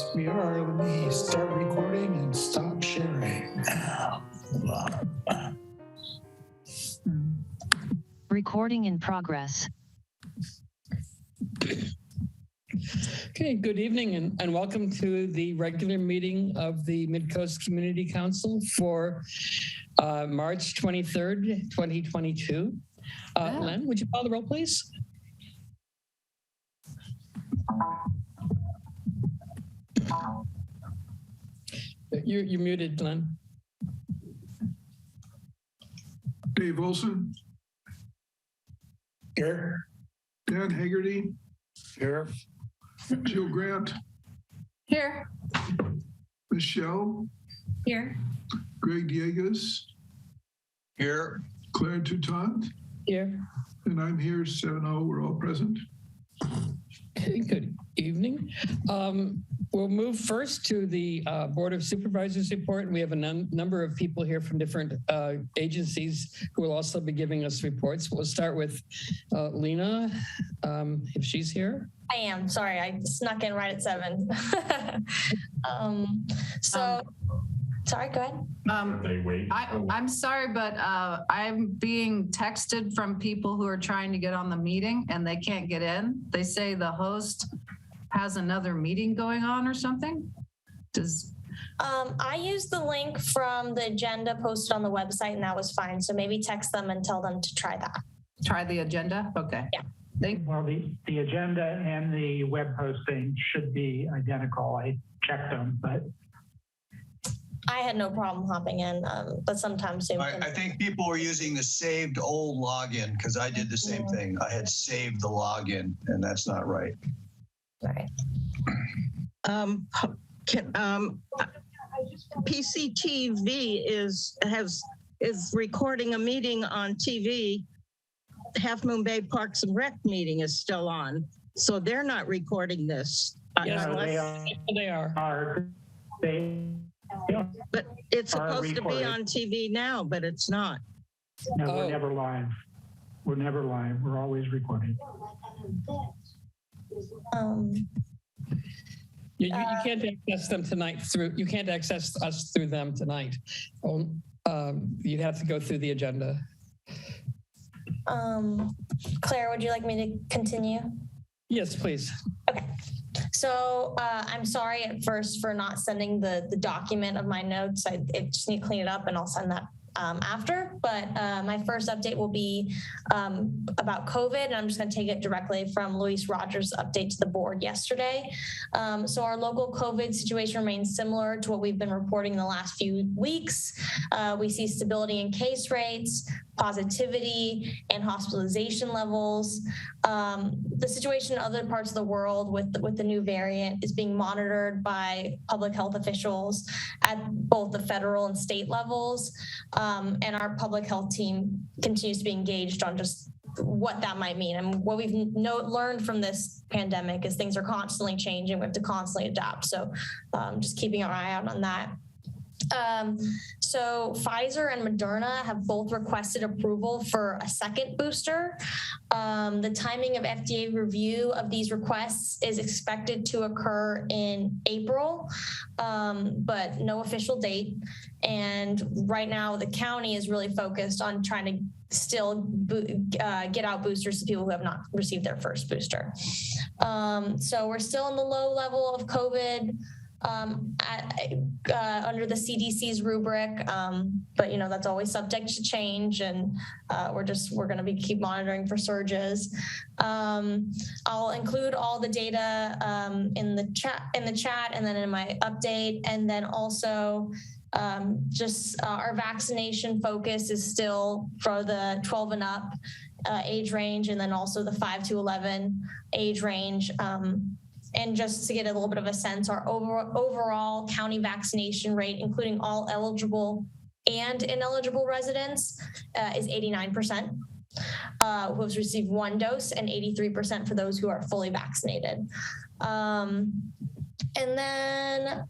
Yes, we are. Let me start recording and stop sharing. Recording in progress. Okay, good evening and welcome to the regular meeting of the Midcoast Community Council for March 23rd, 2022. Len, would you call the roll, please? You're muted, Len. Dave Olson. Here. Dan Haggerty. Here. Jill Grant. Here. Michelle. Here. Greg Diegas. Here. Claire Toutant. Here. And I'm here, 7-0. We're all present. Okay, good evening. We'll move first to the Board of Supervisors report. We have a number of people here from different agencies who will also be giving us reports. We'll start with Lena, if she's here. I am. Sorry, I snuck in right at 7. Sorry, go ahead. I'm sorry, but I'm being texted from people who are trying to get on the meeting and they can't get in. They say the host has another meeting going on or something. I used the link from the agenda posted on the website and that was fine. So maybe text them and tell them to try that. Try the agenda? Okay. Yeah. Well, the agenda and the web hosting should be identical. I checked them, but I had no problem hopping in, but sometimes they I think people were using the saved old login because I did the same thing. I had saved the login and that's not right. Right. PCTV is recording a meeting on TV. Half Moon Bay Parks and Rec meeting is still on, so they're not recording this. Yes, they are. But it's supposed to be on TV now, but it's not. No, we're never live. We're never live. We're always recording. You can't access them tonight through. You can't access us through them tonight. You'd have to go through the agenda. Claire, would you like me to continue? Yes, please. Okay. So I'm sorry at first for not sending the document of my notes. I just need to clean it up and I'll send that after. But my first update will be about COVID, and I'm just going to take it directly from Luis Rogers' update to the board yesterday. So our local COVID situation remains similar to what we've been reporting in the last few weeks. We see stability in case rates, positivity, and hospitalization levels. The situation in other parts of the world with the new variant is being monitored by public health officials at both the federal and state levels. And our public health team continues to be engaged on just what that might mean. And what we've learned from this pandemic is things are constantly changing. We have to constantly adapt. So just keeping our eye out on that. So Pfizer and Moderna have both requested approval for a second booster. The timing of FDA review of these requests is expected to occur in April, but no official date. And right now the county is really focused on trying to still get out boosters to people who have not received their first booster. So we're still in the low level of COVID under the CDC's rubric, but that's always subject to change, and we're going to keep monitoring for surges. I'll include all the data in the chat, and then in my update, and then also our vaccination focus is still for the 12 and up age range, and then also the 5 to 11 age range. And just to get a little bit of a sense, our overall county vaccination rate, including all eligible and ineligible residents, is 89%, who have received 1 dose, and 83% for those who are fully vaccinated. And then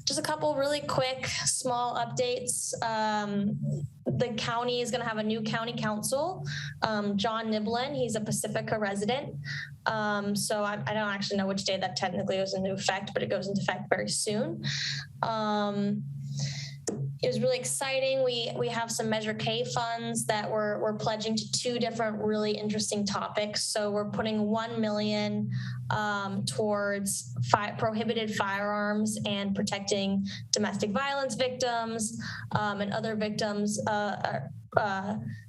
just a couple really quick, small updates. the county is going to have a new county council. John Niblin, he's a Pacifica resident. So I don't actually know which day that technically goes into effect, but it goes into effect very soon. It was really exciting. We have some Measure K funds that we're pledging to 2 different really interesting topics. So we're putting $1 million towards prohibited firearms and protecting domestic violence victims and other victims,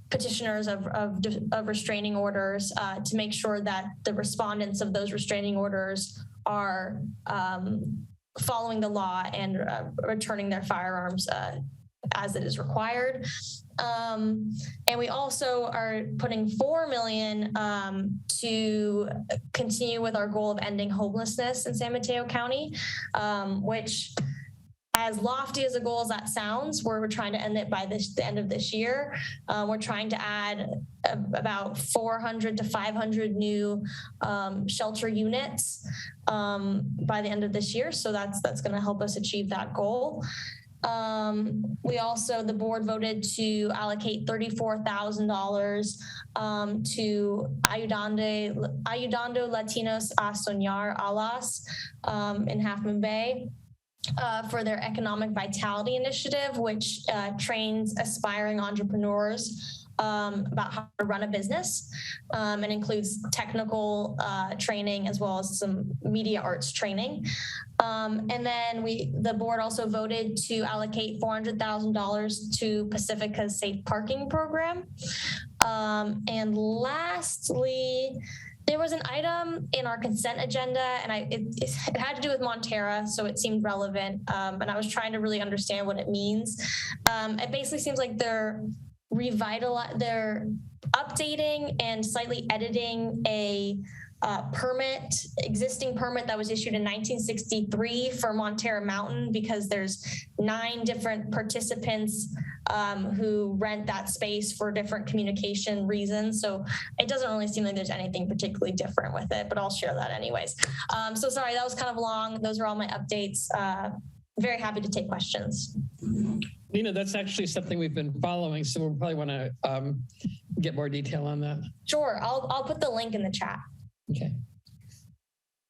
petitioners of restraining orders, to make sure that the respondents of those restraining orders are following the law and returning their firearms as it is required. And we also are putting $4 million to continue with our goal of ending homelessness in San Mateo County, which, as lofty as a goal as that sounds, we're trying to end it by the end of this year. We're trying to add about 400 to 500 new shelter units by the end of this year. So that's going to help us achieve that goal. We also, the board voted to allocate $34,000 to Ayudando Latinos a Soñar Alas in Half Moon Bay. For their economic vitality initiative, which trains aspiring entrepreneurs about how to run a business, and includes technical training as well as some media arts training. And then the board also voted to allocate $400,000 to Pacifica's Safe Parking Program. And lastly, there was an item in our consent agenda, and it had to do with Montera, so it seemed relevant. And I was trying to really understand what it means. It basically seems like they're updating and slightly editing a existing permit that was issued in 1963 for Montera Mountain, because there's 9 different participants who rent that space for different communication reasons. So it doesn't really seem like there's anything particularly different with it, but I'll share that anyways. So sorry, that was kind of long. Those are all my updates. Very happy to take questions. Lena, that's actually something we've been following, so we'll probably want to get more detail on that. Sure, I'll put the link in the chat. Okay.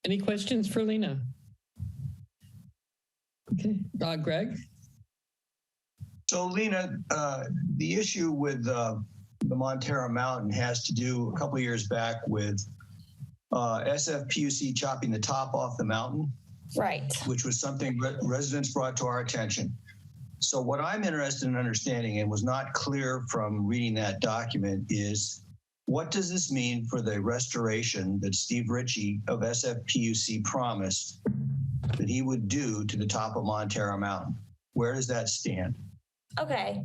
Any questions for Lena? Okay, Greg? So Lena, the issue with the Montera Mountain has to do a couple of years back with SFPUC chopping the top off the mountain. Right. Which was something residents brought to our attention. So what I'm interested in understanding, and was not clear from reading that document, is what does this mean for the restoration that Steve Ritchie of SFPUC promised that he would do to the top of Montera Mountain? Where does that stand? Okay.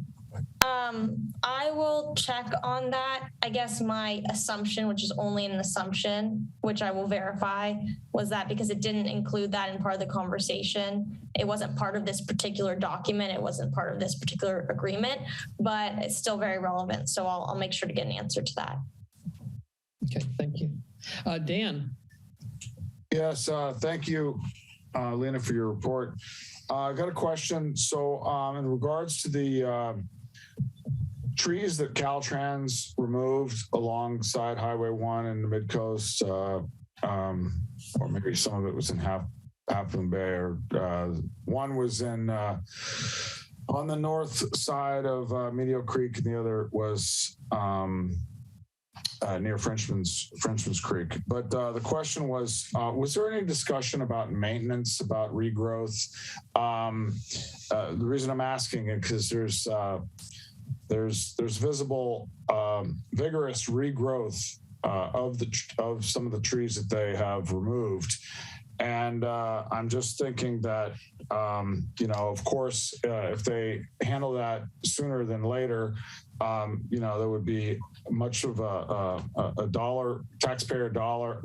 I will check on that. I guess my assumption, which is only an assumption, which I will verify, was that because it didn't include that in part of the conversation, it wasn't part of this particular document, it wasn't part of this particular agreement, but it's still very relevant. So I'll make sure to get an answer to that. Okay, thank you. Dan. Yes, thank you, Lena, for your report. I got a question. So in regards to the trees that Caltrans removed alongside Highway 1 in the Midcoast, or maybe some of it was in Half Moon Bay, or one was in on the north side of Medio Creek, and the other was near Frenchman's Creek. But the question was there any discussion about maintenance, about regrowth? The reason I'm asking is because there's visible vigorous regrowth of some of the trees that they have removed. And I'm just thinking that, of course, if they handle that sooner than later, there would be much of a taxpayer dollars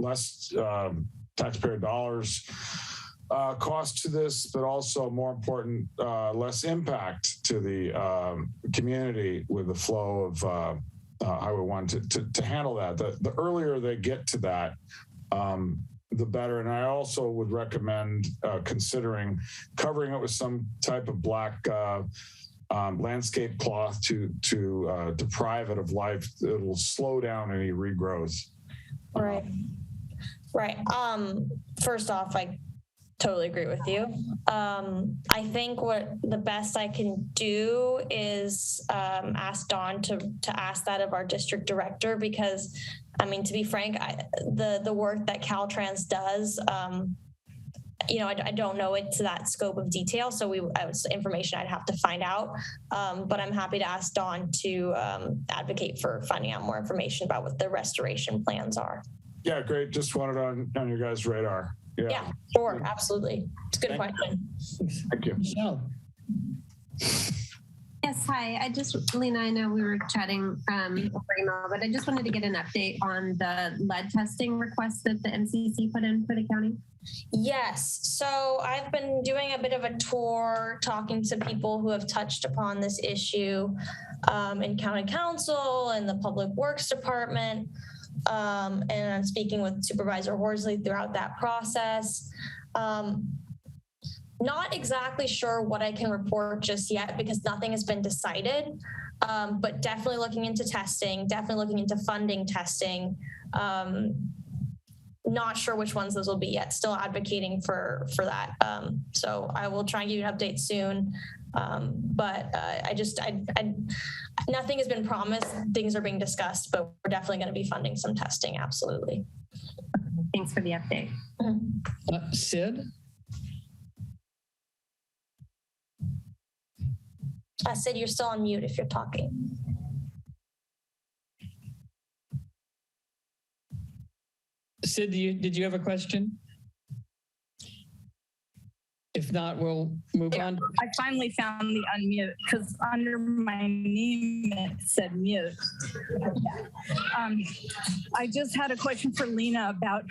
cost to this, but also more important, less impact to the community with the flow of Highway 1 to handle that. The earlier they get to that, the better. And I also would recommend considering covering it with some type of black landscape cloth to deprive it of life, it'll slow down any regrowth. Right. Right. First off, I totally agree with you. I think what the best I can do is ask Dawn to ask that of our district director, because, I mean, to be frank, the work that Caltrans does, you know, I don't know it to that scope of detail, so it's information I'd have to find out. But I'm happy to ask Dawn to advocate for finding out more information about what the restoration plans are. Yeah, great. Just wanted on your guys' radar. Yeah, sure, absolutely. It's a good question. Thank you. Michelle. Yes, hi. Lena, I know we were chatting over email, but I just wanted to get an update on the lead testing request that the MCC put in for the county. Yes, so I've been doing a bit of a tour, talking to people who have touched upon this issue in county council and the public works department. And I'm speaking with Supervisor Horsley throughout that process. Not exactly sure what I can report just yet because nothing has been decided, but definitely looking into testing, definitely looking into funding testing. Not sure which ones those will be yet, still advocating for that. So I will try and give you an update soon. But nothing has been promised. Things are being discussed, but we're definitely going to be funding some testing. Absolutely. Thanks for the update. Sid? Sid, you're still on mute if you're talking. Sid, did you have a question? If not, we'll move on. I finally found the unmute because under my name it said mute. I just had a question for Lena about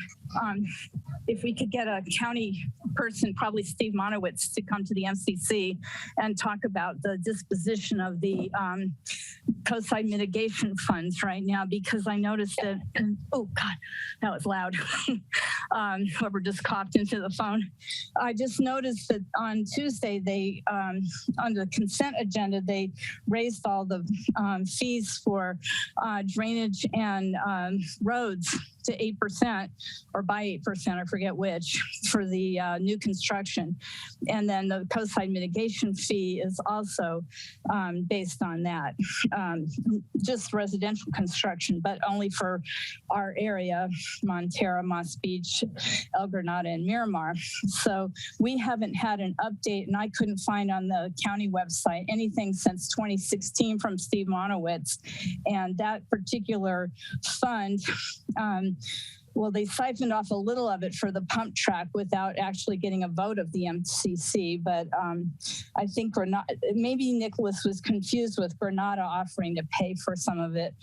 if we could get a county person, probably Steve Monowitz, to come to the MCC and talk about the disposition of the coastside mitigation funds right now, because I noticed that, oh God, that was loud. Whoever just coughed into the phone. I just noticed that on Tuesday, they, on the consent agenda, they raised all the fees for drainage and roads to 8% or by 8%, I forget which, for the new construction. And then the coastside mitigation fee is also based on that, just residential construction, but only for our area, Montera, Moss Beach, El Granada, and Miramar. So we haven't had an update, and I couldn't find on the county website anything since 2016 from Steve Monowitz. And that particular fund, well, they siphoned off a little of it for the pump track without actually getting a vote of the MCC. But I think maybe Nicholas was confused with Granada offering to pay for some of it.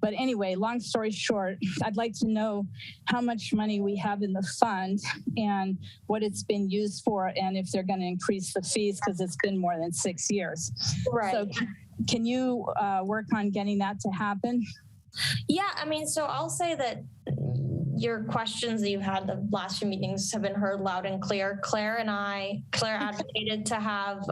But anyway, long story short, I'd like to know how much money we have in the fund and what it's been used for, and if they're going to increase the fees because it's been more than 6 years. Right. So can you work on getting that to happen? Yeah, I mean, so I'll say that your questions that you've had the last few meetings have been heard loud and clear. Claire advocated to have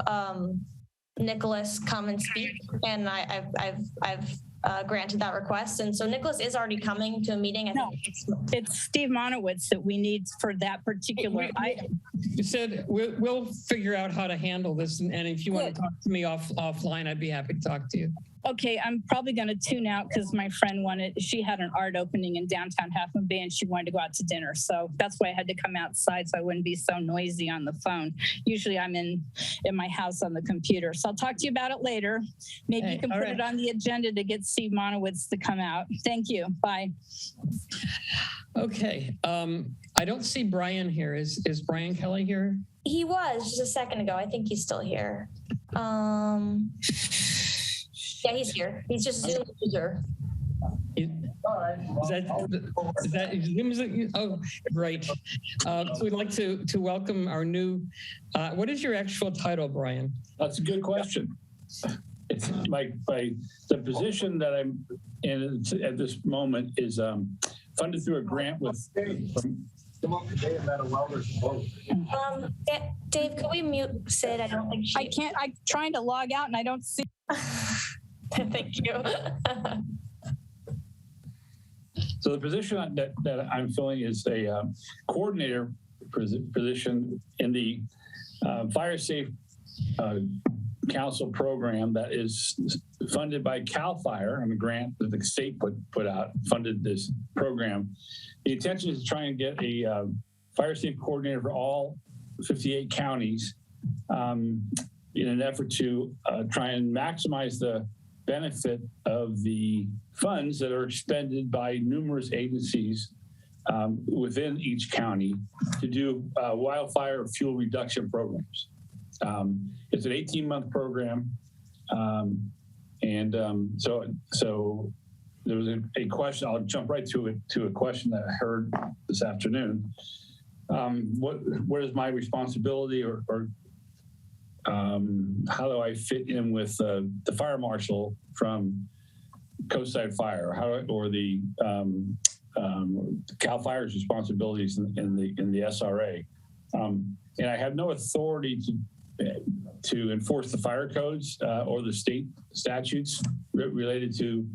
Nicholas come and speak, and I've granted that request. And so Nicholas is already coming to a meeting. I think it's Steve Monowitz that we need for that particular item. You said we'll figure out how to handle this, and if you want to talk to me offline, I'd be happy to talk to you. Okay, I'm probably going to tune out because my friend she had an art opening in downtown Half Moon Bay and she wanted to go out to dinner. So that's why I had to come outside so I wouldn't be so noisy on the phone. Usually I'm in my house on the computer. So I'll talk to you about it later. Maybe you can put it on the agenda to get Steve Monowitz to come out. Thank you. Bye. Okay. I don't see Brian here. Is Brian Kelly here? He was just a second ago. I think he's still here. Yeah, he's here. He's just a Zoom user. Is that Zoom? Oh, right. So we'd like to welcome our new, what is your actual title, Brian? That's a good question. It's the position that I'm in at this moment is funded through a grant Dave, could we mute Sid? I don't think she. I can't. I'm trying to log out and I don't see. Thank you. So the position that I'm filling is a coordinator position in the Fire Safe Council program that is funded by CAL FIRE on a grant that the state put out, funded this program. The intention is to try and get a fire safe coordinator for all 58 counties in an effort to try and maximize the benefit of the funds that are expended by numerous agencies within each county to do wildfire fuel reduction programs. It's an 18-month program. So there was a question, I'll jump right to a question that I heard this afternoon. What is my responsibility or how do I fit in with the fire marshal from Coastside Fire, or the CAL FIRE's responsibilities in the SRA? And I have no authority to enforce the fire codes or the state statutes related to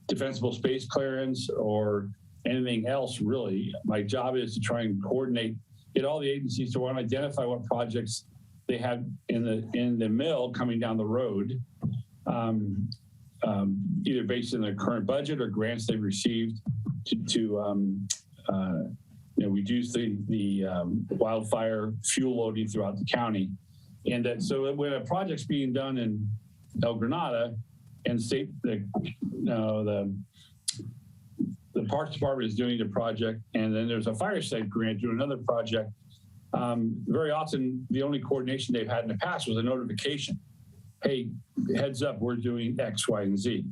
defensible space clearance or anything else, really. My job is to try and coordinate, get all the agencies to want to identify what projects they have in the mill coming down the road, either based on their current budget or grants they've received to reduce the wildfire fuel loading throughout the county. And that, so when a project's being done in El Granada and the Parks Department is doing the project, and then there's a fire safe grant doing another project, very often the only coordination they've had in the past was a notification. Hey, heads up, we're doing X, Y, and Z.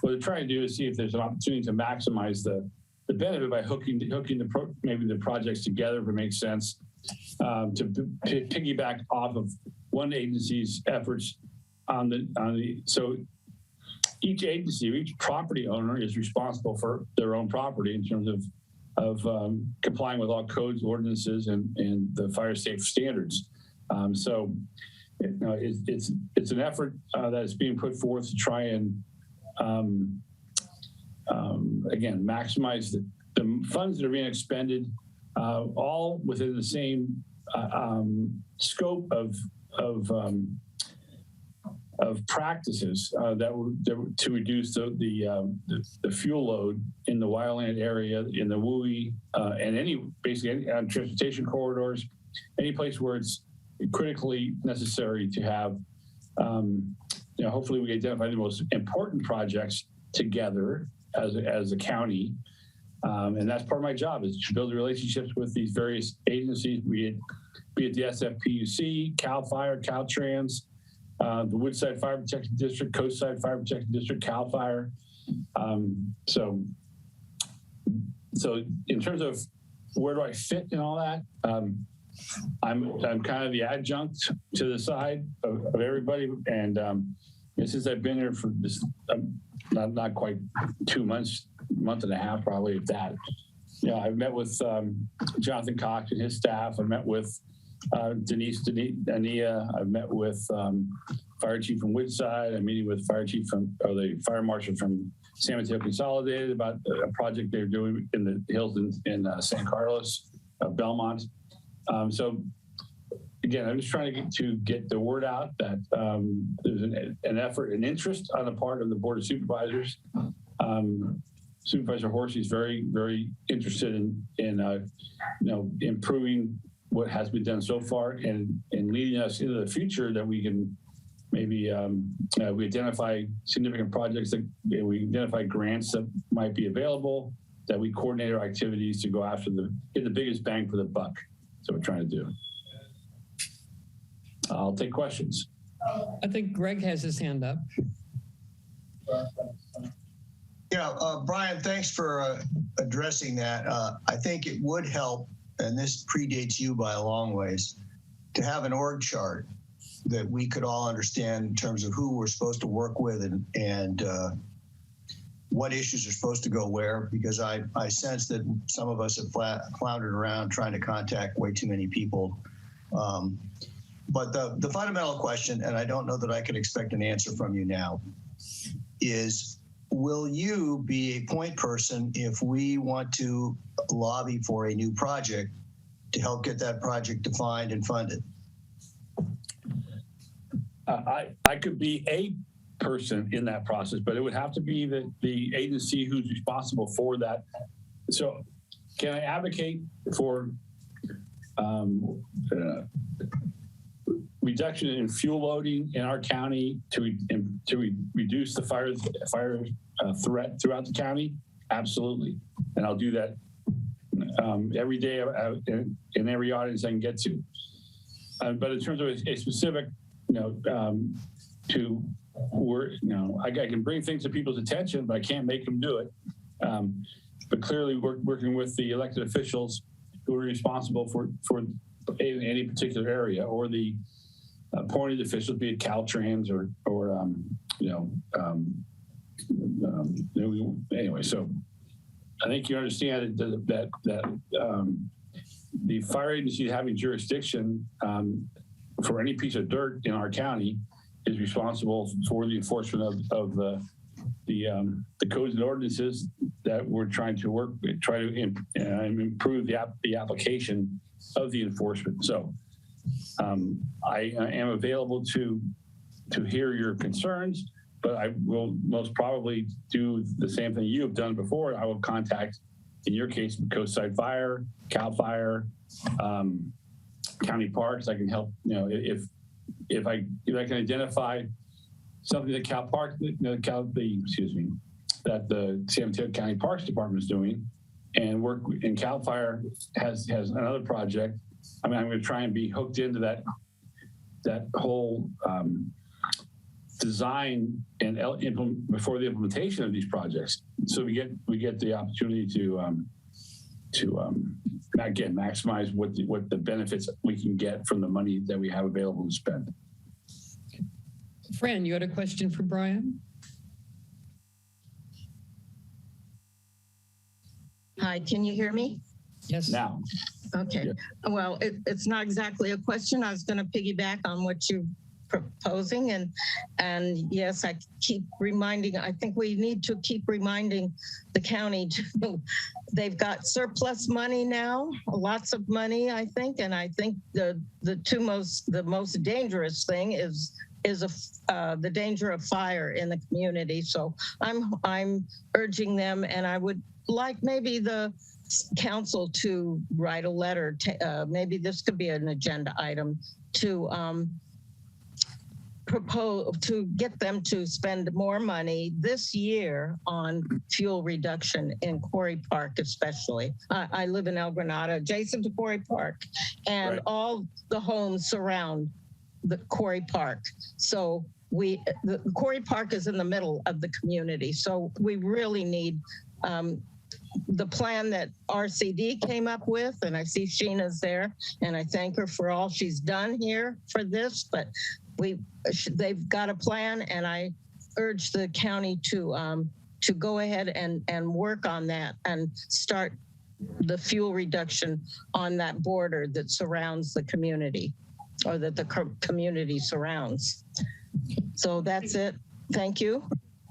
What they're trying to do is see if there's an opportunity to maximize the benefit by hooking maybe the projects together if it makes sense, to piggyback off of one agency's efforts so each agency, each property owner is responsible for their own property in terms of complying with all codes, ordinances, and the fire safe standards. So it's an effort that is being put forth to try and again, maximize the funds that are being expended, all within the same scope of practices to reduce the fuel load in the wildland area, in the WUI, and basically on transportation corridors, any place where it's critically necessary to have. Hopefully, we identify the most important projects together as a county, and that's part of my job, is to build relationships with these various agencies, be it the SFPUC, CAL FIRE, Caltrans, the Woodside Fire Protection District, Coastside Fire Protection District, CAL FIRE. So in terms of where do I fit in all that, I'm kind of the adjunct to the side of everybody, and since I've been here for this, not quite 2 months, month and a half, probably, if that. I've met with Jonathan Cox and his staff. I met with Denise Ania. I've met with Fire Chief from Woodside. I'm meeting with the Fire Marshal from San Mateo Consolidated about a project they're doing in the hills in San Carlos, Belmont. So again, I'm just trying to get the word out that there's an effort, an interest on the part of the Board of Supervisors. Supervisor Horsey is very, very interested in improving what has been done so far and leading us into the future, that we can maybe we identify significant projects, that we identify grants that might be available, that we coordinate our activities to go after get the biggest bang for the buck. That's what we're trying to do. I'll take questions. I think Greg has his hand up. Yeah, Brian, thanks for addressing that. I think it would help, and this predates you by a long ways, to have an org chart that we could all understand in terms of who we're supposed to work with and what issues are supposed to go where, because I sense that some of us have floundered around trying to contact way too many people. But the fundamental question, and I don't know that I can expect an answer from you now, is will you be a point person if we want to lobby for a new project to help get that project defined and funded? I could be a person in that process, but it would have to be the agency who's responsible for that. So can I advocate for reduction in fuel loading in our county to reduce the fire threat throughout the county? Absolutely. And I'll do that every day in every audience I can get to. But in terms of a specific, to where, I can bring things to people's attention, but I can't make them do it. But clearly working with the elected officials who are responsible for any particular area, or the appointed officials, be it Caltrans or anyway. So I think you understand that the fire agency having jurisdiction for any piece of dirt in our county is responsible for the enforcement of the codes and ordinances that we're trying to improve the application of the enforcement. So I am available to hear your concerns, but I will most probably do the same thing you have done before. I will contact, in your case, Coastside Fire, Cal Fire, county parks. I can help, if I can identify something that Cal Park, that the San Mateo County Parks Department is doing, and work. And Cal Fire has another project. I mean, I'm going to try and be hooked into that whole design and implement before the implementation of these projects. So we get the opportunity to again maximize what the benefits we can get from the money that we have available to spend. Fran, you had a question for Brian? Hi, can you hear me? Yes. Now. Okay. Yeah. Well, it's not exactly a question. I was going to piggyback on what you're proposing, and yes, I keep reminding. I think we need to keep reminding the county they've got surplus money now, lots of money, I think, and I think the most dangerous thing is the danger of fire in the community. So I'm urging them, and I would like maybe the council to write a letter. Maybe this could be an agenda item to propose to get them to spend more money this year on fuel reduction in Quarry Park, especially. I live in El Granada, adjacent to Quarry Park, and right. All the homes surround the Quarry Park. So the Quarry Park is in the middle of the community. So we really need the plan that RCD came up with, and I see Sheena's there, and I thank her for all she's done here for this, but they've got a plan, and I urge the county to go ahead and work on that and start the fuel reduction on that border that surrounds the community, or that the community surrounds. So that's it. Thank you.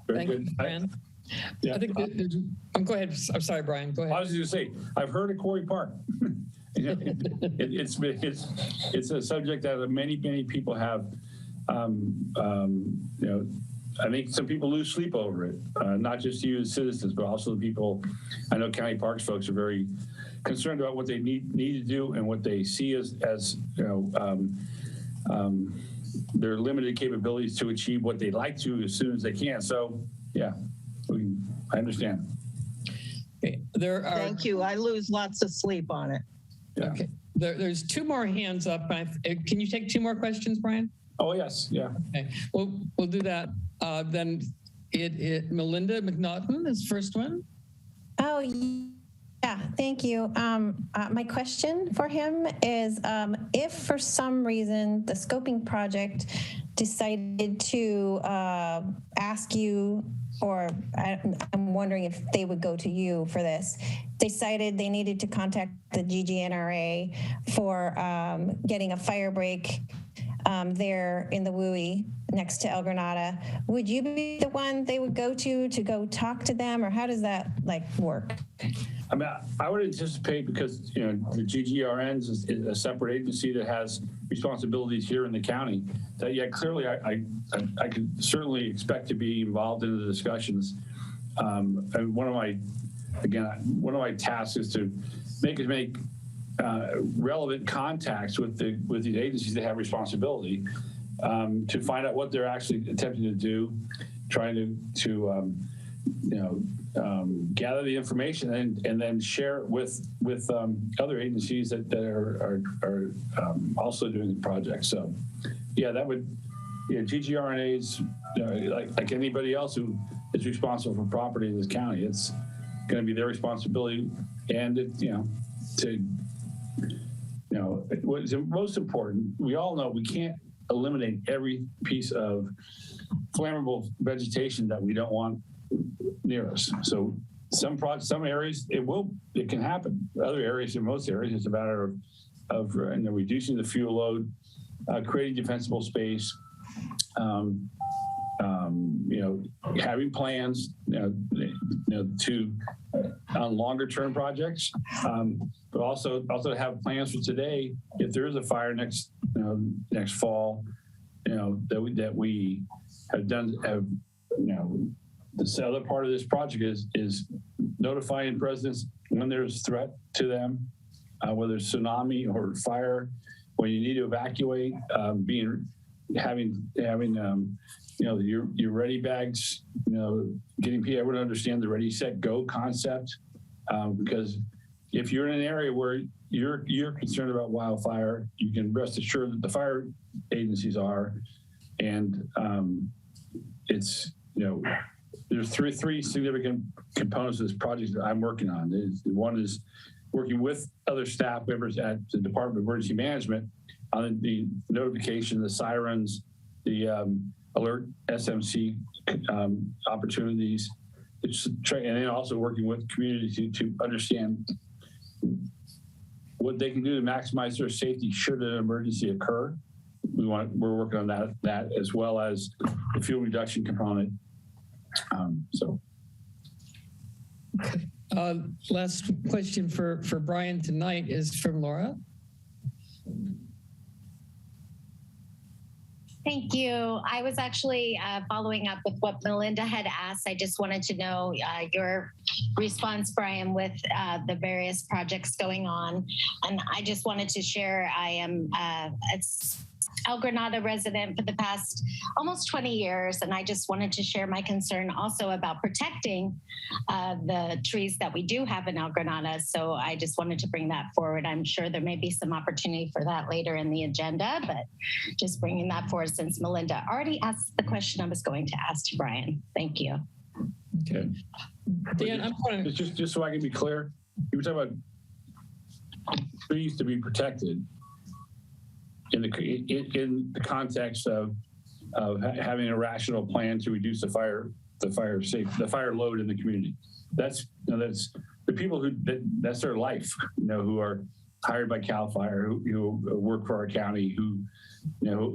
Thank you, Fran. Yeah. I think go ahead. I'm sorry, Brian. Go ahead. I was going to say, I've heard of Quarry Park. It's a subject that many people have. I think some people lose sleep over it. Not just you as citizens, but also the people. I know county parks folks are very concerned about what they need to do and what they see as their limited capabilities to achieve what they'd like to as soon as they can. So, yeah. I understand. Okay. Thank you. I lose lots of sleep on it. Yeah. Okay. There's two more hands up. Can you take two more questions, Brian? Oh, yes. Yeah. Okay. We'll do that. Then Melinda McNaughton is first one. Oh, yeah. Thank you. My question for him is if for some reason the scoping project decided to ask you, or I'm wondering if they would go to you for this, decided they needed to contact the GGNRA for getting a fire break there in the WUI next to El Granada, would you be the one they would go to go talk to them, or how does that work? I mean, I would anticipate, because the GGRNs is a separate agency that has responsibilities here in the county, that clearly I could certainly expect to be involved in the discussions. And one of my tasks is to make relevant contacts with these agencies that have responsibility, to find out what they're actually attempting to do, trying to gather the information and then share it with other agencies that are also doing the project. So, that would, GGRNAs, like anybody else who is responsible for property in this county, it's going to be their responsibility, and what's most important, we all know we can't eliminate every piece of flammable vegetation that we don't want near us. So some areas it can happen. Other areas, in most areas, it's a matter of reducing the fuel load, creating defensible space, having plans, to on longer term projects, but also to have plans for today. If there is a fire next fall, that we have done. The other part of this project is notifying residents when there's threat to them, whether it's tsunami or fire, when you need to evacuate, having your ready bags, getting everyone to understand the ready, set, go concept, because if you're in an area where you're concerned about wildfire, you can rest assured that the fire agencies are, and it's there's three significant components of this project that I'm working on. One is working with other staff members at the Department of Emergency Management on the notification, the sirens, the alert SMC opportunities, and then also working with community to understand what they can do to maximize their safety should an emergency occur. We're working on that as well as the fuel reduction component. Last question for Brian tonight is from Laura. Thank you. I was actually following up with what Melinda had asked. I just wanted to know your response, Brian, with the various projects going on. And I just wanted to share, I am El Granada resident for the past almost 20 years. And I just wanted to share my concern also about protecting the trees that we do have in El Granada. So I just wanted to bring that forward. I'm sure there may be some opportunity for that later in the agenda, but just bringing that forward since Melinda already asked the question I was going to ask to Brian. Thank you. Okay. Dan, I'm wondering, just so I can be clear, you were talking about trees to be protected in the context of having a rational plan to reduce the fire load in the community. That's the people that's their life, who are hired by CAL FIRE, who work for our county, who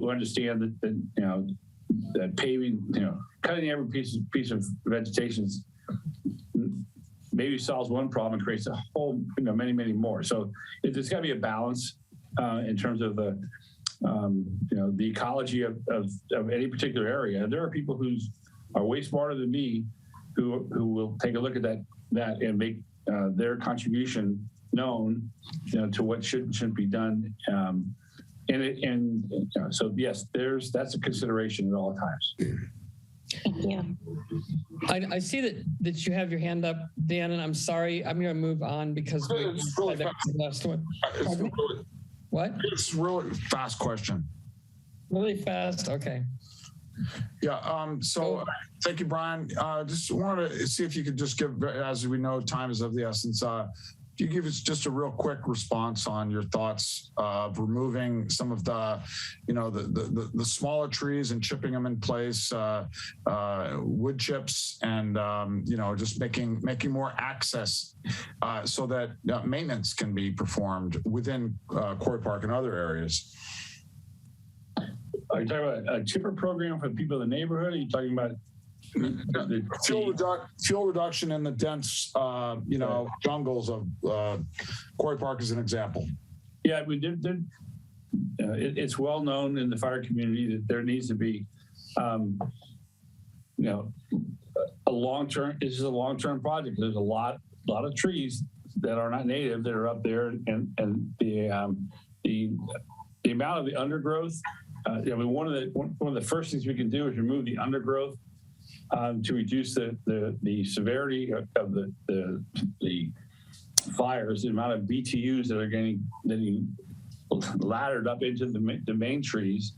understand that paving, cutting every piece of vegetation maybe solves one problem and creates a whole, many more. So there's got to be a balance in terms of the ecology of any particular area. There are people who are way smarter than me who will take a look at that and make their contribution known, to what should and shouldn't be done. So yes, that's a consideration at all times. Thank you. I see that you have your hand up, Dan, and I'm sorry. I'm going to move on because it's really fast. The last one. What? It's really fast question. Really fast? Okay. Yeah. So thank you, Brian. Just wanted to see if you could just give, as we know, time is of the essence. Do you give us just a real quick response on your thoughts of removing some of the, the smaller trees and chipping them in place, wood chips, and just making more access so that maintenance can be performed within Quarry Park and other areas. Are you talking about a chipper program for people in the neighborhood? Are you talking about fuel reduction in the dense, jungles of Quarry Park as an example? Yeah, we did. It's well known in the fire community that there needs to be, a long-term. This is a long-term project. There's a lot of trees that are not native that are up there, and the amount of the undergrowth. One of the first things we can do is remove the undergrowth to reduce the severity of the fires, the amount of BTUs that are getting laddered up into the main trees.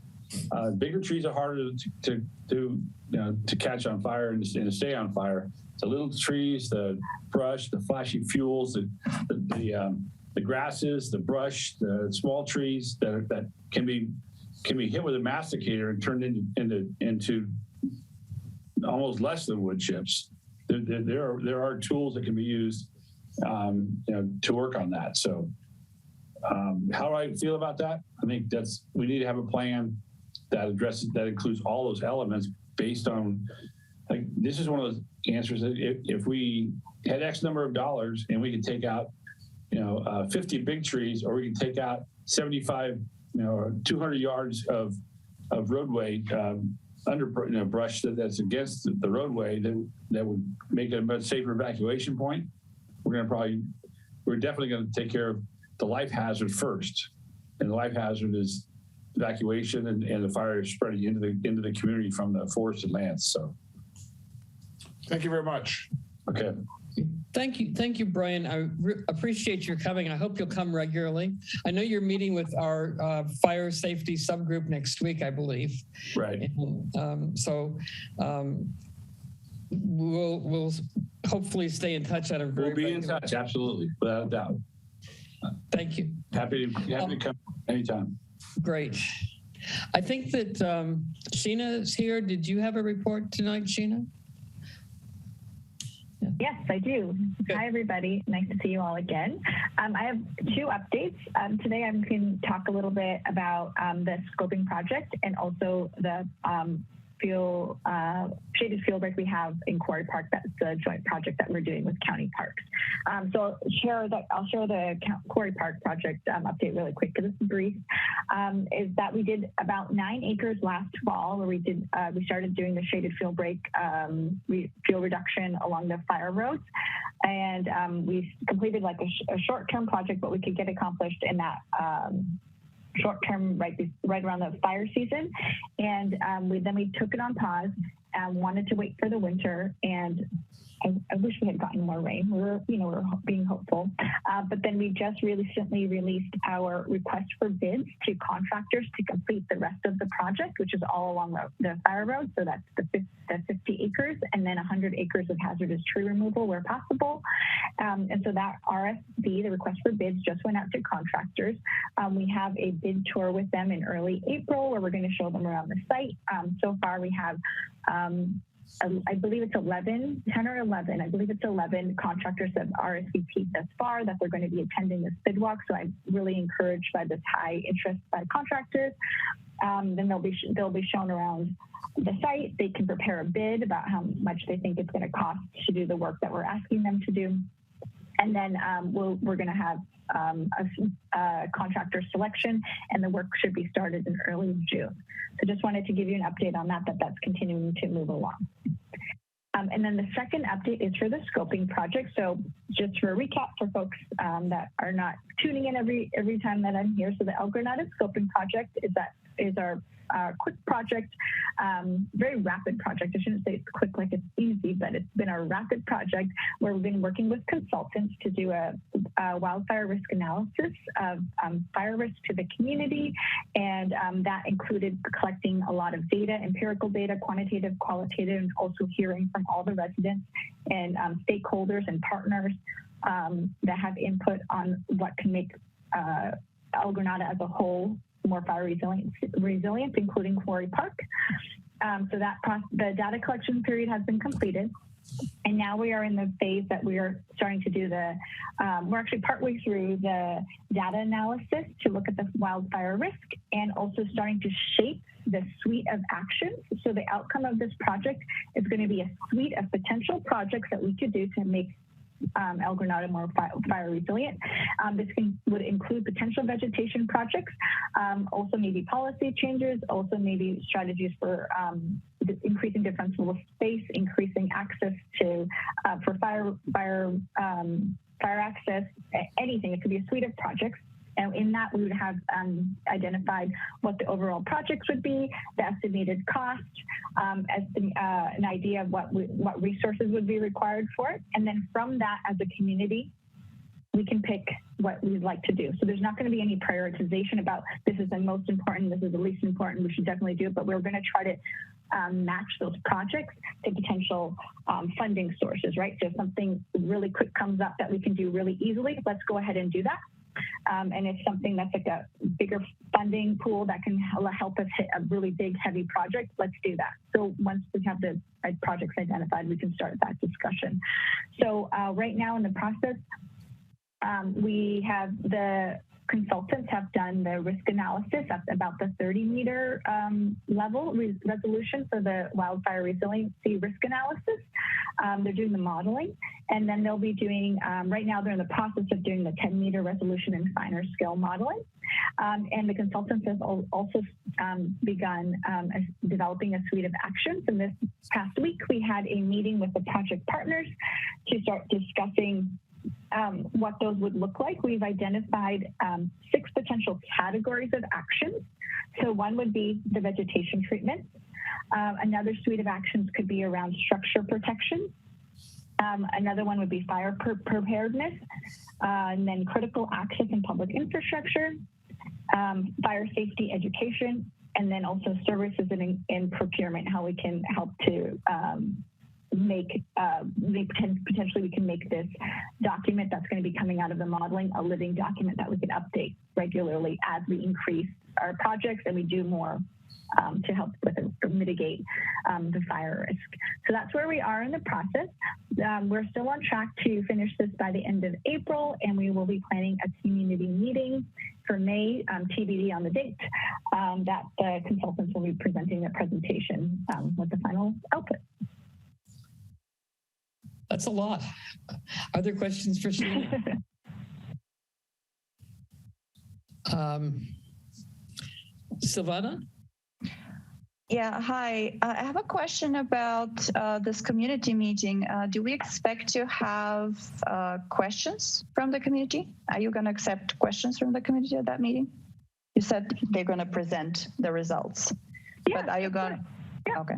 Bigger trees are harder to catch on fire and to stay on fire. The little trees, the brush, the flashy fuels, the grasses, the brush, the small trees that can be hit with a masticator and turned into almost less than wood chips. There are tools that can be used, to work on that. So, how do I feel about that? I think we need to have a plan that includes all those elements based on. This is one of those answers that if we had X number of dollars and we could take out, 50 big trees, or we can take out 75. 200 yards of roadway underbrush that's against the roadway that would make it a much safer evacuation point. We're definitely going to take care of the life hazard first, and the life hazard is evacuation and the fire is spreading into the community from the forested lands. So, thank you very much. Okay. Thank you, Brian. I appreciate your coming. I hope you'll come regularly. I know you're meeting with our fire safety subgroup next week, I believe. Right. And, we'll hopefully stay in touch. We'll be in touch, absolutely, without a doubt. Thank you. Happy to come anytime. Great. I think that Sheena is here. Did you have a report tonight, Sheena? Yes, I do. Okay. Hi, everybody. Nice to see you all again. I have two updates. Today, I'm going to talk a little bit about the scoping project and also the shaded field break we have in Quarry Park. That's the joint project that we're doing with county parks. So I'll share the Quarry Park project update really quick because it's brief. Is that we did about 9 acres last fall where we started doing the shaded field break fuel reduction along the fire roads. And we completed like a short-term project, but we could get accomplished in that short term right around the fire season. And we took it on pause and wanted to wait for the winter. And I wish we had gotten more rain. We were being hopeful. But then we just recently released our request for bids to contractors to complete the rest of the project, which is all along the fire road. So that's the 50 acres and then 100 acres of hazardous tree removal where possible. And so that RFB, the request for bids, just went out to contractors. We have a bid tour with them in early April where we're going to show them around the site. So far we have I believe it's 10 or 11. I believe it's 11 contractors that RSVP'd thus far that they're going to be attending this bid walk. So I'm really encouraged by this high interest by contractors. Then they'll be shown around the site. They can prepare a bid about how much they think it's going to cost to do the work that we're asking them to do. And then we're going to have a contractor selection, and the work should be started in early June. So just wanted to give you an update on that's continuing to move along. And then the second update is for the scoping project. So just for a recap for folks that are not tuning in every time that I'm here. So the El Granada scoping project is our quick project, very rapid project. I shouldn't say it's quick like it's easy, but it's been a rapid project where we've been working with consultants to do a wildfire risk analysis of fire risk to the community. And that included collecting a lot of data, empirical data, quantitative, qualitative, and also hearing from all the residents and stakeholders and partners that have input on what can make El Granada as a whole more fire resilient, including Quarry Park. So that the data collection period has been completed. And now we are in the phase that we are starting to do we're actually partway through the data analysis to look at the wildfire risk and also starting to shape the suite of actions. So the outcome of this project is going to be a suite of potential projects that we could do to make El Granada more fire resilient. This would include potential vegetation projects, also maybe policy changes, also maybe strategies for increasing defensible space, increasing access to for fire access, anything. It could be a suite of projects. And in that, we would have identified what the overall projects would be, the estimated cost, an idea of what resources would be required for it. And then from that, as a community, we can pick what we'd like to do. So there's not going to be any prioritization about this is the most important, this is the least important, we should definitely do it. But we're going to try to match those projects to potential funding sources, right? So if something really quick comes up that we can do really easily, let's go ahead and do that. And if something that's like a bigger funding pool that can help us hit a really big, heavy project, let's do that. So once we have the projects identified, we can start that discussion. So right now in the process, we have the consultants have done the risk analysis at about the 30-meter level resolution for the wildfire resiliency risk analysis. They're doing the modeling, and then they'll be doing, right now they're in the process of doing the 10-meter resolution and finer scale modeling. And the consultants have also begun developing a suite of actions. And this past week, we had a meeting with the project partners to start discussing what those would look like. We've identified 6 potential categories of actions. So one would be the vegetation treatment. Another suite of actions could be around structure protection. Another one would be fire preparedness, and then critical access and public infrastructure, fire safety education, and then also services and procurement, how we can help to potentially we can make this document that's going to be coming out of the modeling a living document that we can update regularly as we increase our projects and we do more to help with mitigate the fire risk. So that's where we are in the process. We're still on track to finish this by the end of April, and we will be planning a community meeting for May, TBD on the date, that the consultants will be presenting their presentation with the final output. That's a lot. Are there questions for Sheena? Silvana? Yeah, hi. I have a question about this community meeting. Do we expect to have questions from the community? Are you going to accept questions from the community at that meeting? You said they're going to present the results. Yeah, but are you going to? Yeah. Okay.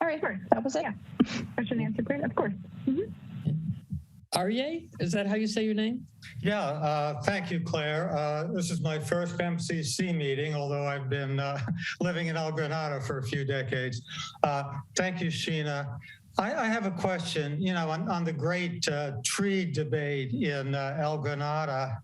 All right. Sure. That was it. Yeah. Question and answer period, of course. Mm-hmm. Arye, is that how you say your name? Yeah, thank you, Claire. This is my first MCC meeting, although I've been living in El Granada for a few decades. Thank you, Sheena. I have a question, you know, on the great tree debate in El Granada.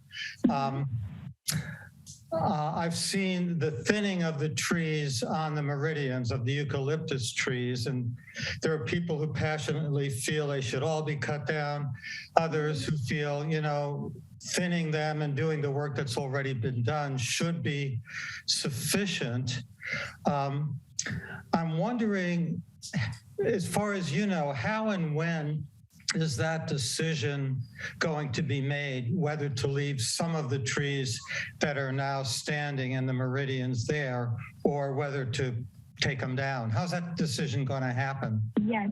I've seen the thinning of the trees on the meridians of the eucalyptus trees, and there are people who passionately feel they should all be cut down. Others who feel, you know, thinning them and doing the work that's already been done should be sufficient. I'm wondering, as far as you know, how and when is that decision going to be made, whether to leave some of the trees that are now standing in the meridians there, or whether to take them down? How's that decision going to happen? Yes.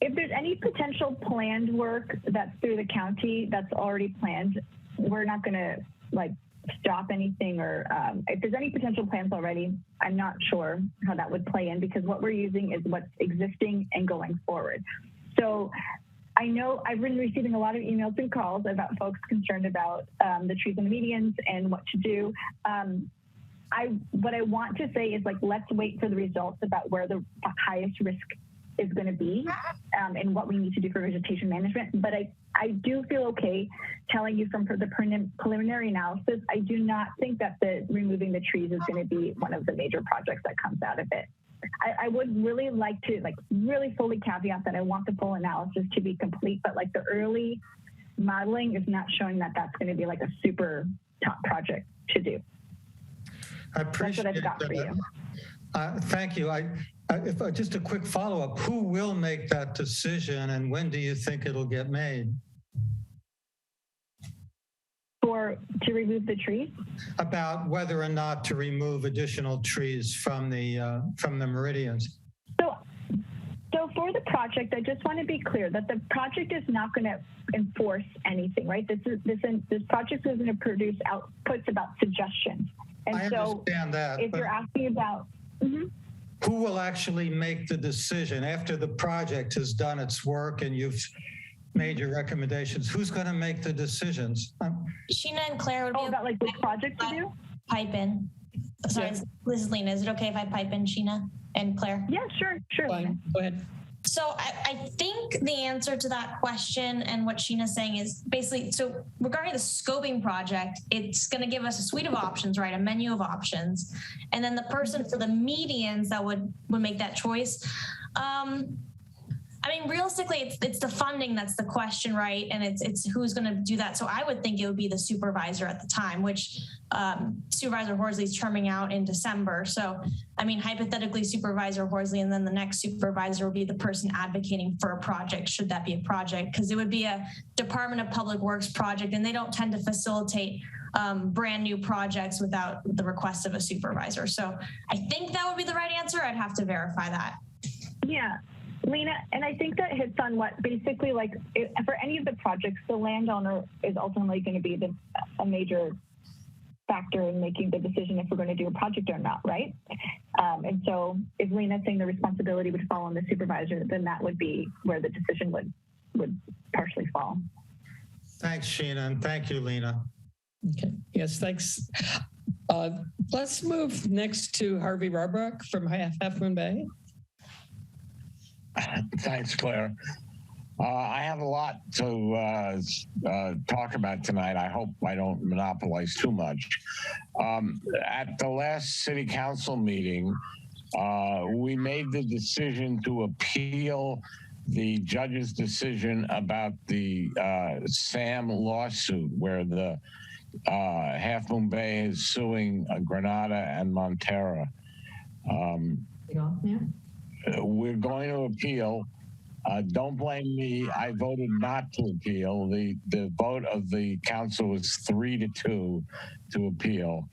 If there's any potential planned work that's through the county that's already planned, we're not going to like stop anything, or if there's any potential plans already, I'm not sure how that would play in, because what we're using is what's existing and going forward. So I know I've been receiving a lot of emails and calls about folks concerned about the trees and the medians and what to do. What I want to say is, like, let's wait for the results about where the highest risk is going to be and what we need to do for vegetation management. But I do feel okay telling you from the preliminary analysis, I do not think that the removing the trees is going to be one of the major projects that comes out of it. I would really like to really fully caveat that I want the full analysis to be complete, but like the early modeling is not showing that that's going to be like a super top project to do. I appreciate that's what I've got for you. Thank you. If just a quick follow-up, who will make that decision and when do you think it'll get made? To remove the trees? About whether or not to remove additional trees from the meridians. So for the project, I just want to be clear that the project is not going to enforce anything, right? This project is going to produce outputs about suggestions. And I understand that. If you're asking about who will actually make the decision after the project has done its work and you've made your recommendations, who's going to make the decisions? Sheena and Claire would be about like this project to do? Pipe in. Sorry, Yes. This is Lena. Is it okay if I pipe in, Sheena and Claire? Yeah, sure. Fine. Go ahead. So I think the answer to that question and what Sheena's saying is basically, so regarding the scoping project, it's going to give us a suite of options, right? A menu of options. And then the person for the medians that would make that choice. I mean, realistically, it's the funding that's the question, right? And it's who's going to do that. So I would think it would be the supervisor at the time, which Supervisor Horsley is terming out in December. So, I mean, hypothetically, Supervisor Horsley, and then the next supervisor will be the person advocating for a project, should that be a project, because it would be a Department of Public Works project, and they don't tend to facilitate brand new projects without the request of a supervisor. So I think that would be the right answer. I'd have to verify that. Yeah. Lena, and I think that hits on what basically for any of the projects, the landowner is ultimately going to be a major factor in making the decision if we're going to do a project or not, right? And so if Lena's saying the responsibility would fall on the supervisor, then that would be where the decision would partially fall. Thanks, Sheena, and thank you, Lena. Okay. Yes, thanks. Let's move next to Harvey Rarbrock from Half Moon Bay. Thanks, Claire. I have a lot to talk about tonight. I hope I don't monopolize too much. At the last city council meeting, we made the decision to appeal the judge's decision about the SAM lawsuit, where the Half Moon Bay is suing Granada and Montera. We're going to appeal. Don't blame me. I voted not to appeal. The vote of the council was 3-2 to appeal.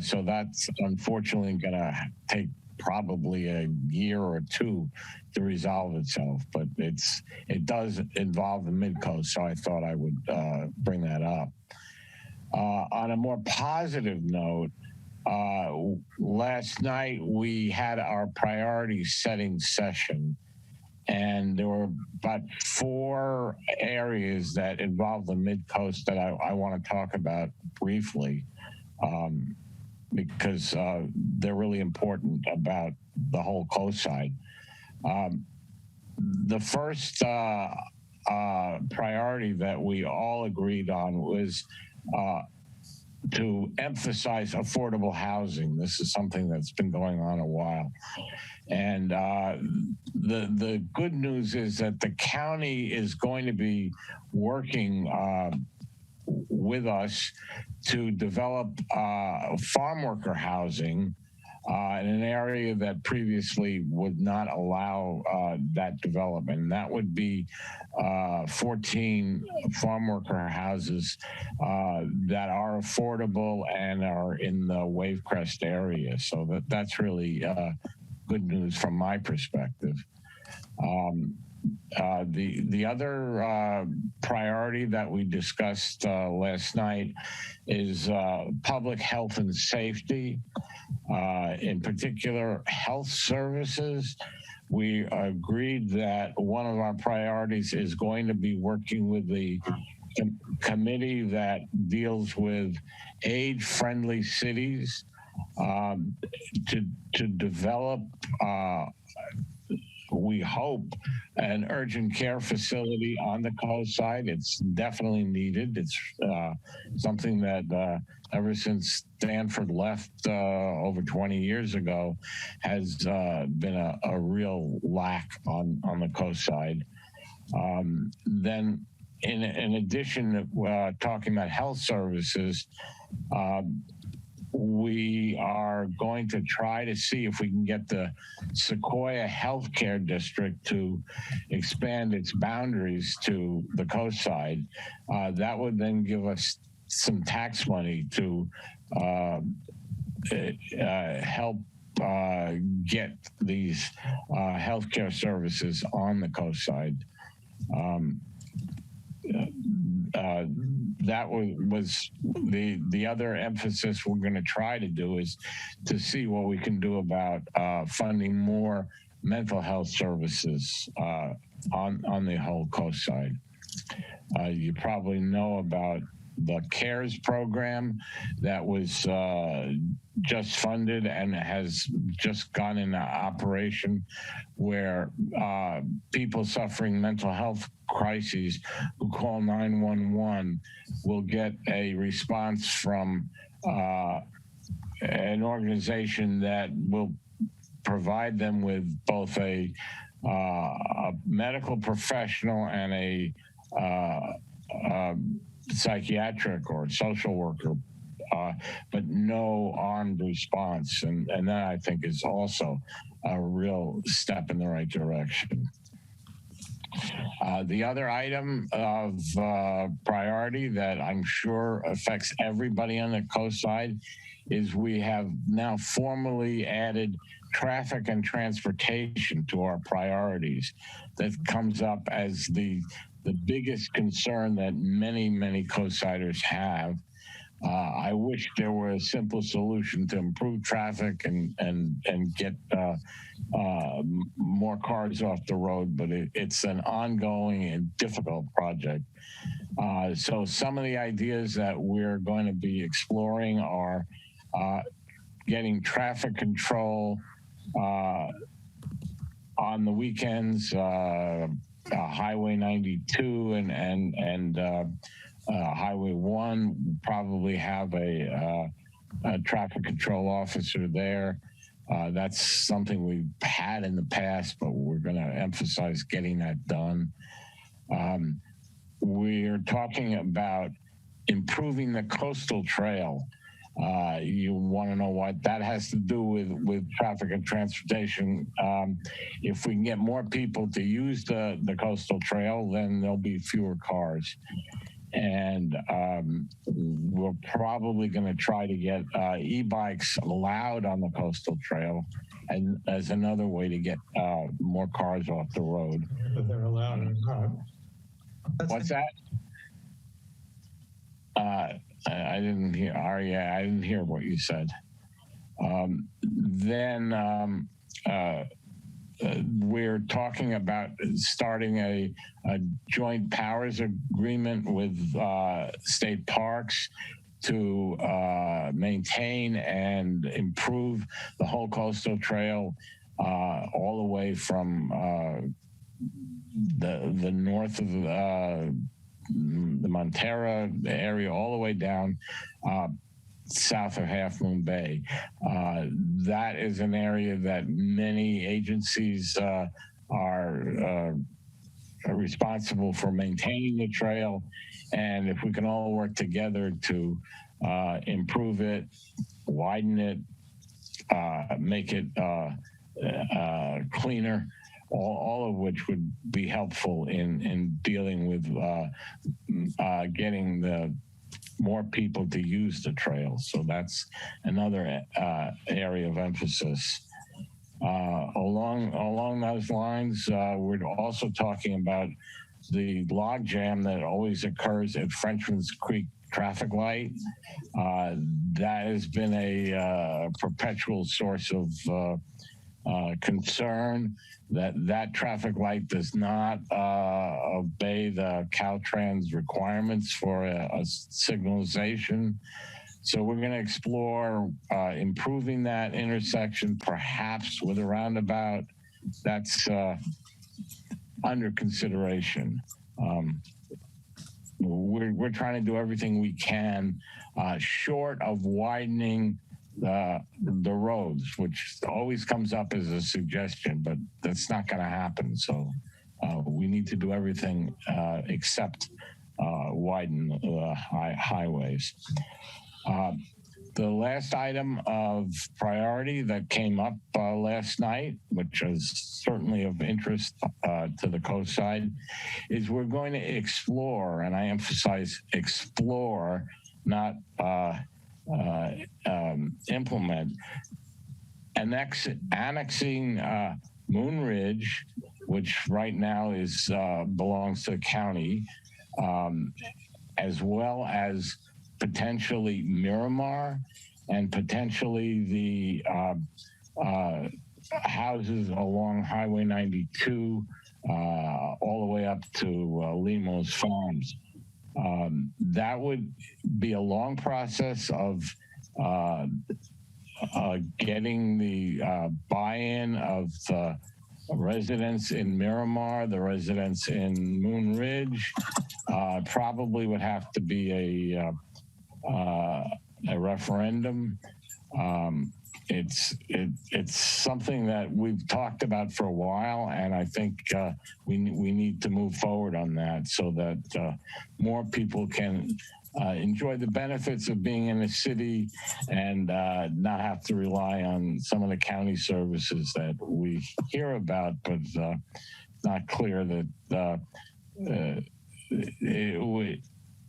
So that's unfortunately going to take probably a year or two to resolve itself. But it does involve the Midcoast, so I thought I would bring that up. On a more positive note, last night we had our priority setting session, and there were about 4 areas that involve the Midcoast that I want to talk about briefly, because they're really important about the whole coast side. The first priority that we all agreed on was to emphasize affordable housing. This is something that's been going on a while. And the good news is that the county is going to be working with us to develop farm worker housing in an area that previously would not allow that development. And that would be 14 farm worker houses that are affordable and are in the Wavecrest area. So that's really good news from my perspective. The other priority that we discussed last night is public health and safety, in particular health services. We agreed that one of our priorities is going to be working with the committee that deals with age-friendly cities to develop we hope, an urgent care facility on the coast side. It's definitely needed. It's something that ever since Stanford left over 20 years ago has been a real lack on the coast side. Then in addition, talking about health services, we are going to try to see if we can get the Sequoia Healthcare District to expand its boundaries to the coast side. That would then give us some tax money to help get these healthcare services on the coast side. That was the other emphasis we're going to try to do is to see what we can do about funding more mental health services on the whole coast side. You probably know about the CARES program that was just funded and has just gone into operation, where people suffering mental health crises who call 911 will get a response from an organization that will provide them with both a medical professional and a psychiatric or social worker, but no armed response. And that, I think, is also a real step in the right direction. The other item of priority that I'm sure affects everybody on the coast side is we have now formally added traffic and transportation to our priorities. That comes up as the biggest concern that many coastsiders have. I wish there were a simple solution to improve traffic and get more cars off the road, but it's an ongoing and difficult project. So some of the ideas that we're going to be exploring are getting traffic control on the weekends, Highway 92 and Highway 1 probably have a traffic control officer there. That's something we've had in the past, but we're going to emphasize getting that done. We're talking about improving the coastal trail. You want to know what that has to do with traffic and transportation. If we can get more people to use the coastal trail, then there'll be fewer cars. And we're probably going to try to get e-bikes allowed on the coastal trail, and as another way to get more cars off the road. Whether they're allowed or not. What's that? I didn't hear, Arya, I didn't hear what you said. We're talking about starting a joint powers agreement with state parks to maintain and improve the whole coastal trail all the way from the north of the Montera area all the way down south of Half Moon Bay. That is an area that many agencies are responsible for maintaining the trail. And if we can all work together to improve it, widen it, make it cleaner, all of which would be helpful in dealing with getting the more people to use the trail. So that's another area of emphasis. Along those lines, we're also talking about the log jam that always occurs at Frenchman's Creek traffic light. That has been a perpetual source of concern. That traffic light does not obey the Caltrans requirements for a signalization. So we're going to explore improving that intersection, perhaps with a roundabout, that's under consideration. We're trying to do everything we can, short of widening the roads, which always comes up as a suggestion, but that's not going to happen. So we need to do everything except widen highways. The last item of priority that came up last night, which is certainly of interest to the coast side, is we're going to explore, and I emphasize explore, not implement, annexing Moon Ridge, which right now belongs to the county, as well as potentially Miramar and potentially the houses along Highway 92 all the way up to Limo's Farms. That would be a long process of getting the buy-in of the residents in Miramar, the residents in Moon Ridge. Probably would have to be a referendum. It's something that we've talked about for a while, and I think we need to move forward on that so that more people can enjoy the benefits of being in a city and not have to rely on some of the county services that we hear about, but not clear that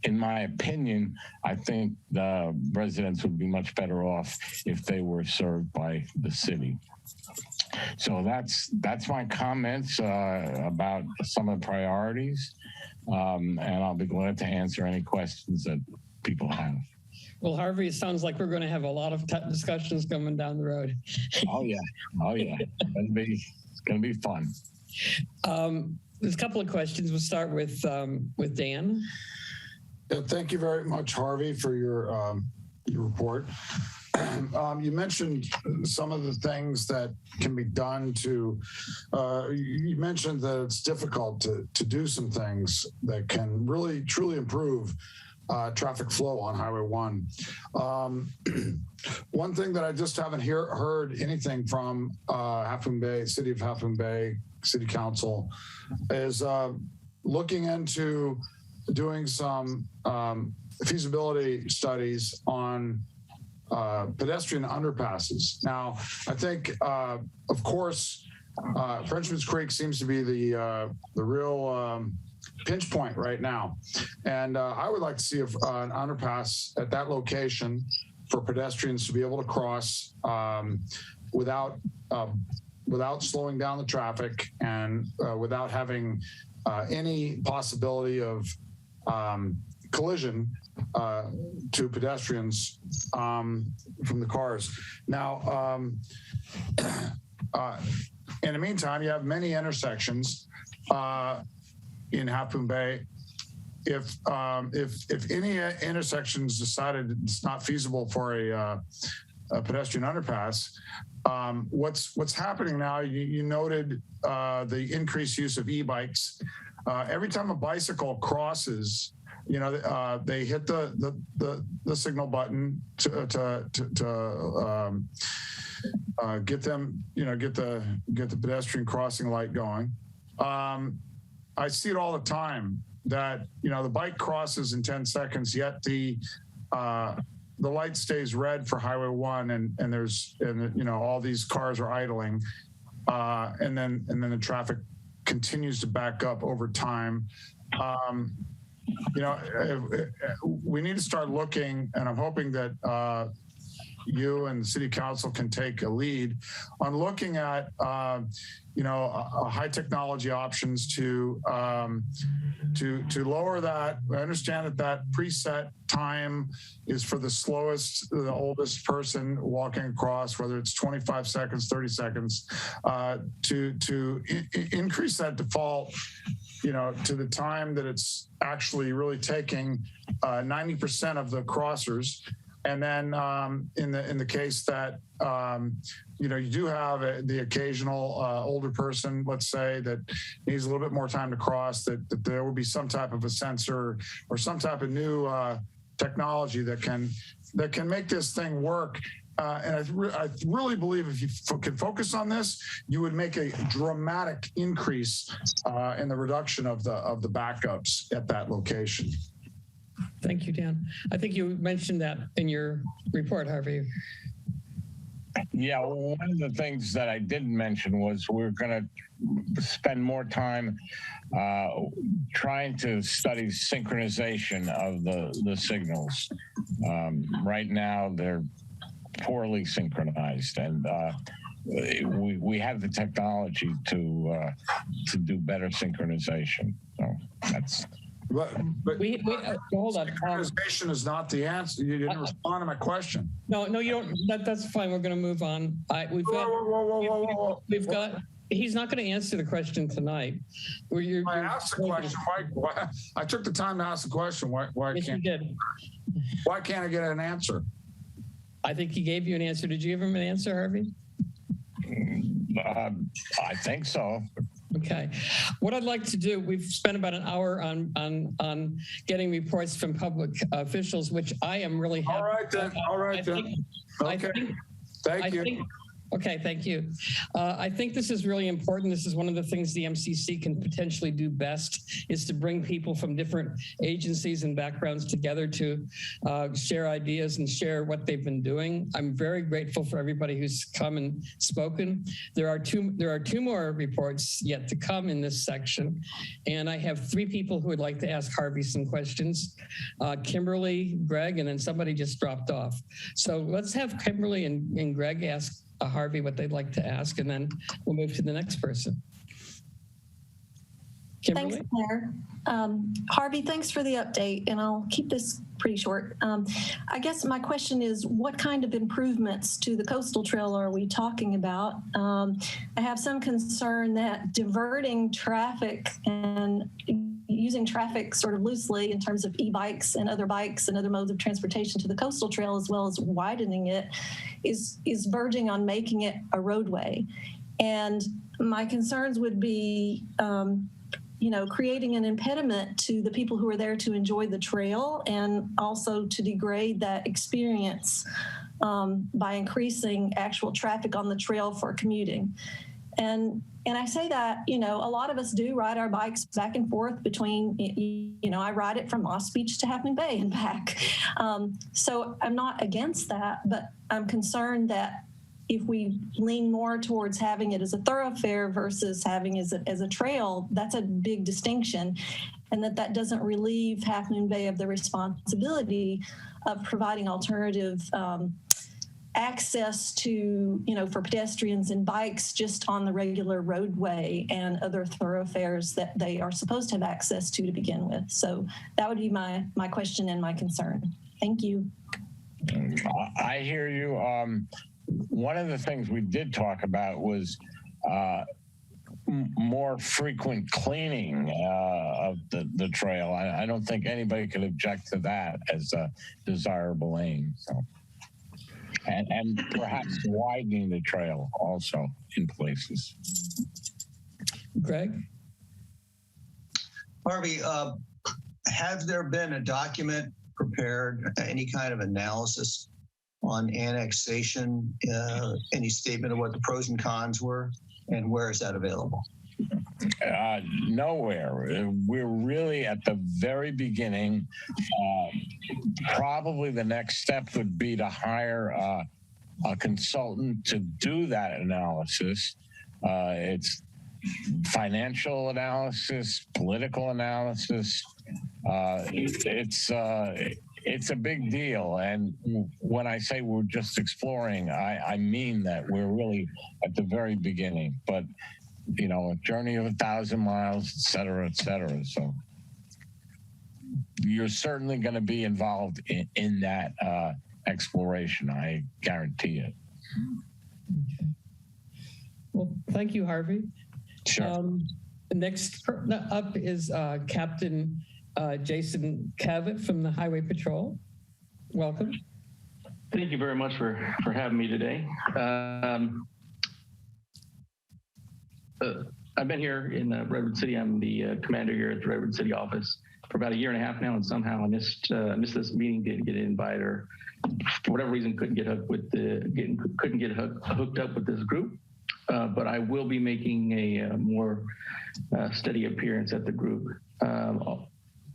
in my opinion, I think the residents would be much better off if they were served by the city. So that's my comments about some of the priorities, and I'll be glad to answer any questions that people have. Well, Harvey, it sounds like we're going to have a lot of discussions coming down the road. Oh yeah, it's going to be fun. There's a couple of questions. We'll start with Dan. Yeah, thank you very much, Harvey, for your report. You mentioned some of the things that can be done to, you mentioned that it's difficult to do some things that can really, truly improve traffic flow on Highway 1. One thing that I just haven't heard anything from Half Moon Bay, City of Half Moon Bay, City Council, is looking into doing some feasibility studies on pedestrian underpasses. Now, I think, of course, Frenchman's Creek seems to be the real pinch point right now. And I would like to see an underpass at that location for pedestrians to be able to cross without slowing down the traffic and without having any possibility of collision to pedestrians from the cars. Now, in the meantime, you have many intersections in Half Moon Bay. If any intersections decided it's not feasible for a pedestrian underpass, what's happening now? You noted the increased use of e-bikes. Every time a bicycle crosses, they hit the signal button to get them, get the pedestrian crossing light going. I see it all the time that the bike crosses in 10 seconds, yet the light stays red for Highway 1, and there's all these cars are idling, and then the traffic continues to back up over time. We need to start looking, and I'm hoping that you and the City Council can take a lead on looking at high technology options to lower that. I understand that preset time is for the slowest, the oldest person walking across, whether it's 25 seconds, 30 seconds, to increase that default, to the time that it's actually really taking 90% of the crossers. And then in the case that you know, you do have the occasional older person, let's say, that needs a little bit more time to cross, that there will be some type of a sensor or some type of new technology that can make this thing work. And I really believe if you can focus on this, you would make a dramatic increase in the reduction of the backups at that location. Thank you, Dan. I think you mentioned that in your report, Harvey. Yeah, one of the things that I didn't mention was we're going to spend more time trying to study synchronization of the signals. Right now, they're poorly synchronized, and we have the technology to do better synchronization. So that's. But hold on. Synchronization is not the answer. You didn't respond to my question. No, you don't. That's fine. We're going to move on. We've got. He's not going to answer the question tonight. I asked the question. Why? I took the time to ask the question. Why yes, can't? You did. Why can't I get an answer? I think he gave you an answer. Did you give him an answer, Harvey? I think so. Okay. What I'd like to do, we've spent about an hour on getting reports from public officials, which I am really happy. All right then. Okay. Thank you. Okay, thank you. I think this is really important. This is one of the things the MCC can potentially do best, is to bring people from different agencies and backgrounds together to share ideas and share what they've been doing. I'm very grateful for everybody who's come and spoken. There are two more reports yet to come in this section, and I have 3 people who would like to ask Harvey some questions. Kimberly, Greg, and then somebody just dropped off. So let's have Kimberly and Greg ask Harvey what they'd like to ask, and then we'll move to the next person. Kimberly? Thanks, Claire. Harvey, thanks for the update, and I'll keep this pretty short. I guess my question is, what kind of improvements to the coastal trail are we talking about? I have some concern that diverting traffic and using traffic sort of loosely in terms of e-bikes and other bikes and other modes of transportation to the coastal trail, as well as widening it, is verging on making it a roadway. And my concerns would be, you know, creating an impediment to the people who are there to enjoy the trail, and also to degrade that experience by increasing actual traffic on the trail for commuting. And I say that, you know, a lot of us do ride our bikes back and forth between, you know, I ride it from Moss Beach to Half Moon Bay and back. So I'm not against that, but I'm concerned that if we lean more towards having it as a thoroughfare versus having it as a trail, that's a big distinction. And that doesn't relieve Half Moon Bay of the responsibility of providing alternative access to, you know, for pedestrians and bikes just on the regular roadway and other thoroughfares that they are supposed to have access to begin with. So that would be my question and my concern. Thank you. I hear you. One of the things we did talk about was more frequent cleaning of the trail. I don't think anybody could object to that as a desirable aim. So. And perhaps widening the trail also in places. Greg? Harvey, have there been a document prepared, any kind of analysis on annexation, any statement of what the pros and cons were, and where is that available? Nowhere. We're really at the very beginning. Probably the next step would be to hire a consultant to do that analysis. It's financial analysis, political analysis. It's a big deal. And when I say we're just exploring, I mean that we're really at the very beginning. But you know, a journey of 1,000 miles, et cetera, et cetera. So you're certainly going to be involved in that exploration. I guarantee it. Okay. Well, thank you, Harvey. Sure. Next up is Captain Jason Cavett from the Highway Patrol. Welcome. Thank you very much for having me today. I've been here in Redwood City. I'm the commander here at the Redwood City office for about 1.5 years now, and somehow I missed this meeting. Didn't get an invite, or for whatever reason couldn't get hooked up with this group. But I will be making a more steady appearance at the group.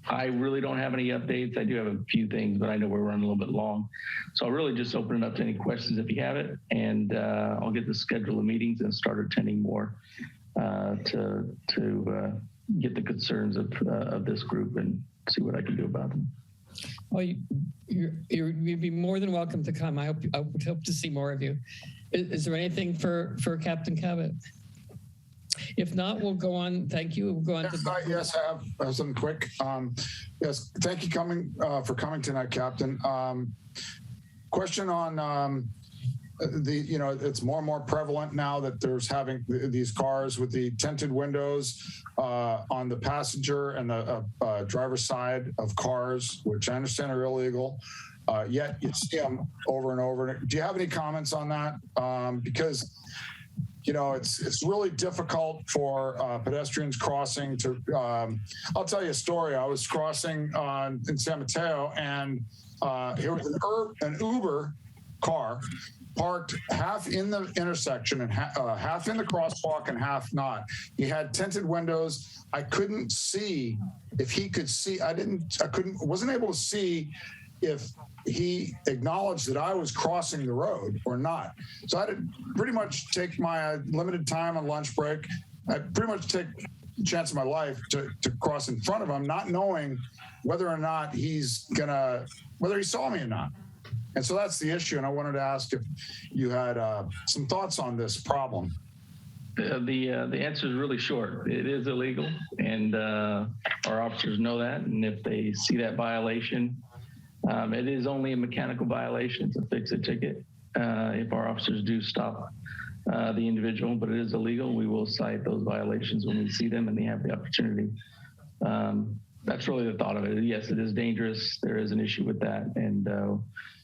I really don't have any updates. I do have a few things, but I know we're running a little bit long. So I'll really just open it up to any questions if you have it, and I'll get the schedule of meetings and start attending more to get the concerns of this group and see what I can do about them. Well, you'd be more than welcome to come. I would hope to see more of you. Is there anything for Captain Cabot? If not, we'll go on. Thank you. We'll go on to. Yes, I have something quick. Yes, thank you for coming tonight, Captain. Question on it's more and more prevalent now that there's having these cars with the tinted windows on the passenger and the driver's side of cars, which I understand are illegal. Yet you see them over and over. Do you have any comments on that? Because it's really difficult for pedestrians crossing to. I'll tell you a story. I was crossing in San Mateo, and here was an Uber car parked half in the intersection and half in the crosswalk and half not. He had tinted windows. I couldn't see if he could see. Wasn't able to see if he acknowledged that I was crossing the road or not. So I had to pretty much take my limited time on lunch break. I pretty much take the chance of my life to cross in front of him, not knowing whether or not whether he saw me or not. And so that's the issue. And I wanted to ask if you had some thoughts on this problem. The answer is really short. It is illegal, and our officers know that. And if they see that violation, it is only a mechanical violation. It's a fix-it ticket. If our officers do stop the individual, but it is illegal, we will cite those violations when we see them and they have the opportunity. That's really the thought of it. Yes, it is dangerous. There is an issue with that. And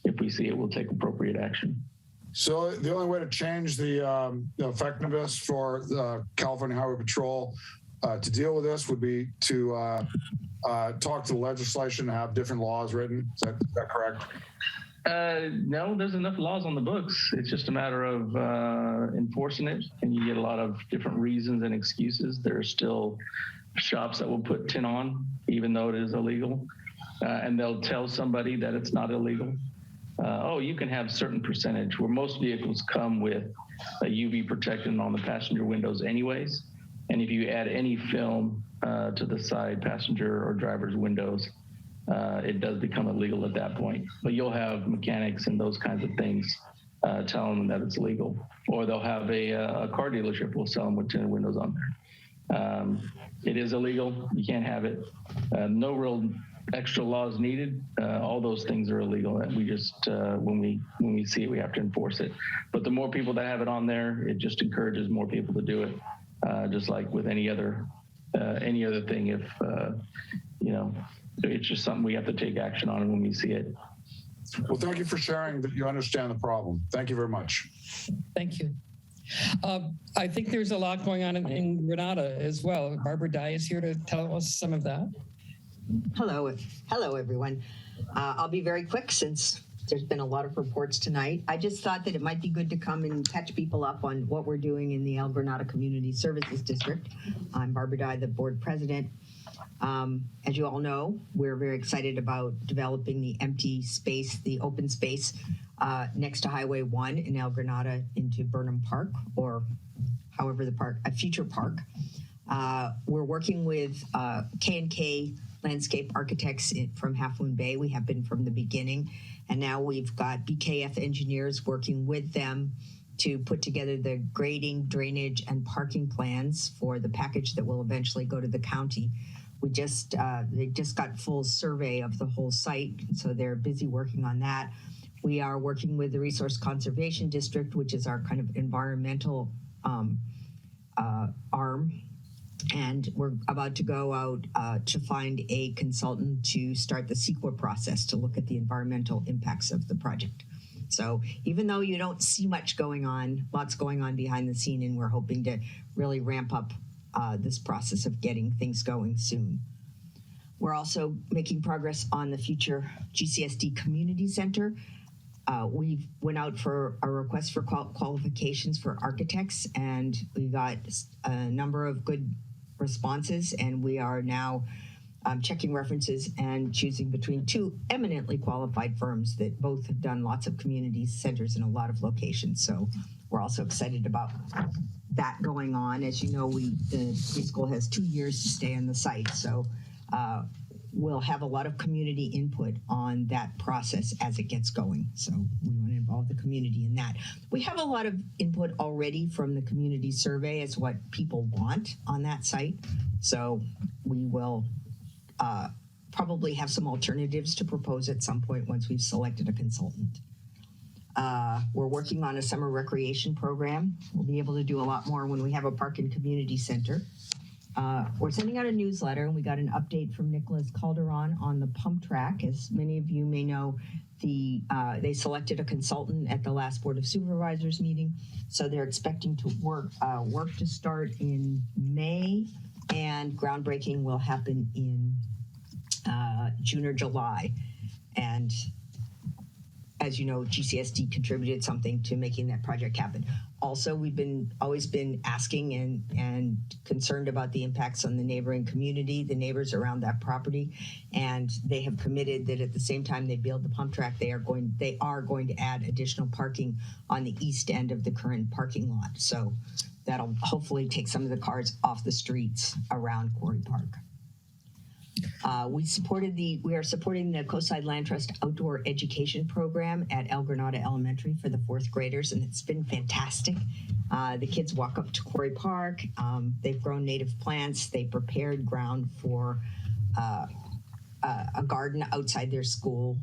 if we see it, we'll take appropriate action. So the only way to change the effectiveness for the California Highway Patrol to deal with this would be to talk to the legislation and have different laws written. Is that correct? No, there's enough laws on the books. It's just a matter of enforcing it, and you get a lot of different reasons and excuses. There are still shops that will put tin on, even though it is illegal, and they'll tell somebody that it's not illegal. You can have certain percentage, where most vehicles come with a UV protection on the passenger windows anyways. And if you add any film to the side passenger or driver's windows, it does become illegal at that point. But you'll have mechanics and those kinds of things tell them that it's illegal. Or they'll have a car dealership will sell them with tinted windows on there. It is illegal. You can't have it. No real extra laws needed. All those things are illegal. And we just, when we see it, we have to enforce it. But the more people that have it on there, it just encourages more people to do it. Just like with any other thing, if it's just something we have to take action on when we see it. Well, thank you for sharing that you understand the problem. Thank you very much. Thank you. I think there's a lot going on in Granada as well. Barbara Dye is here to tell us some of that. Hello, everyone. I'll be very quick since there's been a lot of reports tonight. I just thought that it might be good to come and catch people up on what we're doing in the El Granada Community Services District. I'm Barbara Dye, the board president. As you all know, we're very excited about developing the empty space, the open space next to Highway 1 in El Granada into Burnham Park, or however the park, a future park. We're working with K&K Landscape Architects from Half Moon Bay. We have been from the beginning. And now we've got BKF engineers working with them to put together the grading, drainage, and parking plans for the package that will eventually go to the county. They just got full survey of the whole site, so they're busy working on that. We are working with the Resource Conservation District, which is our kind of environmental arm. And we're about to go out to find a consultant to start the CEQA process to look at the environmental impacts of the project. So even though you don't see much going on, lots going on behind the scene, and we're hoping to really ramp up this process of getting things going soon. We're also making progress on the future GCSD Community Center. We went out for a request for qualifications for architects, and we got a number of good responses, and we are now checking references and choosing between two eminently qualified firms that both have done lots of community centers in a lot of locations. So we're also excited about that going on. As you know, the preschool has 2 years to stay on the site. So we'll have a lot of community input on that process as it gets going. So we want to involve the community in that. We have a lot of input already from the community survey as what people want on that site. So we will probably have some alternatives to propose at some point once we've selected a consultant. We're working on a summer recreation program. We'll be able to do a lot more when we have a park and community center. We're sending out a newsletter, and we got an update from Nicholas Calderon on the pump track. As many of you may know, they selected a consultant at the last Board of Supervisors meeting, so they're expecting to work to start in May, and groundbreaking will happen in June or July. And as you know, GCSD contributed something to making that project happen. Also, we've always been asking and concerned about the impacts on the neighboring community, the neighbors around that property, and they have committed that at the same time they build the pump track, they are going to add additional parking on the east end of the current parking lot. So that'll hopefully take some of the cars off the streets around Quarry Park. We are supporting the Coastside Land Trust outdoor education program at El Granada Elementary for the 4th graders, and it's been fantastic. The kids walk up to Quarry Park. They've grown native plants. They prepared ground for a garden outside their school.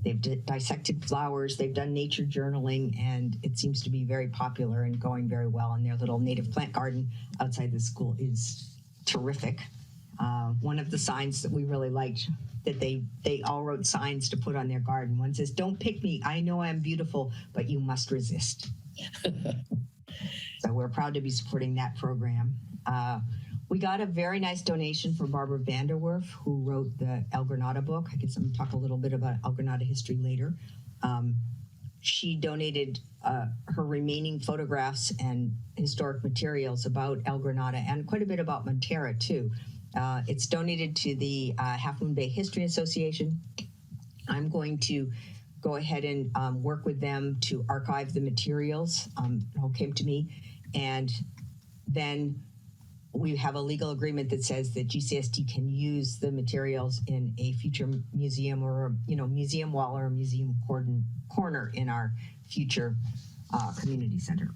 They've dissected flowers. They've done nature journaling, and it seems to be very popular and going very well. And their little native plant garden outside the school is terrific. One of the signs that we really liked, that they all wrote signs to put on their garden. One says, "Don't pick me. I know I'm beautiful, but you must resist." So we're proud to be supporting that program. We got a very nice donation from Barbara Vanderwerf, who wrote the El Granada book. I guess I'm going to talk a little bit about El Granada history later. She donated her remaining photographs and historic materials about El Granada and quite a bit about Montera too. It's donated to the Half Moon Bay History Association. I'm going to go ahead and work with them to archive the materials. It all came to me. And then we have a legal agreement that says that GCSD can use the materials in a future museum or, museum wall or a museum corner in our future community center.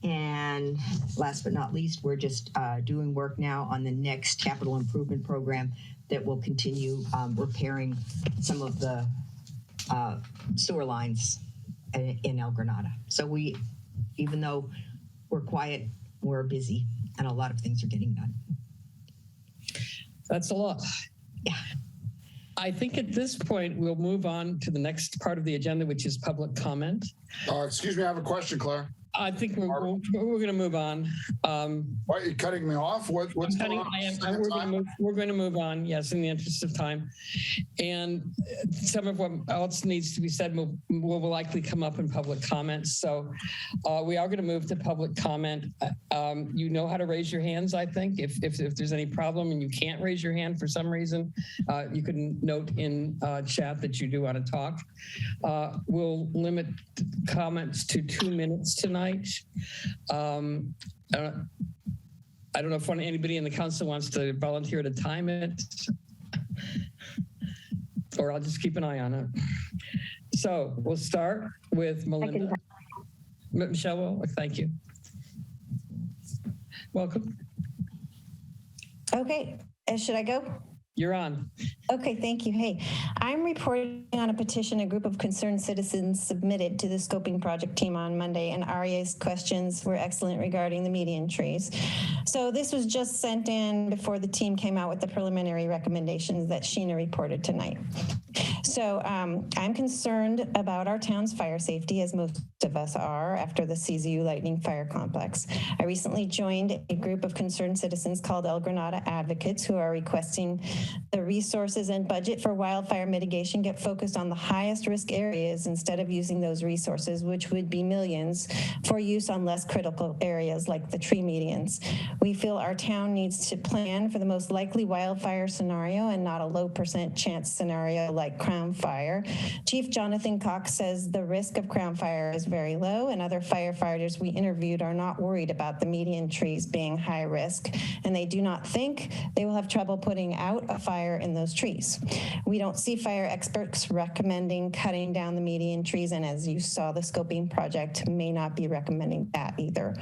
And last but not least, we're just doing work now on the next capital improvement program that will continue repairing some of the sewer lines in El Granada. So even though we're quiet, we're busy, and a lot of things are getting done. That's a lot. Yeah. I think at this point, we'll move on to the next part of the agenda, which is public comment. Excuse me, I have a question, Claire. I think we're going to move on. Why are you cutting me off? What's going on? We're going to move on, yes, in the interest of time. And some of what else needs to be said will likely come up in public comments. So we are going to move to public comment. You know how to raise your hands, I think. If there's any problem and you can't raise your hand for some reason, you can note in chat that you do want to talk. We'll limit comments to 2 minutes tonight. I don't know if anybody in the council wants to volunteer to time it, or I'll just keep an eye on it. So we'll start with Melinda. Michelle, thank you. Welcome. Okay, should I go? You're on. Okay, thank you. Hey, I'm reporting on a petition a group of concerned citizens submitted to the scoping project team on Monday, and Aria's questions were excellent regarding the median trees. So this was just sent in before the team came out with the preliminary recommendations that Sheena reported tonight. So I'm concerned about our town's fire safety, as most of us are, after the CZU Lightning Fire Complex. I recently joined a group of concerned citizens called El Granada Advocates, who are requesting the resources and budget for wildfire mitigation get focused on the highest risk areas instead of using those resources, which would be millions, for use on less critical areas like the tree medians. We feel our town needs to plan for the most likely wildfire scenario and not a low % chance scenario like Crown Fire. Chief Jonathan Cox says the risk of Crown Fire is very low, and other firefighters we interviewed are not worried about the median trees being high risk, and they do not think they will have trouble putting out a fire in those trees. We don't see fire experts recommending cutting down the median trees, and as you saw, the scoping project may not be recommending that either.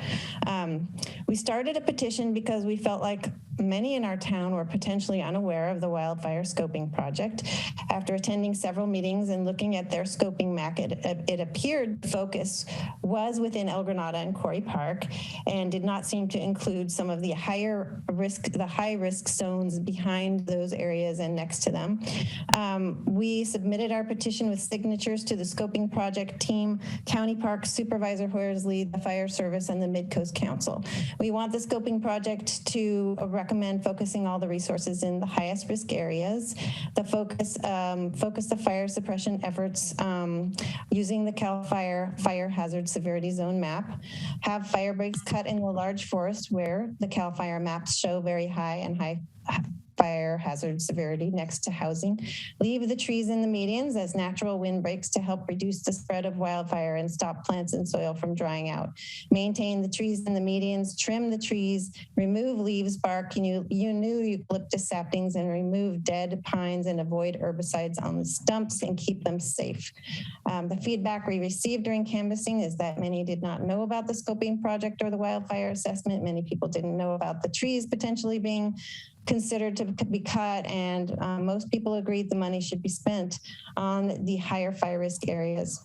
We started a petition because we felt like many in our town were potentially unaware of the wildfire scoping project. After attending several meetings and looking at their scoping map, it appeared the focus was within El Granada and Quarry Park and did not seem to include some of the high risk zones behind those areas and next to them. We submitted our petition with signatures to the scoping project team, County Park Supervisor Horsley, the Fire Service, and the Midcoast Council. We want the scoping project to recommend focusing all the resources in the highest risk areas. The focus the fire suppression efforts using the CAL FIRE Fire Hazard Severity Zone map. Have fire breaks cut in the large forest where the CAL FIRE maps show very high and high fire hazard severity next to housing. Leave the trees in the medians as natural wind breaks to help reduce the spread of wildfire and stop plants and soil from drying out. Maintain the trees in the medians, trim the trees, remove leaves, bark, new eucalyptus saplings, and remove dead pines and avoid herbicides on the stumps and keep them safe. The feedback we received during canvassing is that many did not know about the scoping project or the wildfire assessment. Many people didn't know about the trees potentially being considered to be cut, and most people agreed the money should be spent on the higher fire risk areas.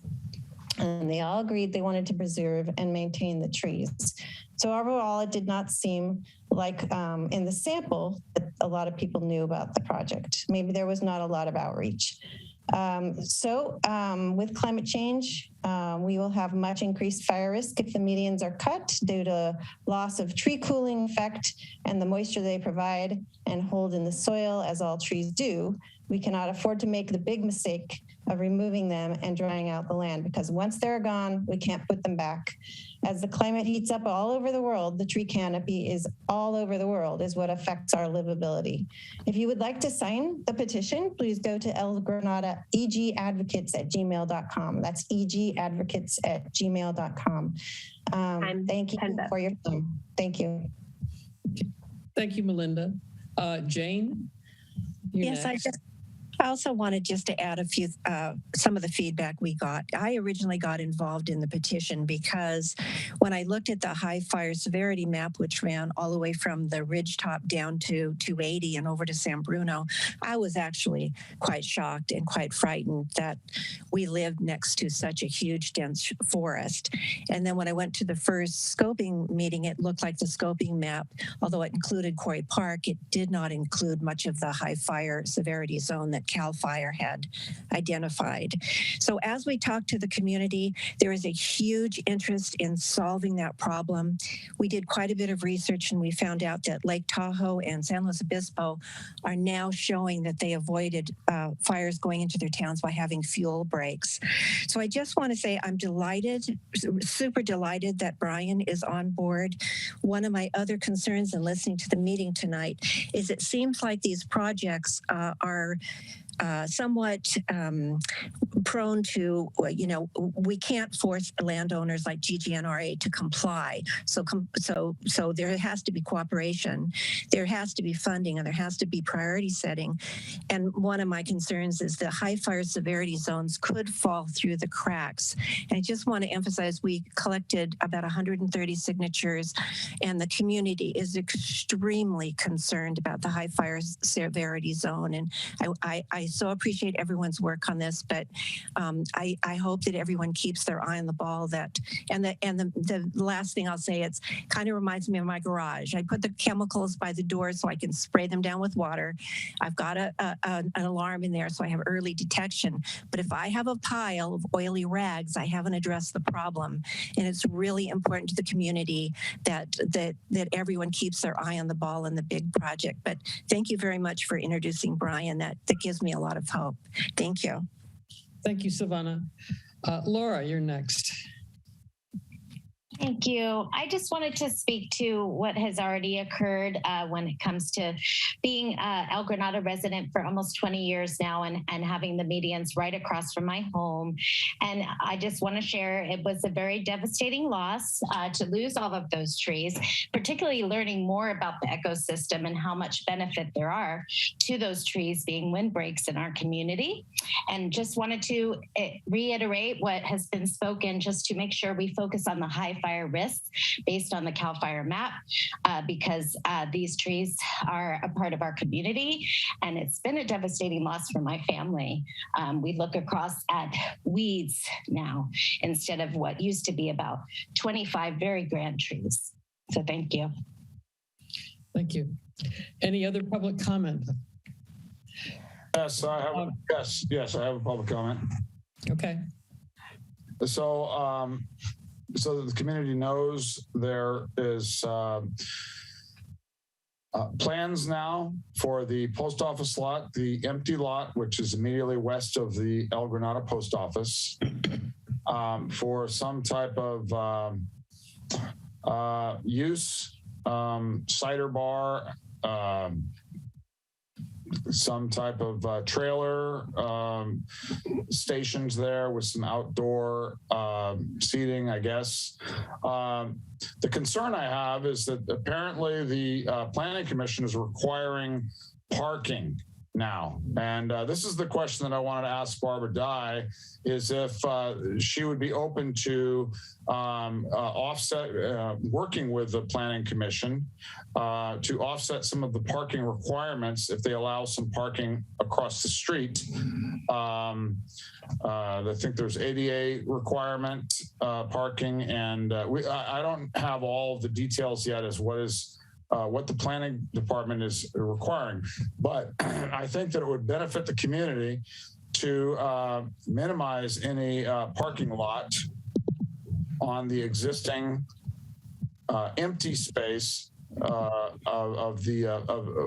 And they all agreed they wanted to preserve and maintain the trees. So overall, it did not seem like in the sample that a lot of people knew about the project. Maybe there was not a lot of outreach. With climate change, we will have much increased fire risk if the medians are cut due to loss of tree cooling effect and the moisture they provide and hold in the soil, as all trees do. We cannot afford to make the big mistake of removing them and drying out the land, because once they're gone, we can't put them back. As the climate heats up all over the world, the tree canopy is all over the world is what affects our livability. If you would like to sign the petition, please go to El Granada egadvocates@gmail.com. That's egadvocates@gmail.com. Thank you for your time. Thank you. Thank you, Melinda. Jane? Yes, I also wanted just to add some of the feedback we got. I originally got involved in the petition because when I looked at the high fire severity map, which ran all the way from the ridgetop down to 280 and over to San Bruno, I was actually quite shocked and quite frightened that we lived next to such a huge dense forest. And then when I went to the first scoping meeting, it looked like the scoping map, although it included Quarry Park, it did not include much of the high fire severity zone that CAL FIRE had identified. So as we talk to the community, there is a huge interest in solving that problem. We did quite a bit of research and we found out that Lake Tahoe and San Luis Obispo are now showing that they avoided fires going into their towns by having fuel breaks. So I just want to say I'm delighted, super delighted that Brian is on board. One of my other concerns in listening to the meeting tonight is it seems like these projects are somewhat prone to, we can't force landowners like GGNRA to comply. So there has to be cooperation, there has to be funding, and there has to be priority setting. And one of my concerns is the high fire severity zones could fall through the cracks. And I just want to emphasize we collected about 130 signatures, and the community is extremely concerned about the high fire severity zone. And I so appreciate everyone's work on this, but I hope that everyone keeps their eye on the ball. The last thing I'll say, it's kind of reminds me of my garage. I put the chemicals by the door so I can spray them down with water. I've got an alarm in there so I have early detection. But if I have a pile of oily rags, I haven't addressed the problem. And it's really important to the community that everyone keeps their eye on the ball in the big project. But thank you very much for introducing Brian. That gives me a lot of hope. Thank you. Thank you, Savannah. Laura, you're next. Thank you. I just wanted to speak to what has already occurred when it comes to being El Granada resident for almost 20 years now and having the medians right across from my home. And I just want to share, it was a very devastating loss to lose all of those trees, particularly learning more about the ecosystem and how much benefit there are to those trees being windbreaks in our community. And just wanted to reiterate what has been spoken just to make sure we focus on the high fire risks based on the CAL FIRE map because these trees are a part of our community and it's been a devastating loss for my family. We look across at weeds now instead of what used to be about 25 very grand trees. So thank you. Thank you. Any other public comment? Yes, I have. Yes, I have a public comment. Okay. So, so that the community knows, there is plans now for the post office lot, the empty lot, which is immediately west of the El Granada post office, for some type of use, cider bar, some type of trailer stations there with some outdoor seating, I guess. The concern I have is that apparently the Planning Commission is requiring parking now. And this is the question that I wanted to ask Barbara Dye, is if she would be open to working with the Planning Commission to offset some of the parking requirements if they allow some parking across the street. I think there's ADA requirement parking, and I don't have all of the details yet as what the planning department is requiring, but I think that it would benefit the community to minimize any parking lot on the existing empty space of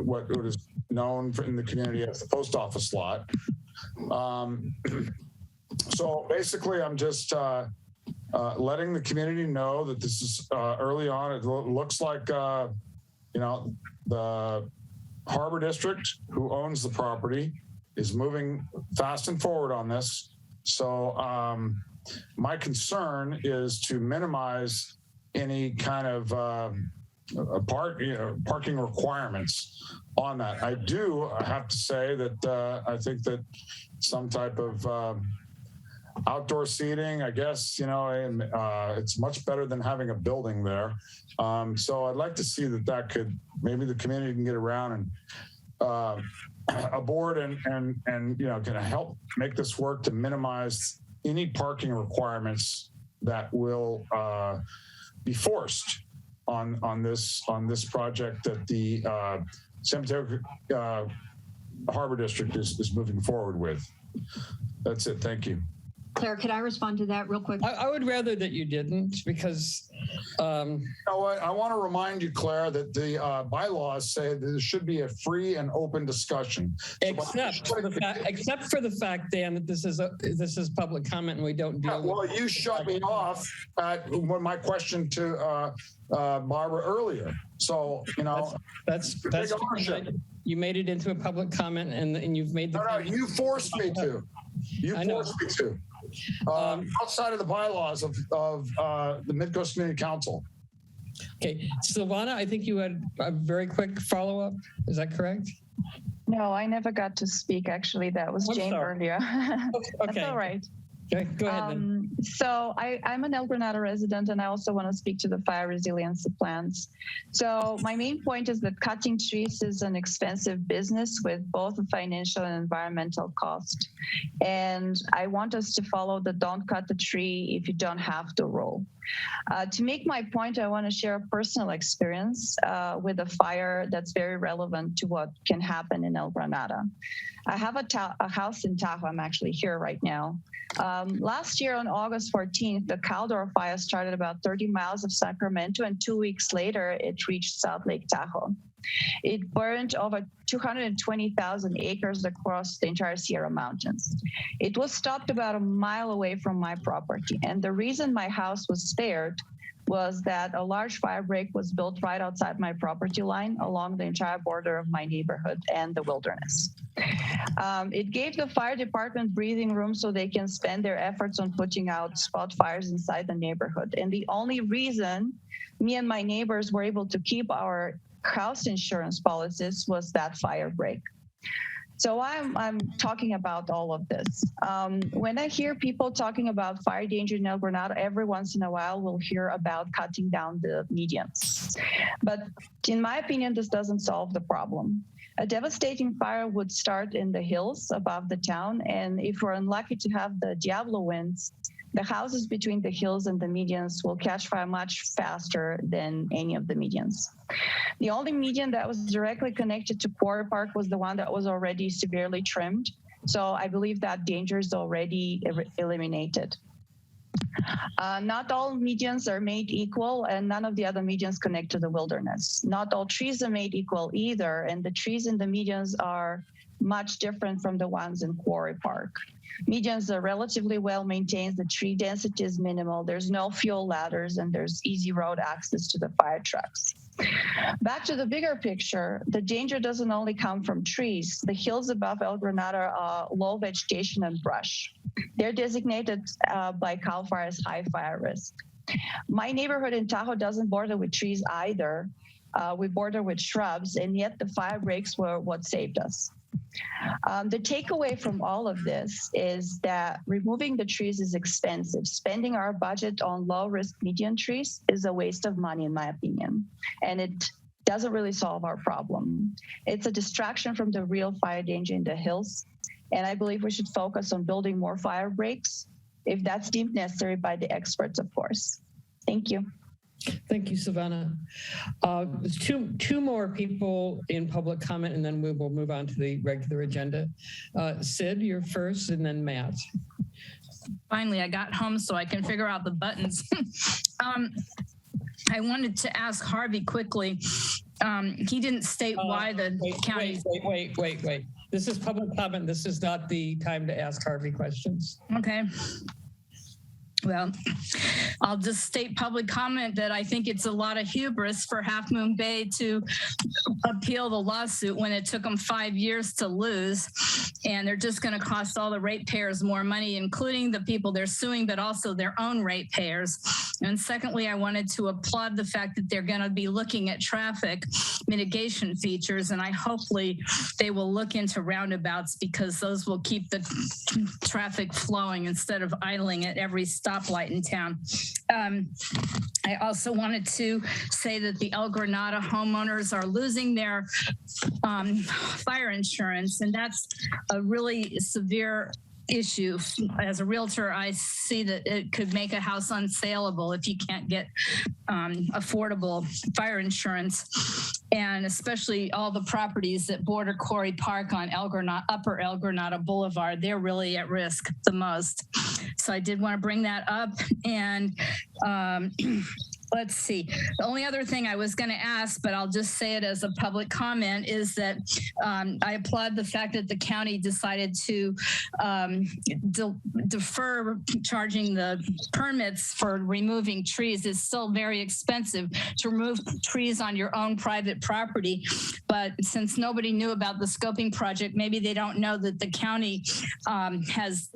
what is known in the community as the post office lot. So basically, I'm just letting the community know that this is early on. It looks like the Harbor District, who owns the property, is moving fast and forward on this. So my concern is to minimize any kind of parking requirements on that. I do have to say that I think that some type of outdoor seating, I guess, and it's much better than having a building there. So I'd like to see that could, maybe the community can get around and aboard and can help make this work to minimize any parking requirements that will be forced on this project that the Cemetery Harbor District is moving forward with. That's it. Thank you. Claire, could I respond to that real quick? I would rather that you didn't, because you know what? I want to remind you, Claire, that the bylaws say that there should be a free and open discussion. Except for the fact, Dan, that this is public comment and we don't deal with. Well, you shut me off at my question to Barbara earlier. So that's you made it into a public comment, and you've made the. No, you forced me to. You forced me to. Outside of the bylaws of the Midcoast Community Council. Okay, Silvana, I think you had a very quick follow-up. Is that correct? No, I never got to speak. Actually, that was Jane earlier. Okay. That's all right. Okay, go ahead then. So I'm an El Granada resident, and I also want to speak to the fire resiliency plans. So my main point is that cutting trees is an expensive business with both a financial and environmental cost. And I want us to follow the don't cut the tree if you don't have to rule. To make my point, I want to share a personal experience with a fire that's very relevant to what can happen in El Granada. I have a house in Tahoe. I'm actually here right now. Last year on August 14th, the Caldor fire started about 30 miles of Sacramento, and 2 weeks later, it reached South Lake Tahoe. It burned over 220,000 acres across the entire Sierra Mountains. It was stopped about a mile away from my property. And the reason my house was spared was that a large fire break was built right outside my property line along the entire border of my neighborhood and the wilderness. It gave the fire department breathing room so they can spend their efforts on putting out spot fires inside the neighborhood. And the only reason me and my neighbors were able to keep our house insurance policies was that fire break. So I'm talking about all of this. When I hear people talking about fire danger in El Granada, every once in a while we'll hear about cutting down the medians. But in my opinion, this doesn't solve the problem. A devastating fire would start in the hills above the town, and if we're unlucky to have the Diablo winds, the houses between the hills and the medians will catch fire much faster than any of the medians. The only median that was directly connected to Quarry Park was the one that was already severely trimmed. So I believe that danger is already eliminated. Not all medians are made equal, and none of the other medians connect to the wilderness. Not all trees are made equal either, and the trees in the medians are much different from the ones in Quarry Park. Medians are relatively well maintained, the tree density is minimal, there's no fuel ladders, and there's easy road access to the fire trucks. Back to the bigger picture, the danger doesn't only come from trees. The hills above El Granada are low vegetation and brush. They're designated by CAL FIRE as high fire risk. My neighborhood in Tahoe doesn't border with trees either. We border with shrubs, and yet the fire breaks were what saved us. The takeaway from all of this is that removing the trees is expensive. Spending our budget on low-risk median trees is a waste of money, in my opinion, and it doesn't really solve our problem. It's a distraction from the real fire danger in the hills, and I believe we should focus on building more fire breaks, if that's deemed necessary by the experts, of course. Thank you. Thank you, Savannah. There's two more people in public comment, and then we will move on to the regular agenda. Sid, you're first, and then Matt. Finally, I got home so I can figure out the buttons. I wanted to ask Harvey quickly. He didn't state why the county. Wait. This is public comment. This is not the time to ask Harvey questions. Okay. Well, I'll just state public comment that I think it's a lot of hubris for Half Moon Bay to appeal the lawsuit when it took them 5 years to lose. And they're just going to cost all the ratepayers more money, including the people they're suing, but also their own ratepayers. And secondly, I wanted to applaud the fact that they're going to be looking at traffic mitigation features. And hopefully they will look into roundabouts, because those will keep the traffic flowing instead of idling at every stoplight in town. I also wanted to say that the El Granada homeowners are losing their fire insurance, and that's a really severe issue. As a realtor, I see that it could make a house unsaleable if you can't get affordable fire insurance, and especially all the properties that border Quarry Park on Upper El Granada Boulevard, they're really at risk the most. So I did want to bring that up. And let's see. The only other thing I was going to ask, but I'll just say it as a public comment, is that I applaud the fact that the county decided to defer charging the permits for removing trees. It's still very expensive to remove trees on your own private property. But since nobody knew about the scoping project, maybe they don't know that the county has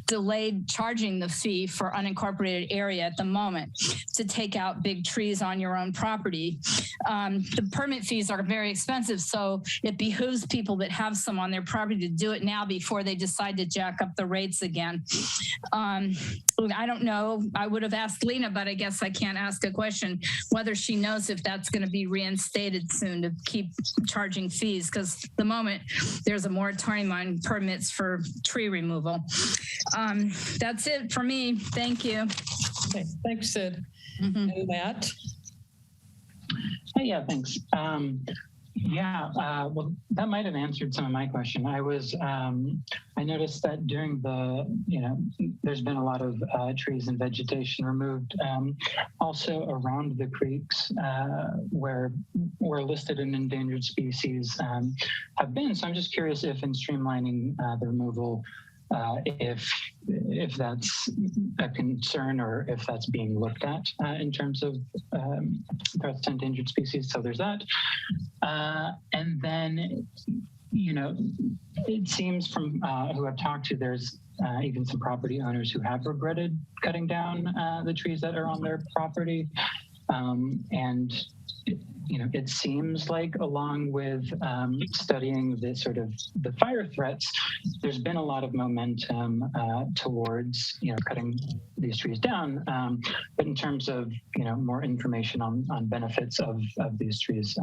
delayed charging the fee for unincorporated area at the moment to take out big trees on your own property. The permit fees are very expensive, so it behooves people that have some on their property to do it now before they decide to jack up the rates again. I don't know. I would have asked Lena, but I guess I can't ask a question whether she knows if that's going to be reinstated soon to keep charging fees, because at the moment there's a moratorium on permits for tree removal. That's it for me. Thank you. Okay, thanks, Sid. And Matt? Hey, yeah, thanks. Well, that might have answered some of my question. I noticed that during there's been a lot of trees and vegetation removed, also around the creeks where listed and endangered species have been. So I'm just curious if in streamlining the removal, if that's a concern or if that's being looked at in terms of threats to endangered species. So there's that. And then, it seems from who I've talked to, there's even some property owners who have regretted cutting down the trees that are on their property. And it seems like along with studying the sort of the fire threats, there's been a lot of momentum towards, cutting these trees down. But in terms of, more information on benefits of these trees,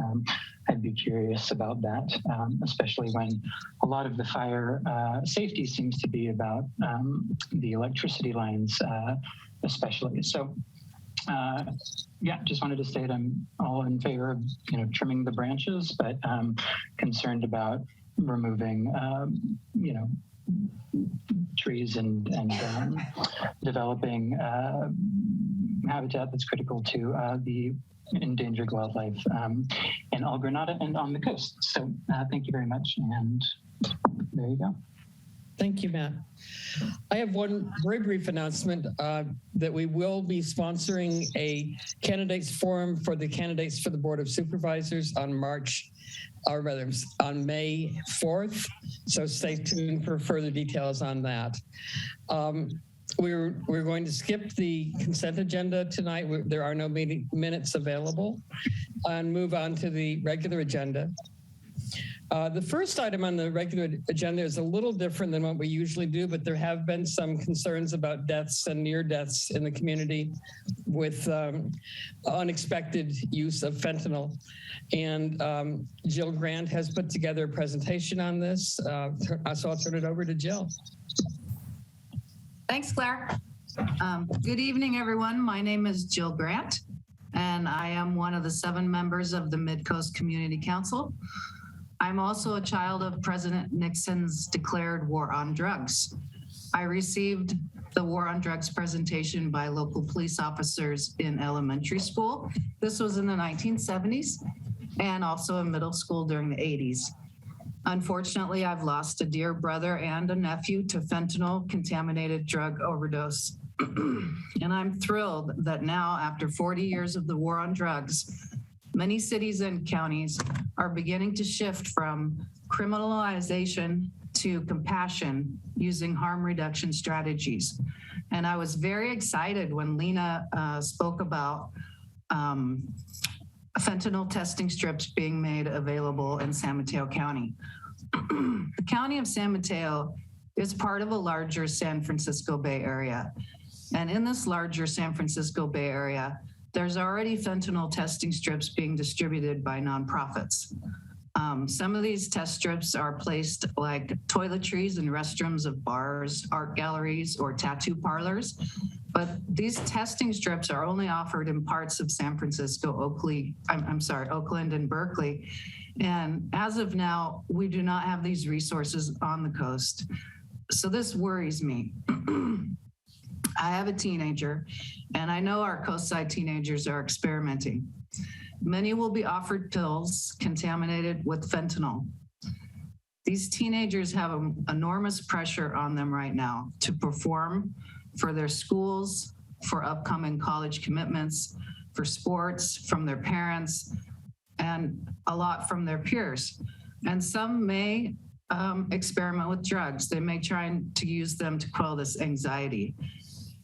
I'd be curious about that, especially when a lot of the fire safety seems to be about the electricity lines, especially. So, just wanted to state I'm all in favor of, trimming the branches, but concerned about removing, trees and developing habitat that's critical to the endangered wildlife in El Granada and on the coast. So thank you very much. And there you go. Thank you, Matt. I have one very brief announcement that we will be sponsoring a candidates forum for the candidates for the Board of Supervisors on May 4th. So stay tuned for further details on that. We're going to skip the consent agenda tonight. There are no meeting minutes available, and move on to the regular agenda. The first item on the regular agenda is a little different than what we usually do, but there have been some concerns about deaths and near deaths in the community with unexpected use of fentanyl. And Jill Grant has put together a presentation on this. So I'll turn it over to Jill. Thanks, Claire. Good evening, everyone. My name is Jill Grant, and I am one of the 7 members of the Midcoast Community Council. I'm also a child of President Nixon's declared war on drugs. I received the war on drugs presentation by local police officers in elementary school. This was in the 1970s, and also in middle school during the 80s. Unfortunately, I've lost a dear brother and a nephew to fentanyl contaminated drug overdose. And I'm thrilled that now, after 40 years of the war on drugs, many cities and counties are beginning to shift from criminalization to compassion using harm reduction strategies. And I was very excited when Lena spoke about fentanyl testing strips being made available in San Mateo County. The County of San Mateo is part of a larger San Francisco Bay Area. And in this larger San Francisco Bay Area, there's already fentanyl testing strips being distributed by nonprofits. Some of these test strips are placed like toiletries and restrooms of bars, art galleries, or tattoo parlors. But these testing strips are only offered in parts of San Francisco, Oakland and Berkeley. And as of now, we do not have these resources on the coast. So this worries me. I have a teenager, and I know our coastside teenagers are experimenting. Many will be offered pills contaminated with fentanyl. These teenagers have enormous pressure on them right now to perform for their schools, for upcoming college commitments, for sports, from their parents, and a lot from their peers. And some may experiment with drugs. They may try to use them to quell this anxiety.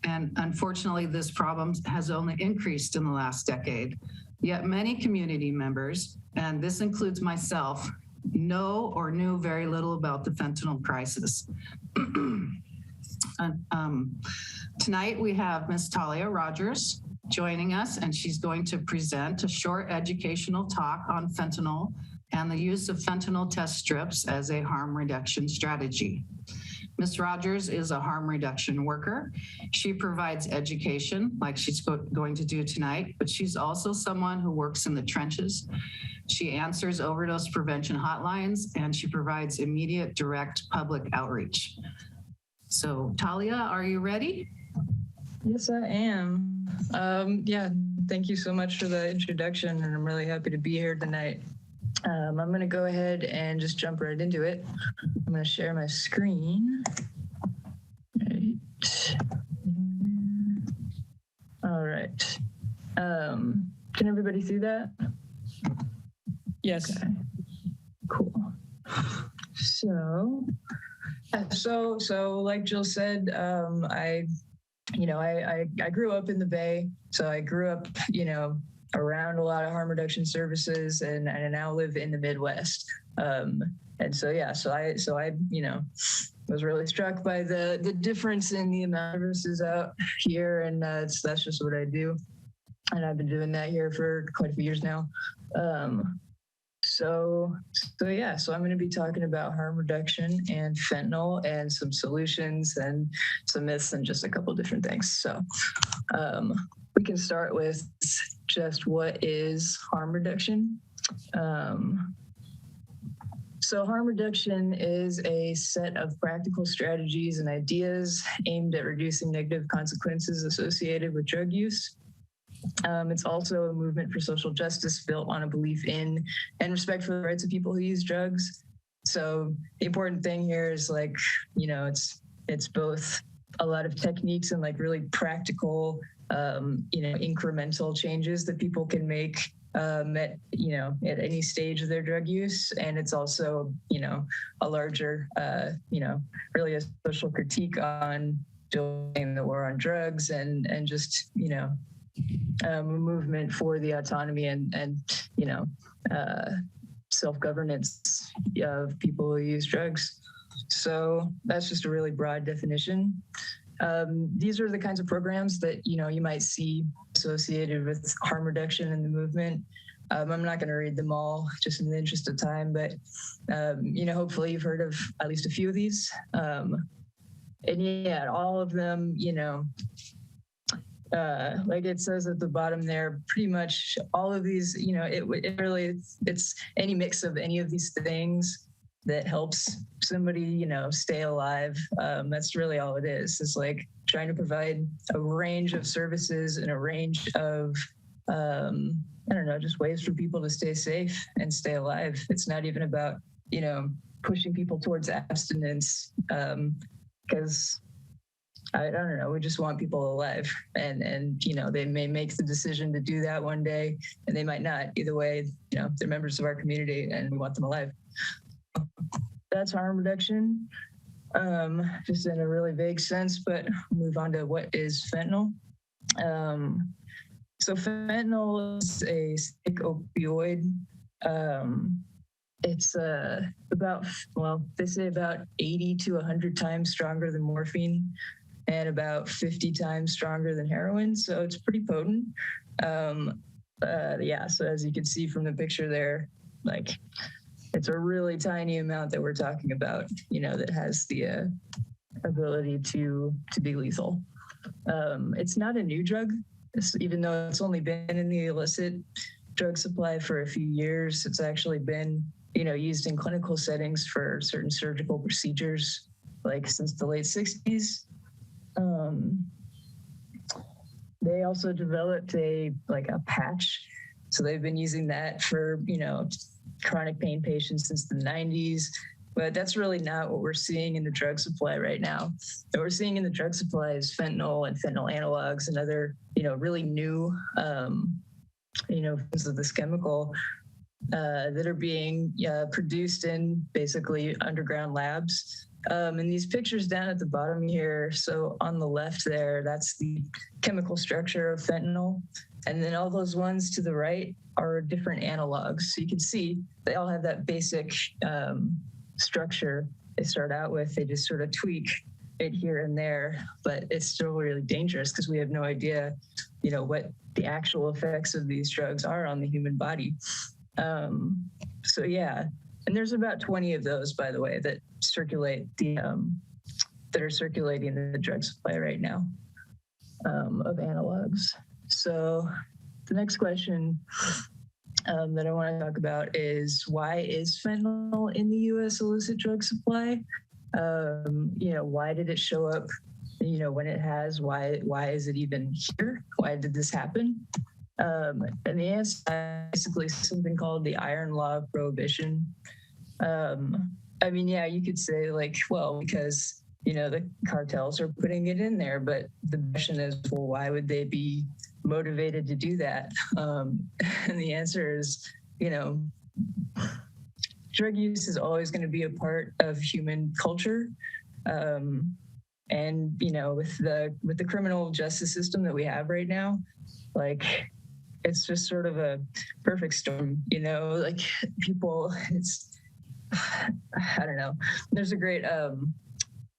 And unfortunately, this problem has only increased in the last decade. Yet many community members, and this includes myself, know or knew very little about the fentanyl crisis. Tonight we have Ms. Talia Rogers joining us, and she's going to present a short educational talk on fentanyl and the use of fentanyl test strips as a harm reduction strategy. Ms. Rogers is a harm reduction worker. She provides education like she's going to do tonight, but she's also someone who works in the trenches. She answers overdose prevention hotlines, and she provides immediate direct public outreach. So Talia, are you ready? Yes, I am. Yeah, thank you so much for the introduction, and I'm really happy to be here tonight. I'm going to go ahead and just jump right into it. I'm going to share my screen. Right. All right. Can everybody see that? Yes. Okay. Cool. So like Jill said, I grew up in the Bay. So I grew up, around a lot of harm reduction services, and I now live in the Midwest. And so I was really struck by the difference in the amount of services out here, and that's just what I do. And I've been doing that here for quite a few years now. So I'm going to be talking about harm reduction and fentanyl and some solutions and some myths and just a couple different things. So we can start with just what is harm reduction. So harm reduction is a set of practical strategies and ideas aimed at reducing negative consequences associated with drug use. It's also a movement for social justice built on a belief in and respect for the rights of people who use drugs. So the important thing here is it's both a lot of techniques and really practical, incremental changes that people can make at any stage of their drug use. And it's also, a larger, really a social critique on doing the war on drugs and just, a movement for the autonomy and self-governance of people who use drugs. So that's just a really broad definition. These are the kinds of programs that, you might see associated with harm reduction in the movement. I'm not going to read them all just in the interest of time, but, hopefully you've heard of at least a few of these. And yeah, all of them, like it says at the bottom there, pretty much all of these, it's any mix of any of these things that helps somebody, stay alive. That's really all it is. It's like trying to provide a range of services and a range of, just ways for people to stay safe and stay alive. It's not even about, pushing people towards abstinence, because I don't know, we just want people alive, and they may make the decision to do that one day, and they might not. Either way, they're members of our community and we want them alive. That's harm reduction, just in a really vague sense, but move on to what is fentanyl. So fentanyl is a sick opioid. It's they say about 80 to 100 times stronger than morphine and about 50 times stronger than heroin. So it's pretty potent. So as you can see from the picture there, it's a really tiny amount that we're talking about, that has the ability to be lethal. It's not a new drug, even though it's only been in the illicit drug supply for a few years. It's actually been, used in clinical settings for certain surgical procedures, since the late 60s. They also developed a patch. So they've been using that for, chronic pain patients since the 90s. But that's really not what we're seeing in the drug supply right now. What we're seeing in the drug supply is fentanyl and fentanyl analogs and other, really new, forms of this chemical that are being produced in basically underground labs. And these pictures down at the bottom here, so on the left there, that's the chemical structure of fentanyl. And then all those ones to the right are different analogs. So you can see they all have that basic structure they start out with. They just sort of tweak it here and there, but it's still really dangerous because we have no idea, what the actual effects of these drugs are on the human body. So yeah, and there's about 20 of those, by the way, that circulate that are circulating the drug supply right now of analogs. So the next question that I want to talk about is, why is fentanyl in the U.S. illicit drug supply? Why did it show up, when it has? Why is it even here? Why did this happen? And the answer is basically something called the iron law of prohibition. You could say because, the cartels are putting it in there, but the question is, well, why would they be motivated to do that? And the answer is, drug use is always going to be a part of human culture. And, with the criminal justice system that we have right now, it's just sort of a perfect storm, people, I don't know. There's a great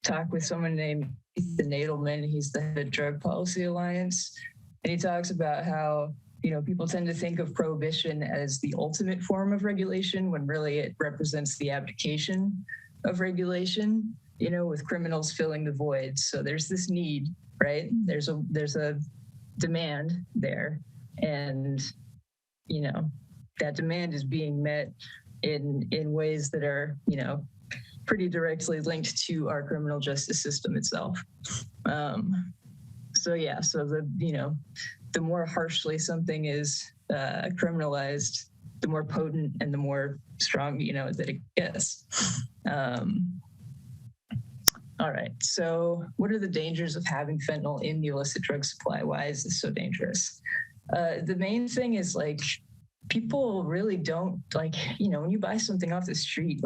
talk with someone named Ethan Nadelman. He's the head of Drug Policy Alliance. And he talks about how, people tend to think of prohibition as the ultimate form of regulation when really it represents the abdication of regulation, with criminals filling the void. So there's this need, right? There's a demand there. And, that demand is being met in ways that are, pretty directly linked to our criminal justice system itself. So the more harshly something is criminalized, the more potent and the more strong, that it gets. All right, so what are the dangers of having fentanyl in the illicit drug supply? Why is this so dangerous? The main thing is people really don't when you buy something off the street,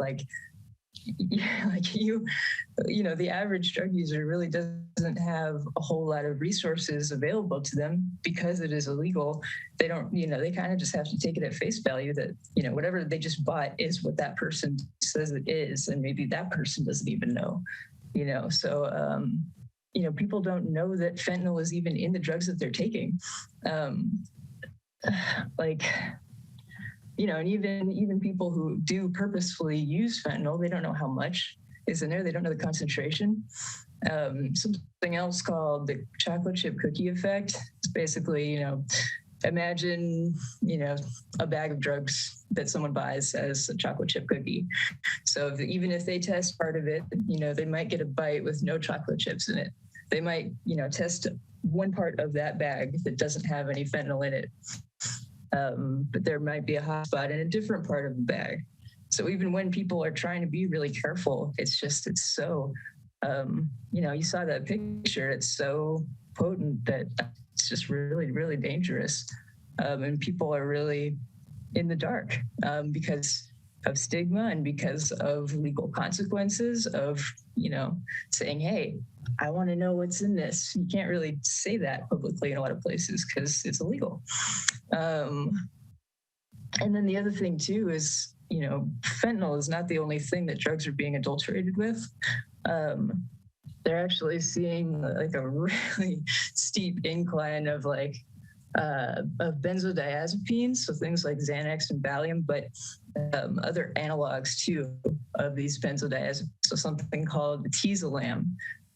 the average drug user really doesn't have a whole lot of resources available to them because it is illegal. They don't, they kind of just have to take it at face value that, whatever they just bought is what that person says it is. And maybe that person doesn't even know, so, people don't know that fentanyl is even in the drugs that they're taking. And even people who do purposefully use fentanyl, they don't know how much is in there. They don't know the concentration. Something else called the chocolate chip cookie effect. It's basically, imagine, a bag of drugs that someone buys as a chocolate chip cookie. So even if they test part of it, they might get a bite with no chocolate chips in it. They might, test one part of that bag that doesn't have any fentanyl in it. But there might be a hot spot in a different part of the bag. So even when people are trying to be really careful, it's so, you saw that picture, it's so potent that it's just really, really dangerous. And people are really in the dark because of stigma and because of legal consequences of, saying, hey, I want to know what's in this. You can't really say that publicly in a lot of places because it's illegal. And then the other thing too is, fentanyl is not the only thing that drugs are being adulterated with. They're actually seeing a really steep incline of benzodiazepines, so things like Xanax and Valium, but other analogs too of these benzodiazepines. So something called Tizolam.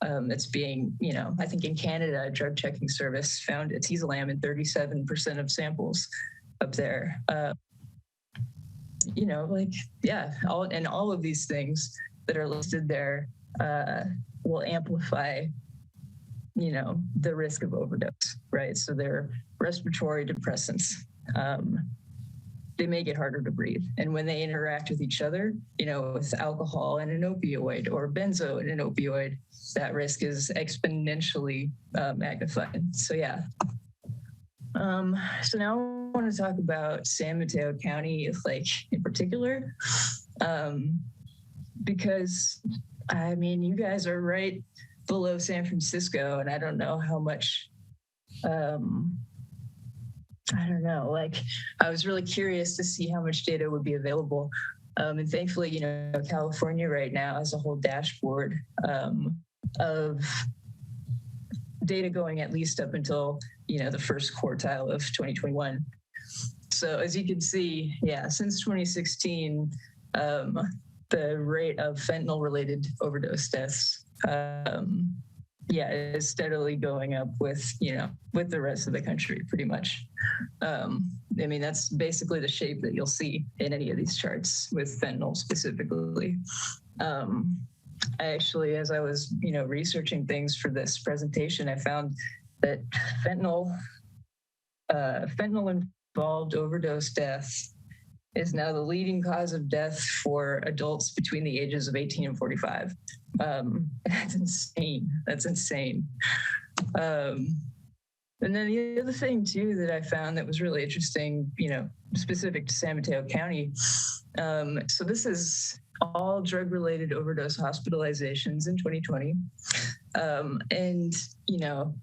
That's being, I think in Canada, a drug checking service found Tizolam in 37% of samples up there. All of these things that are listed there will amplify, the risk of overdose, right? So they're respiratory depressants. They make it harder to breathe. And when they interact with each other, with alcohol and an opioid or benzo and an opioid, that risk is exponentially magnified. So yeah. So now I want to talk about San Mateo County, like in particular, because I mean, you guys are right below San Francisco, and I don't know how much. I don't know. Like, I was really curious to see how much data would be available, and thankfully, you know, California right now has a whole dashboard of data going at least up until, you know, the first quartile of 2021. So as you can see, yeah, since 2016, the rate of fentanyl-related overdose deaths, is steadily going up with, you know, with the rest of the country, pretty much. I mean, that's basically the shape that you'll see in any of these charts with fentanyl specifically. I actually, as I was, you know, researching things for this presentation, I found that fentanyl-involved overdose death is now the leading cause of death for adults between the ages of 18 and 45. That's insane. That's insane. And then the other thing too that I found that was really interesting, you know, specific to San Mateo County. So this is all drug-related overdose hospitalizations in 2020. And, you know,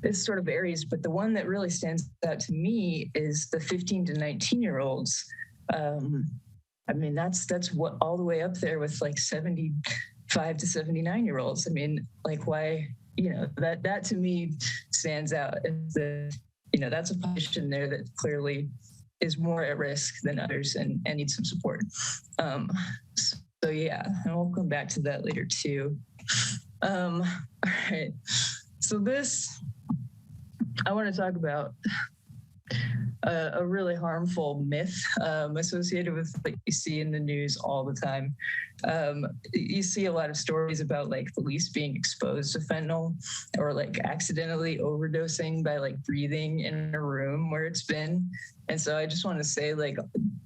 this sort of varies, but the one that really stands out to me is the 15 to 19-year-olds. I mean, that's what all the way up there with like 75 to 79-year-olds. I mean, like, why, you know, that to me stands out as the, you know, that's a population there that clearly is more at risk than others and needs some support. So yeah, and we'll come back to that later too. All right, so this, I want to talk about a really harmful myth associated with what you see in the news all the time. You see a lot of stories about like police being exposed to fentanyl or like accidentally overdosing by like breathing in a room where it's been. And so I just want to say like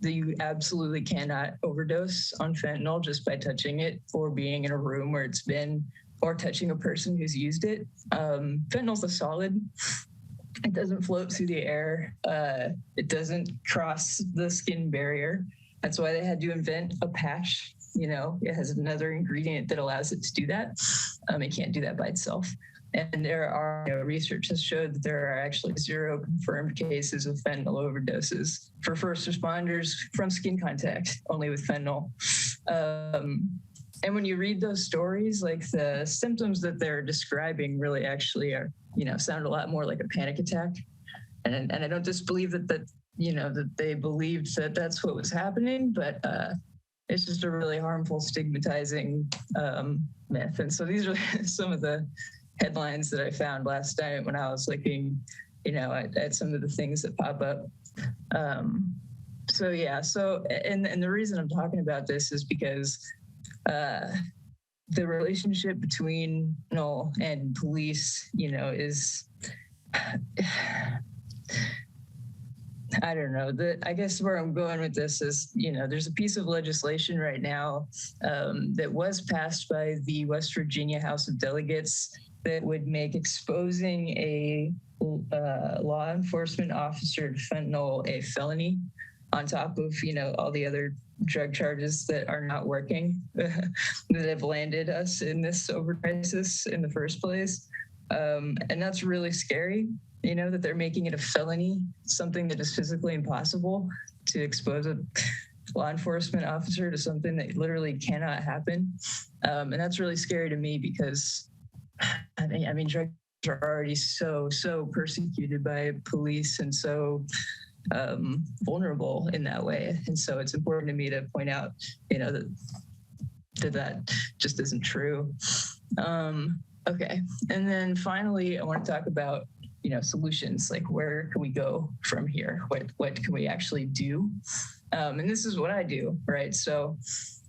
that you absolutely cannot overdose on fentanyl just by touching it or being in a room where it's been or touching a person who's used it. Fentanyl's a solid. It doesn't float through the air. It doesn't cross the skin barrier. That's why they had to invent a patch. You know, it has another ingredient that allows it to do that. It can't do that by itself. And there are, you know, research has showed that there are actually 0 confirmed cases of fentanyl overdoses for first responders from skin contact, only with fentanyl. And when you read those stories, like the symptoms that they're describing really actually are, you know, sound a lot more like a panic attack. And I don't disbelieve that you know, that they believed that that's what was happening, but it's just a really harmful, stigmatizing myth. And so these are some of the headlines that I found last night when I was looking, you know, at some of the things that pop up. So yeah, so, and the reason I'm talking about this is because the relationship between fentanyl and police, you know, is, I don't know. I guess where I'm going with this is, you know, there's a piece of legislation right now that was passed by the West Virginia House of Delegates that would make exposing a law enforcement officer to fentanyl a felony on top of, you know, all the other drug charges that are not working that have landed us in this overdose crisis in the first place. And that's really scary, you know, that they're making it a felony, something that is physically impossible to expose a law enforcement officer to something that literally cannot happen. And that's really scary to me because, I mean, drugs are already so persecuted by police and so vulnerable in that way. And so it's important to me to point out, you know, that just isn't true. Okay. And then finally, I want to talk about, you know, solutions, like where can we go from here? What can we actually do? And this is what I do, right? So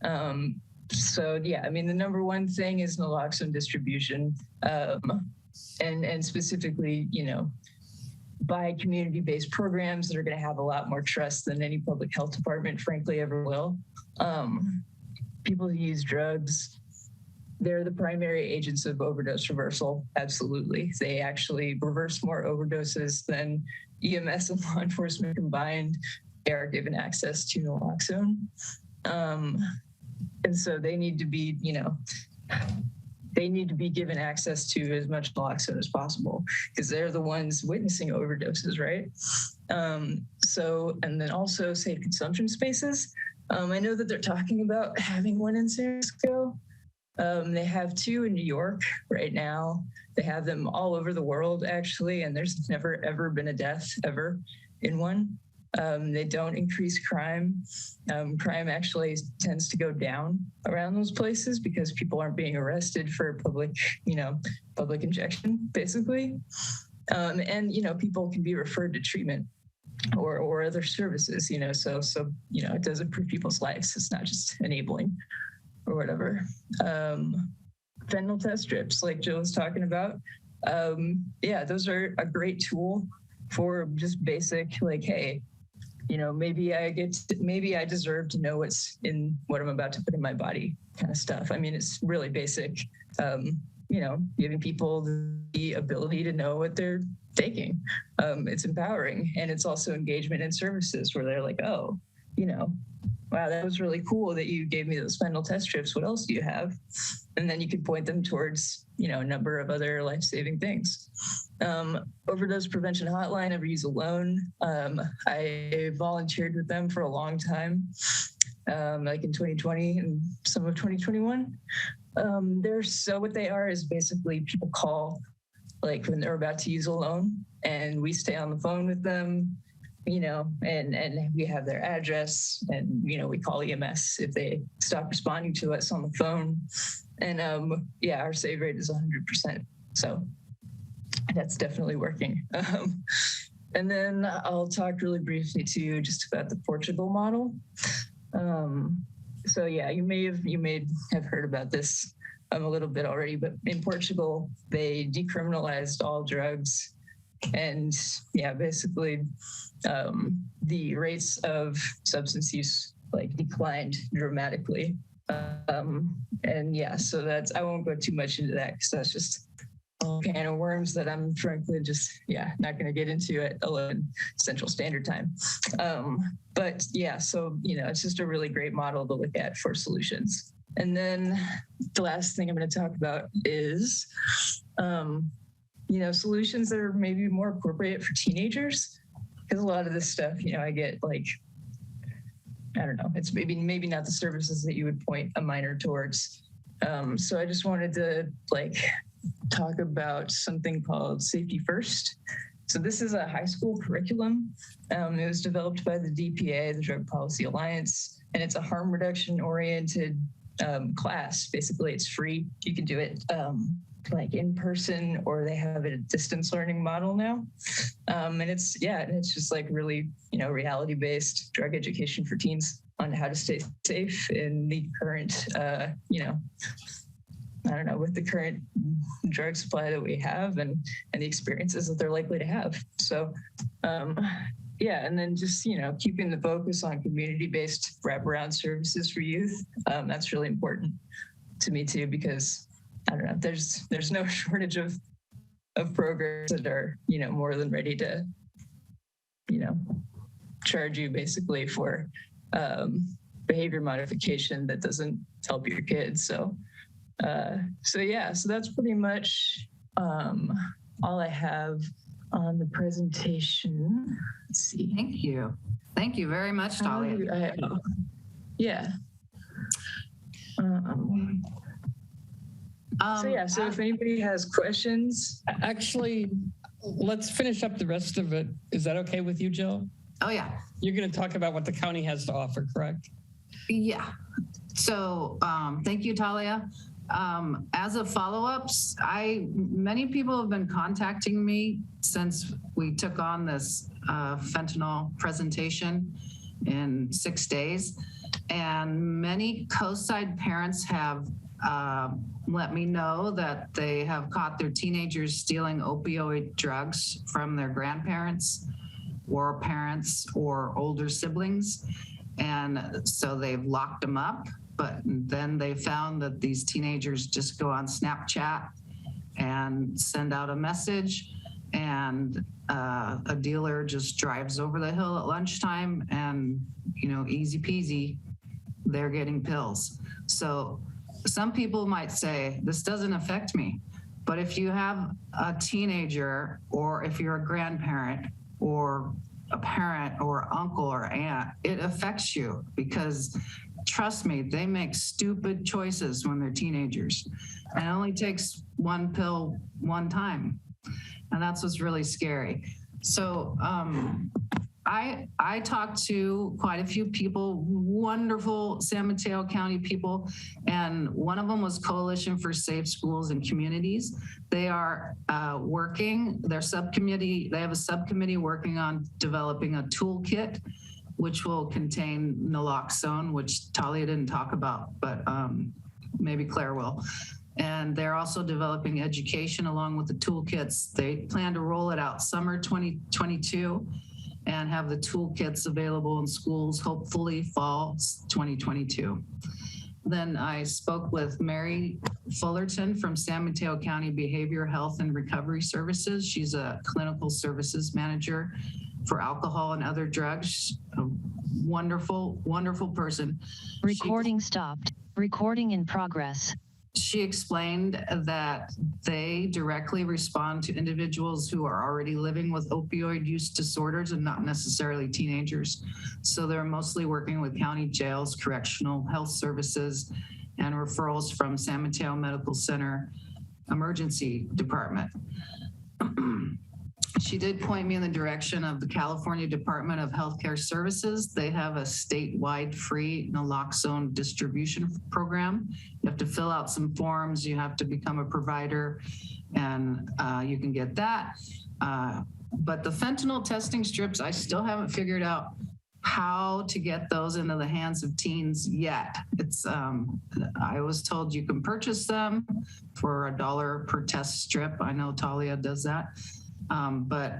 yeah, I mean, the number one thing is naloxone distribution, and specifically, you know, by community-based programs that are going to have a lot more trust than any public health department, frankly, ever will. People who use drugs, they're the primary agents of overdose reversal. Absolutely. They actually reverse more overdoses than EMS and law enforcement combined, they are given access to naloxone. And so they need to be, given access to as much naloxone as possible because they're the ones witnessing overdoses, right? And then also safe consumption spaces. I know that they're talking about having one in San Francisco. They have 2 in New York right now. They have them all over the world, actually, and there's never, ever been a death ever in one. They don't increase crime. Crime actually tends to go down around those places because people aren't being arrested for public injection, basically. And people can be referred to treatment or other services, so it does improve people's lives. It's not just enabling or whatever. Fentanyl test strips, like Jill was talking about. Those are a great tool for just basic, like, hey, maybe I deserve to know what's in what I'm about to put in my body kind of stuff. I mean, it's really basic, giving people the ability to know what they're taking. It's empowering. And it's also engagement in services where they're like, oh, wow, that was really cool that you gave me those fentanyl test strips. What else do you have? And then you could point them towards, a number of other life-saving things. Overdose prevention hotline, Never Use Alone. I volunteered with them for a long time, like in 2020 and some of 2021. What they are is basically people call like when they're about to use Alone, and we stay on the phone with them, and we have their address, and, we call EMS if they stop responding to us on the phone. And our save rate is 100%. So that's definitely working. And then I'll talk really briefly too, just about the Portugal model. You may have heard about this a little bit already, but in Portugal, they decriminalized all drugs. And basically the rates of substance use declined dramatically. So that's, I won't go too much into that because that's just a can of worms that I'm frankly just, not going to get into at 11 Central Standard Time. It's just a really great model to look at for solutions. And then the last thing I'm going to talk about is, solutions that are maybe more appropriate for teenagers. Because a lot of this stuff, I get I don't know, it's maybe not the services that you would point a minor towards. So I just wanted to talk about something called Safety First. So this is a high school curriculum. It was developed by the DPA, the Drug Policy Alliance, and it's a harm reduction oriented class. Basically, it's free. You can do it in person, or they have a distance learning model now. And it's just really, reality based drug education for teens on how to stay safe in the current, with the current drug supply that we have and the experiences that they're likely to have. So, and then just, keeping the focus on community-based wraparound services for youth. That's really important to me too, because I don't know, there's no shortage of programs that are, more than ready to, charge you basically for behavior modification that doesn't help your kids. So that's pretty much all I have on the presentation. Let's see. Thank you. Thank you very much, Talia. So if anybody has questions. Actually, let's finish up the rest of it. Is that okay with you, Jill? Oh, yeah. You're going to talk about what the county has to offer, correct? Yeah. So thank you, Talia. As a follow-ups, many people have been contacting me since we took on this fentanyl presentation in 6 days. And many coastside parents have let me know that they have caught their teenagers stealing opioid drugs from their grandparents or parents or older siblings. And so they've locked them up, but then they found that these teenagers just go on Snapchat and send out a message and a dealer just drives over the hill at lunchtime and, easy peasy, they're getting pills. So some people might say, this doesn't affect me. But if you have a teenager, or if you're a grandparent or a parent or uncle or aunt, it affects you, because trust me, they make stupid choices when they're teenagers. And it only takes one pill one time. And that's what's really scary. So I talked to quite a few people, wonderful San Mateo County people, and one of them was Coalition for Safe Schools and Communities. They are working, they have a subcommittee working on developing a toolkit, which will contain naloxone, which Talia didn't talk about, but maybe Claire will. And they're also developing education along with the toolkits. They plan to roll it out summer 2022 and have the toolkits available in schools, hopefully fall 2022. Then I spoke with Mary Fullerton from San Mateo County Behavioral Health and Recovery Services. She's a clinical services manager for alcohol and other drugs. A wonderful, wonderful person. Recording stopped. Recording in progress. She explained that they directly respond to individuals who are already living with opioid use disorders and not necessarily teenagers. So they're mostly working with county jails, correctional health services, and referrals from San Mateo Medical Center Emergency Department. She did point me in the direction of the California Department of Healthcare Services. They have a statewide free naloxone distribution program. You have to fill out some forms, you have to become a provider, and you can get that. But the fentanyl testing strips, I still haven't figured out how to get those into the hands of teens yet. It's I was told you can purchase them for $1 per test strip. I know Talia does that. But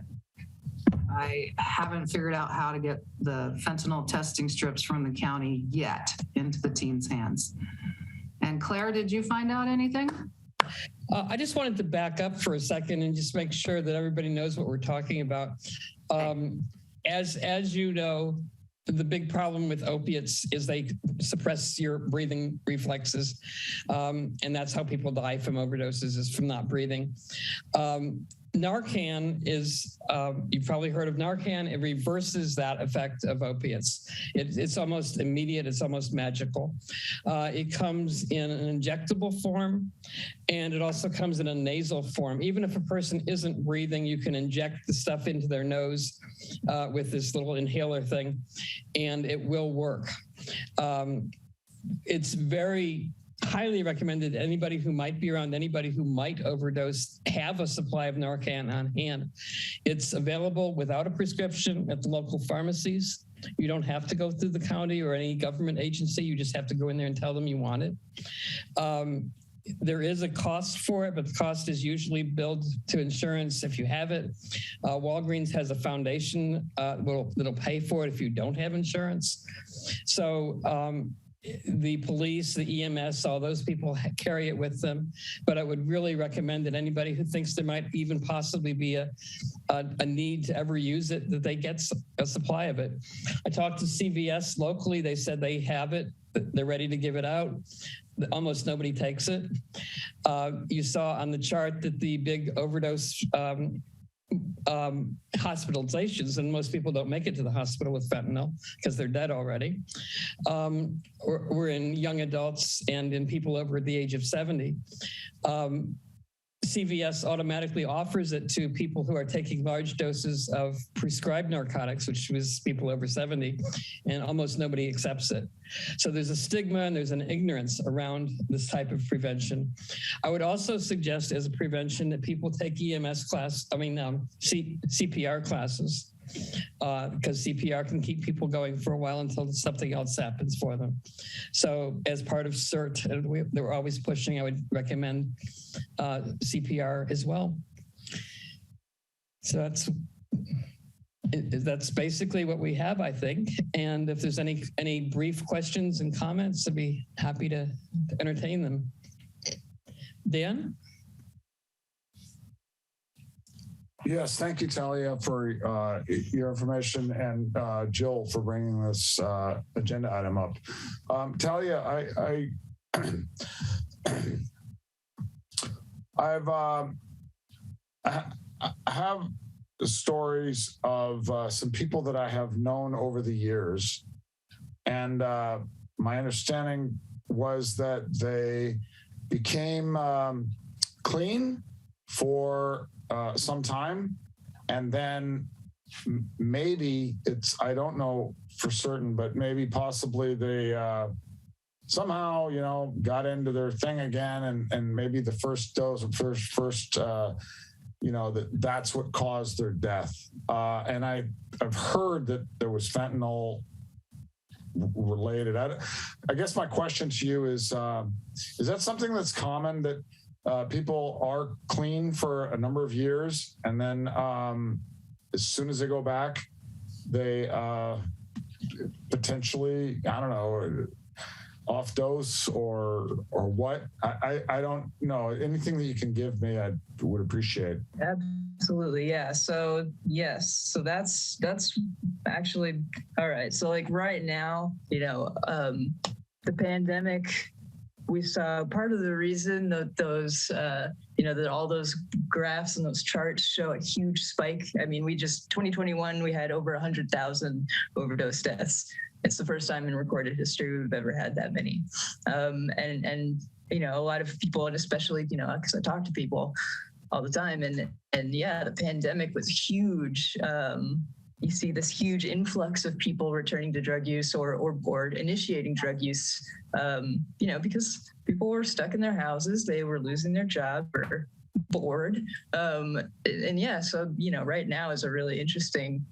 I haven't figured out how to get the fentanyl testing strips from the county yet into the teens' hands. And Claire, did you find out anything? I just wanted to back up for a second and just make sure that everybody knows what we're talking about. As you know, the big problem with opiates is they suppress your breathing reflexes. And that's how people die from overdoses, is from not breathing. Narcan is, you've probably heard of Narcan. It reverses that effect of opiates. It's almost immediate. It's almost magical. It comes in an injectable form, and it also comes in a nasal form. Even if a person isn't breathing, you can inject the stuff into their nose with this little inhaler thing, and it will work. It's very highly recommended anybody who might be around anybody who might overdose have a supply of Narcan on hand. It's available without a prescription at the local pharmacies. You don't have to go through the county or any government agency. You just have to go in there and tell them you want it. There is a cost for it, but the cost is usually billed to insurance if you have it. Walgreens has a foundation that'll pay for it if you don't have insurance. So the police, the EMS, all those people carry it with them. But I would really recommend that anybody who thinks there might even possibly be a need to ever use it, that they get a supply of it. I talked to CVS locally. They said they have it. They're ready to give it out. Almost nobody takes it. You saw on the chart that the big overdose hospitalizations, and most people don't make it to the hospital with fentanyl because they're dead already. We're in young adults and in people over the age of 70. CVS automatically offers it to people who are taking large doses of prescribed narcotics, which was people over 70, and almost nobody accepts it. So there's a stigma and there's an ignorance around this type of prevention. I would also suggest as a prevention that people take CPR classes, because CPR can keep people going for a while until something else happens for them. So as part of CERT, they were always pushing, I would recommend CPR as well. So that's basically what we have, I think. And if there's any brief questions and comments, I'd be happy to entertain them. Dan? Yes, thank you, Talia, for your information, and Jill for bringing this agenda item up. Talia, I have stories of some people that I have known over the years, and my understanding was that they became clean for some time, and then maybe I don't know for certain, but maybe possibly they somehow, got into their thing again, and maybe the first dose of that's what caused their death. And I've heard that there was fentanyl related. I guess my question to you is that something that's common, that people are clean for a number of years, and then as soon as they go back, they potentially, I don't know, off dose or what? I don't know. Anything that you can give me, I would appreciate. Absolutely, yeah. So yes, so that's actually all right. So like right now, the pandemic, we saw part of the reason that those, that all those graphs and those charts show a huge spike. I mean, 2021, we had over 100,000 overdose deaths. It's the first time in recorded history we've ever had that many. And a lot of people, and especially, because I talk to people all the time, and yeah, the pandemic was huge. You see this huge influx of people returning to drug use or initiating drug use, because people were stuck in their houses, they were losing their job or bored. And yeah, so, right now is a really interesting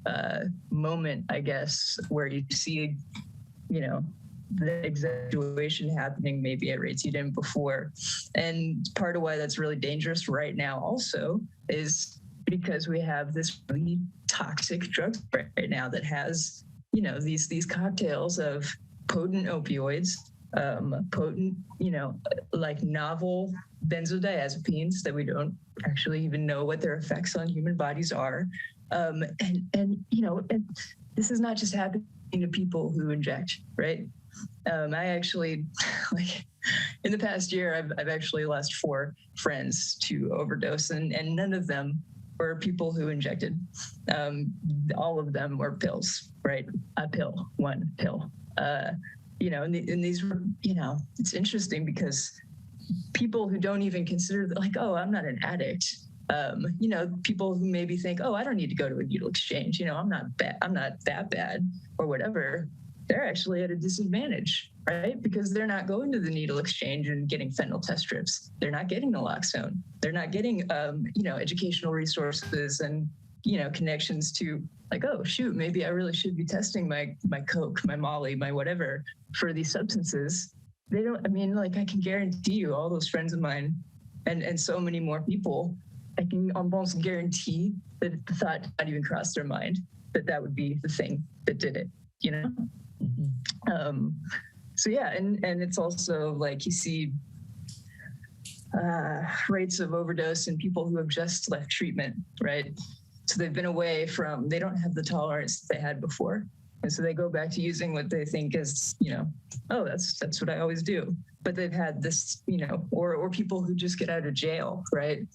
moment, I guess, where you see, the exaggeration happening maybe at rates you didn't before. And part of why that's really dangerous right now also is because we have this really toxic drug right now that has, these cocktails of potent opioids, potent, like novel benzodiazepines that we don't actually even know what their effects on human bodies are. And this is not just happening to people who inject, right? I actually, in the past year, I've actually lost 4 friends to overdose, and none of them were people who injected. All of them were pills, right? One pill. And these were, it's interesting because people who don't even consider oh, I'm not an addict. People who maybe think, oh, I don't need to go to a needle exchange. I'm not that bad or whatever. They're actually at a disadvantage, right? Because they're not going to the needle exchange and getting fentanyl test strips. They're not getting naloxone. They're not getting, educational resources and, connections to oh, shoot, maybe I really should be testing my Coke, my Molly, my whatever for these substances. They don't, I can guarantee you all those friends of mine and so many more people, I can almost guarantee that the thought did not even cross their mind that would be the thing that did it, So yeah, and it's also you see rates of overdose in people who have just left treatment, right? So they've been away they don't have the tolerance that they had before. And so they go back to using what they think is, oh, that's what I always do. But they've had this, or people who just get out of jail, right?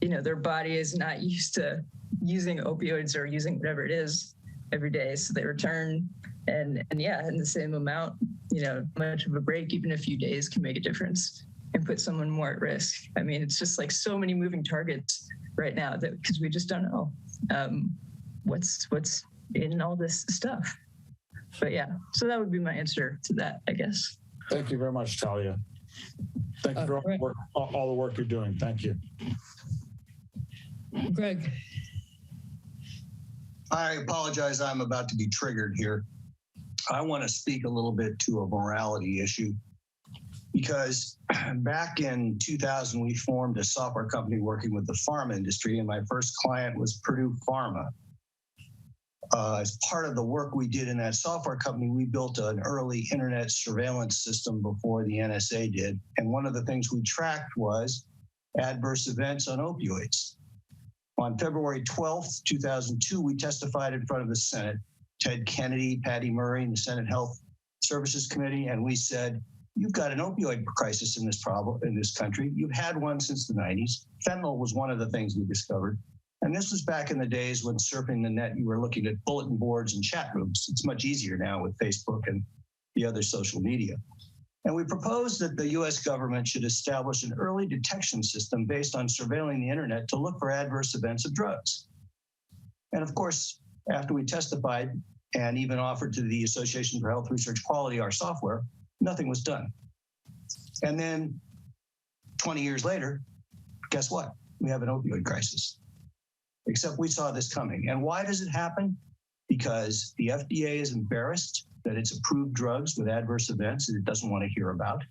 Their body is not used to using opioids or using whatever it is every day. So they return and yeah, in the same amount, much of a break, even a few days can make a difference and put someone more at risk. It's just so many moving targets right now because we just don't know what's in all this stuff. But yeah, so that would be my answer to that, I guess. Thank you very much, Talia. Thank you for all the work you're doing. Thank you. Greg. I apologize. I'm about to be triggered here. I want to speak a little bit to a morality issue because back in 2000, we formed a software company working with the pharma industry, and my first client was Purdue Pharma. As part of the work we did in that software company, we built an early internet surveillance system before the NSA did. And one of the things we tracked was adverse events on opioids. On February 12th, 2002, we testified in front of the Senate, Ted Kennedy, Patty Murray, and the Senate Health Services Committee, and we said, you've got an opioid crisis in this country. You've had one since the 90s. Fentanyl was one of the things we discovered. And this was back in the days when surfing the net, you were looking at bulletin boards and chat rooms. It's much easier now with Facebook and the other social media. And we proposed that the US government should establish an early detection system based on surveilling the internet to look for adverse events of drugs. And of course, after we testified and even offered to the Association for Health Research Quality our software, nothing was done. And then 20 years later, guess what? We have an opioid crisis. Except we saw this coming. And why does it happen? Because the FDA is embarrassed that it's approved drugs with adverse events that it doesn't want to hear about.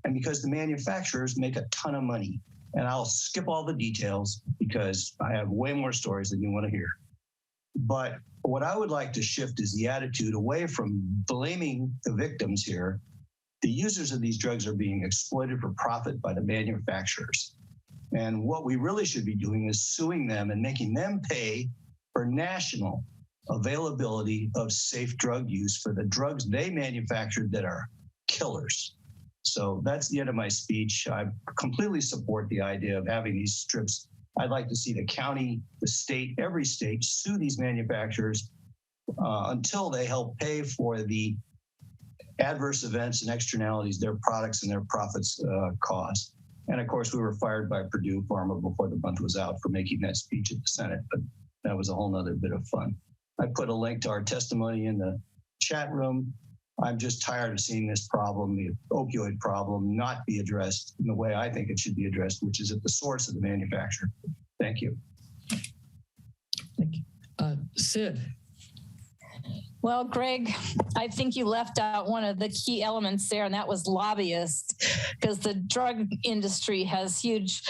And because the manufacturers make a ton of money. And I'll skip all the details because I have way more stories than you want to hear. But what I would like to shift is the attitude away from blaming the victims here. The users of these drugs are being exploited for profit by the manufacturers. And what we really should be doing is suing them and making them pay for national availability of safe drug use for the drugs they manufactured that are killers. So that's the end of my speech. I completely support the idea of having these strips. I'd like to see the county, the state, every state sue these manufacturers until they help pay for the adverse events and externalities their products and their profits cause. And of course, we were fired by Purdue Pharma before the month was out for making that speech at the Senate, but that was a whole nother bit of fun. I put a link to our testimony in the chat room. I'm just tired of seeing this problem, the opioid problem, not be addressed in the way I think it should be addressed, which is at the source of the manufacturer. Thank you. Thank you. Sid. Well, Greg, I think you left out one of the key elements there, and that was lobbyists, because the drug industry has huge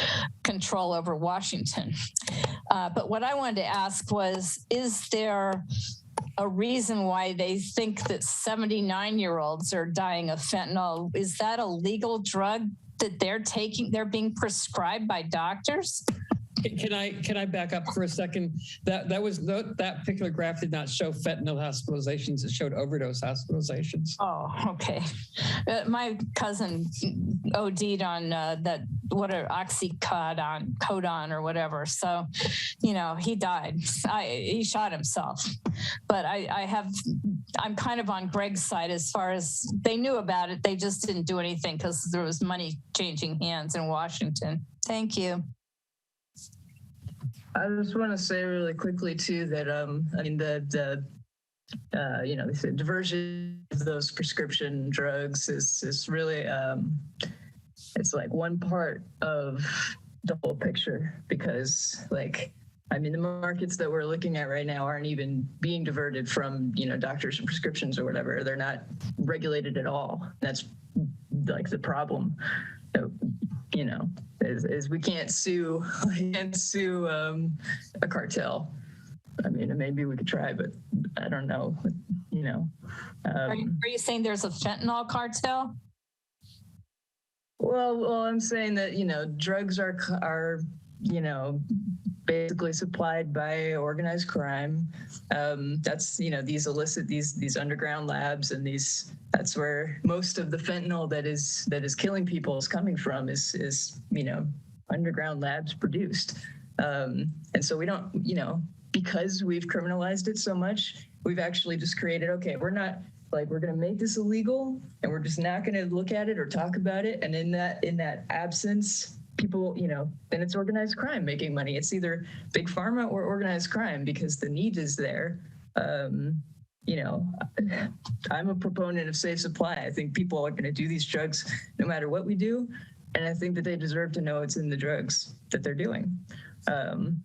control over Washington. But what I wanted to ask was, is there a reason why they think that 79-year-olds are dying of fentanyl? Is that a legal drug that they're being prescribed by doctors? Can I back up for a second? That particular graph did not show fentanyl hospitalizations. It showed overdose hospitalizations. Oh, okay. My cousin OD'd on oxycodone or whatever. So, he died. He shot himself. But I'm kind of on Greg's side as far as they knew about it. They just didn't do anything because there was money changing hands in Washington. Thank you. I just want to say really quickly too that the diversion of those prescription drugs is really it's like one part of the whole picture, because the markets that we're looking at right now aren't even being diverted from doctors and prescriptions or whatever. They're not regulated at all. That's the problem. Is we can't sue a cartel. I mean, maybe we could try, but I don't know. Are you saying there's a fentanyl cartel? Well, I'm saying that drugs are basically supplied by organized crime. That's these underground labs, and that's where most of the fentanyl that is killing people is coming from, is underground labs produced. And so we don't, because we've criminalized it so much, we've actually just created, okay, we're not we're going to make this illegal and we're just not going to look at it or talk about it. And in that absence, people, then it's organized crime making money. It's either big pharma or organized crime because the need is there. I'm a proponent of safe supply. I think people are going to do these drugs no matter what we do. And I think that they deserve to know it's in the drugs that they're doing. And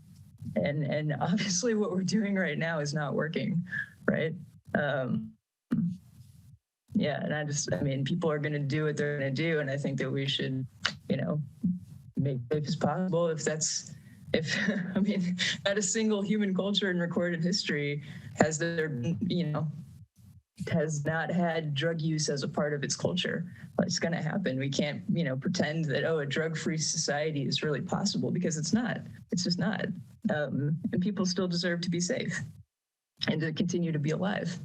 obviously what we're doing right now is not working, right? And people are going to do what they're going to do. And I think that we should, make it safe as possible. Not a single human culture in recorded history has not had drug use as a part of its culture. It's going to happen. We can't, pretend that, a drug-free society is really possible, because it's not. It's just not. and people still deserve to be safe and to continue to be alive.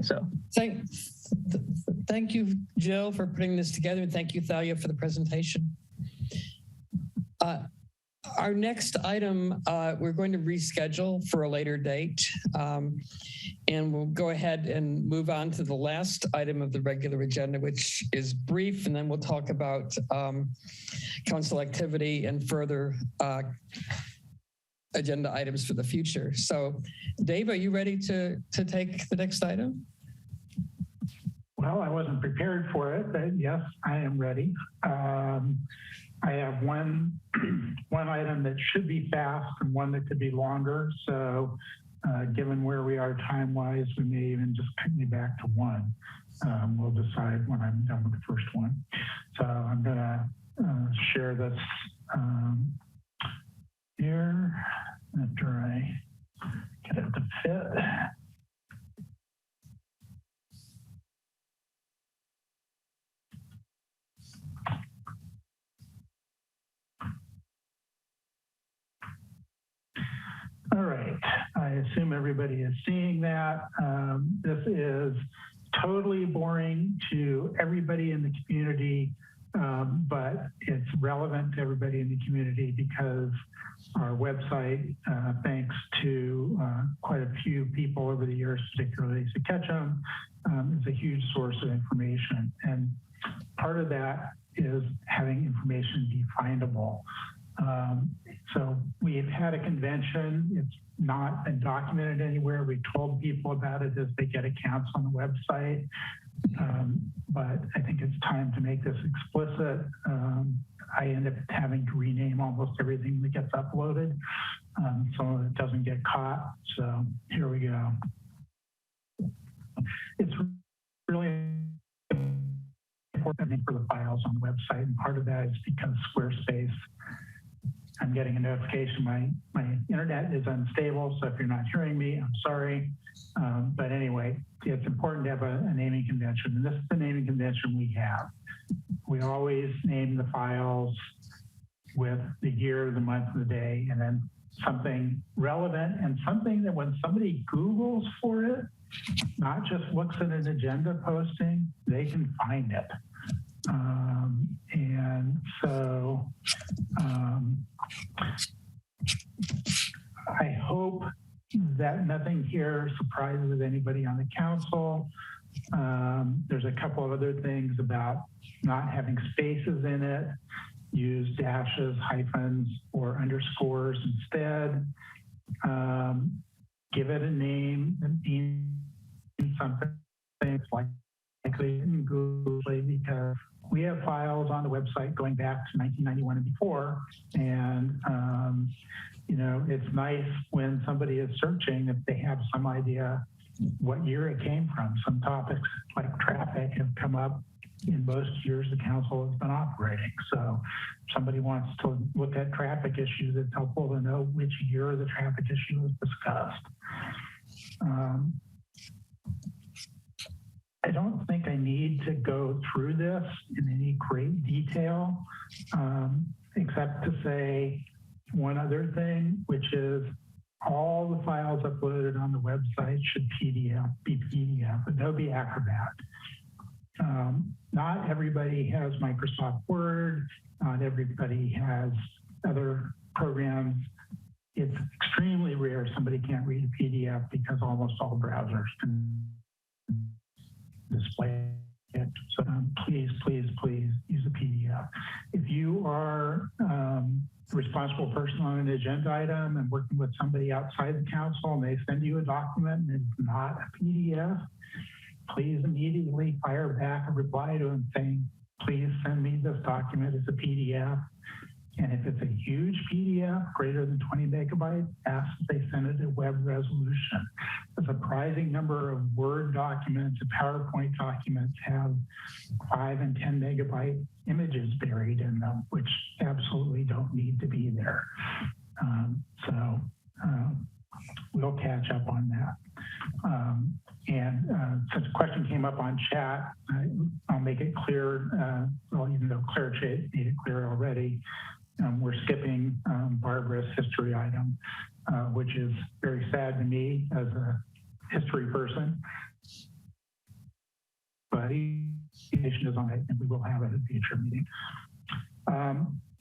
So thank you, Jill, for putting this together. And thank you, Thalia, for the presentation. Our next item, we're going to reschedule for a later date. And we'll go ahead and move on to the last item of the regular agenda, which is brief, and then we'll talk about council activity and further agenda items for the future. So Dave, are you ready to take the next item? Well, I wasn't prepared for it, but yes, I am ready. I have one item that should be fast and one that could be longer. So given where we are time-wise, we may even just pick me back to one. We'll decide when I'm done with the first one. So I'm gonna share this here after I get it to fit. All right, I assume everybody is seeing that. This is totally boring to everybody in the community, but it's relevant to everybody in the community because our website, thanks to quite a few people over the years, particularly to Ketchum, is a huge source of information. And part of that is having information be findable. So we've had a convention. It's not been documented anywhere. We told people about it as they get accounts on the website. But I think it's time to make this explicit. I end up having to rename almost everything that gets uploaded so it doesn't get caught. So here we go. It's really important for the files on the website. And part of that is because Squarespace, I'm getting a notification my internet is unstable, so if you're not hearing me, I'm sorry. But anyway, it's important to have a naming convention, and this is the naming convention we have. We always name the files with the year, the month, the day, and then something relevant and something that when somebody Googles for it, not just looks at an agenda posting, they can find it. And so I hope that nothing here surprises anybody on the council. There's a couple of other things about not having spaces in it. Use dashes, hyphens, or underscores instead. Give it a name that means something. It's likely in Google because we have files on the website going back to 1991 and before. And, you know, it's nice when somebody is searching if they have some idea what year it came from. Some topics like traffic have come up in most years the council has been operating. So if somebody wants to look at traffic issues, it's helpful to know which year the traffic issue was discussed. I don't think I need to go through this in any great detail, except to say one other thing, which is all the files uploaded on the website should be PDF, but they'll be Acrobat. Not everybody has Microsoft Word, not everybody has other programs. It's extremely rare somebody can't read a PDF because almost all browsers can display it. So please, please, please use a PDF. If you are a responsible person on an agenda item and working with somebody outside the council and they send you a document and it's not a PDF, please immediately fire back a reply to them saying, please send me this document as a PDF. And if it's a huge PDF, greater than 20 megabytes, ask that they send it a web resolution. A surprising number of Word documents and PowerPoint documents have 5 and 10 megabyte images buried in them, which absolutely don't need to be there. So we'll catch up on that. And since a question came up on chat, I'll make it clear, well, even though Claire made it clear already, we're skipping Barbara's history item, which is very sad to me as a history person. But the information is on it, and we will have it at a future meeting.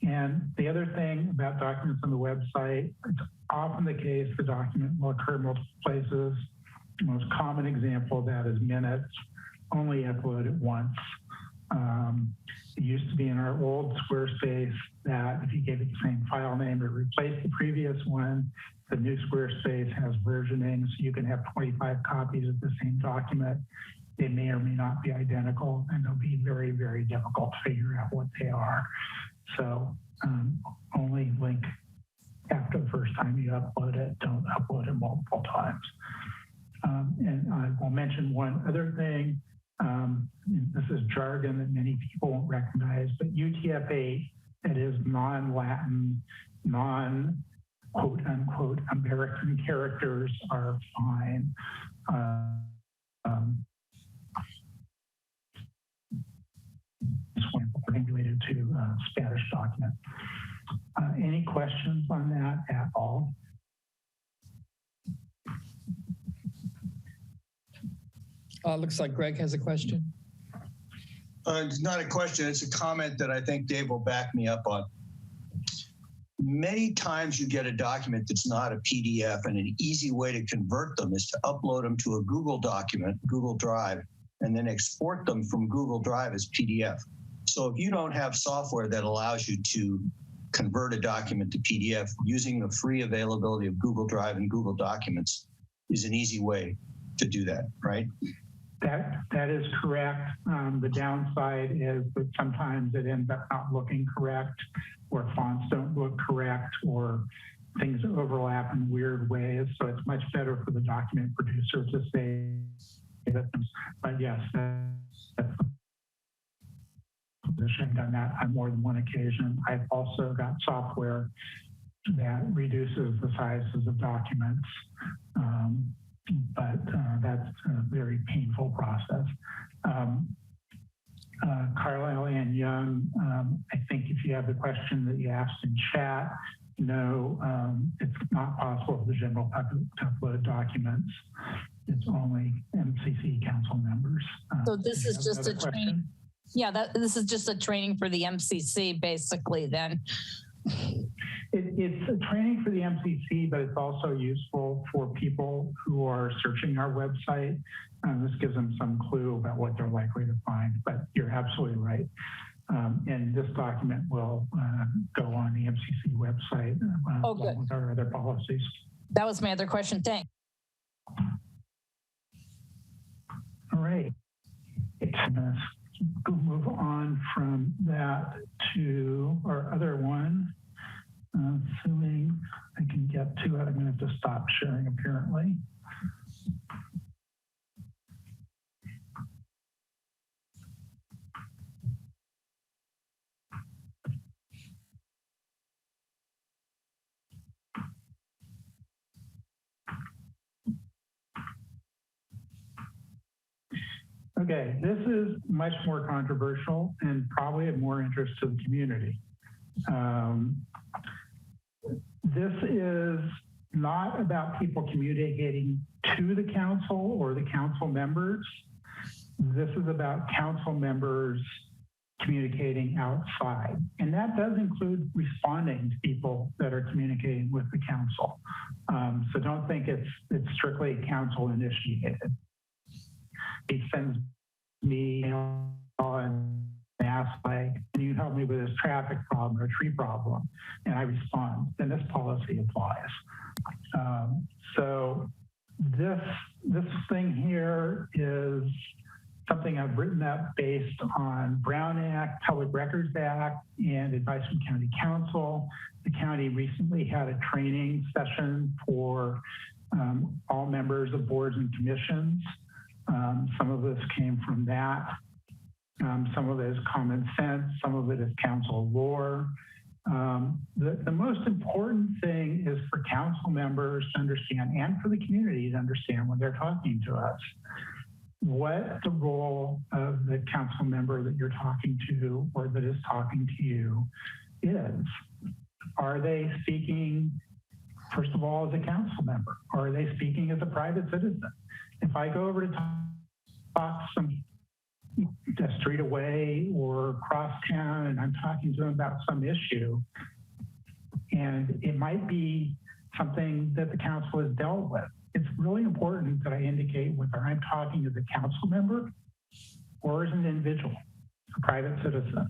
And the other thing about documents on the website, it's often the case the document will occur multiple places. The most common example of that is minutes, only uploaded once. It used to be in our old Squarespace that if you gave it the same file name, it replaced the previous one. The new Squarespace has versioning, so you can have 25 copies of the same document. They may or may not be identical, and they'll be very, very difficult to figure out what they are. So only link after the first time you upload it. Don't upload it multiple times. And I will mention one other thing. This is jargon that many people won't recognize, but UTF-8, that is non-Latin, non-quote unquote American characters are fine. This one related to Spanish document. Any questions on that at all? Looks like Greg has a question. It's not a question, it's a comment that I think Dave will back me up on. Many times you get a document that's not a PDF, and an easy way to convert them is to upload them to a Google document, Google Drive, and then export them from Google Drive as PDF. So if you don't have software that allows you to convert a document to PDF, using the free availability of Google Drive and Google Documents is an easy way to do that, right? That is correct. The downside is that sometimes it ends up not looking correct, or fonts don't look correct, or things overlap in weird ways. So it's much better for the document producer to say that. But yes, that's the position. I've done that on more than one occasion. I've also got software that reduces the sizes of documents. But that's a very painful process. Carlisle Ann Young, I think if you have the question that you asked in chat, no, it's not possible for the general public to upload documents. It's only MCC council members. So this is just a training. Yeah, this is just a training for the MCC, basically, then. It's a training for the MCC, but it's also useful for people who are searching our website. This gives them some clue about what they're likely to find, but you're absolutely right. And this document will go on the MCC website along with our other policies. That was my other question. Thanks. All right. Let's move on from that to our other one. Assuming I can get to it, I'm going to have to stop sharing apparently. Okay, this is much more controversial and probably of more interest to the community. This is not about people communicating to the council or the council members. This is about council members communicating outside. And that does include responding to people that are communicating with the council. So don't think it's strictly council initiated. He sends me and asks, like, can you help me with this traffic problem or tree problem? And I respond, then this policy applies. So this thing here is something I've written up based on Brown Act, Public Records Act, and advice from County Council. The county recently had a training session for all members of boards and commissions. Some of this came from that. Some of it is common sense. Some of it is council lore. The most important thing is for council members to understand, and for the community to understand when they're talking to us, what the role of the council member that you're talking to or that is talking to you is, are they speaking, first of all, as a council member? Or are they speaking as a private citizen? If I go over to talk some a street away or across town and I'm talking to them about some issue, and it might be something that the council has dealt with, it's really important that I indicate whether I'm talking as a council member or as an individual, a private citizen.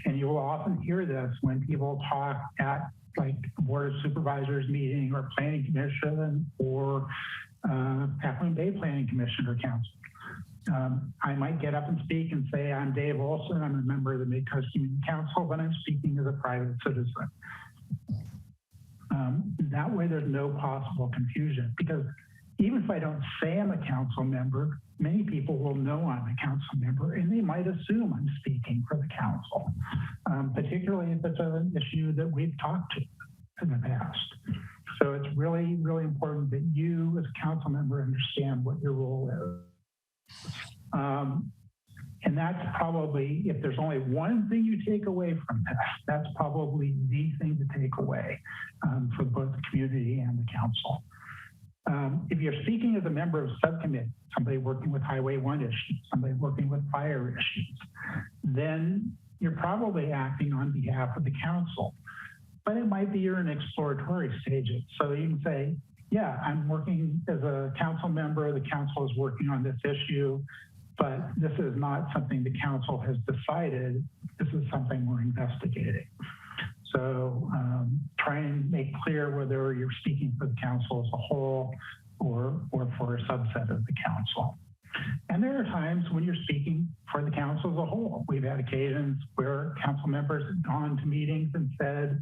And you will often hear this when people talk at like the Board of Supervisors meeting or Planning Commission or Half Moon Bay Planning Commission or Council. I might get up and speak and say, I'm Dave Olson, I'm a member of the Midcoast Community Council, but I'm speaking as a private citizen. That way there's no possible confusion, because even if I don't say I'm a council member, many people will know I'm a council member and they might assume I'm speaking for the council, particularly if it's an issue that we've talked to in the past. So it's really, really important that you as a council member understand what your role is. And that's probably, if there's only one thing you take away from this, that's probably the thing to take away for both the community and the council. If you're speaking as a member of a subcommittee, somebody working with Highway 1 issues, somebody working with fire issues, then you're probably acting on behalf of the council. But it might be you're in exploratory stages. So you can say, yeah, I'm working as a council member, the council is working on this issue, but this is not something the council has decided. This is something we're investigating. So try and make clear whether you're speaking for the council as a whole or for a subset of the council. And there are times when you're speaking for the council as a whole. We've had occasions where council members have gone to meetings and said,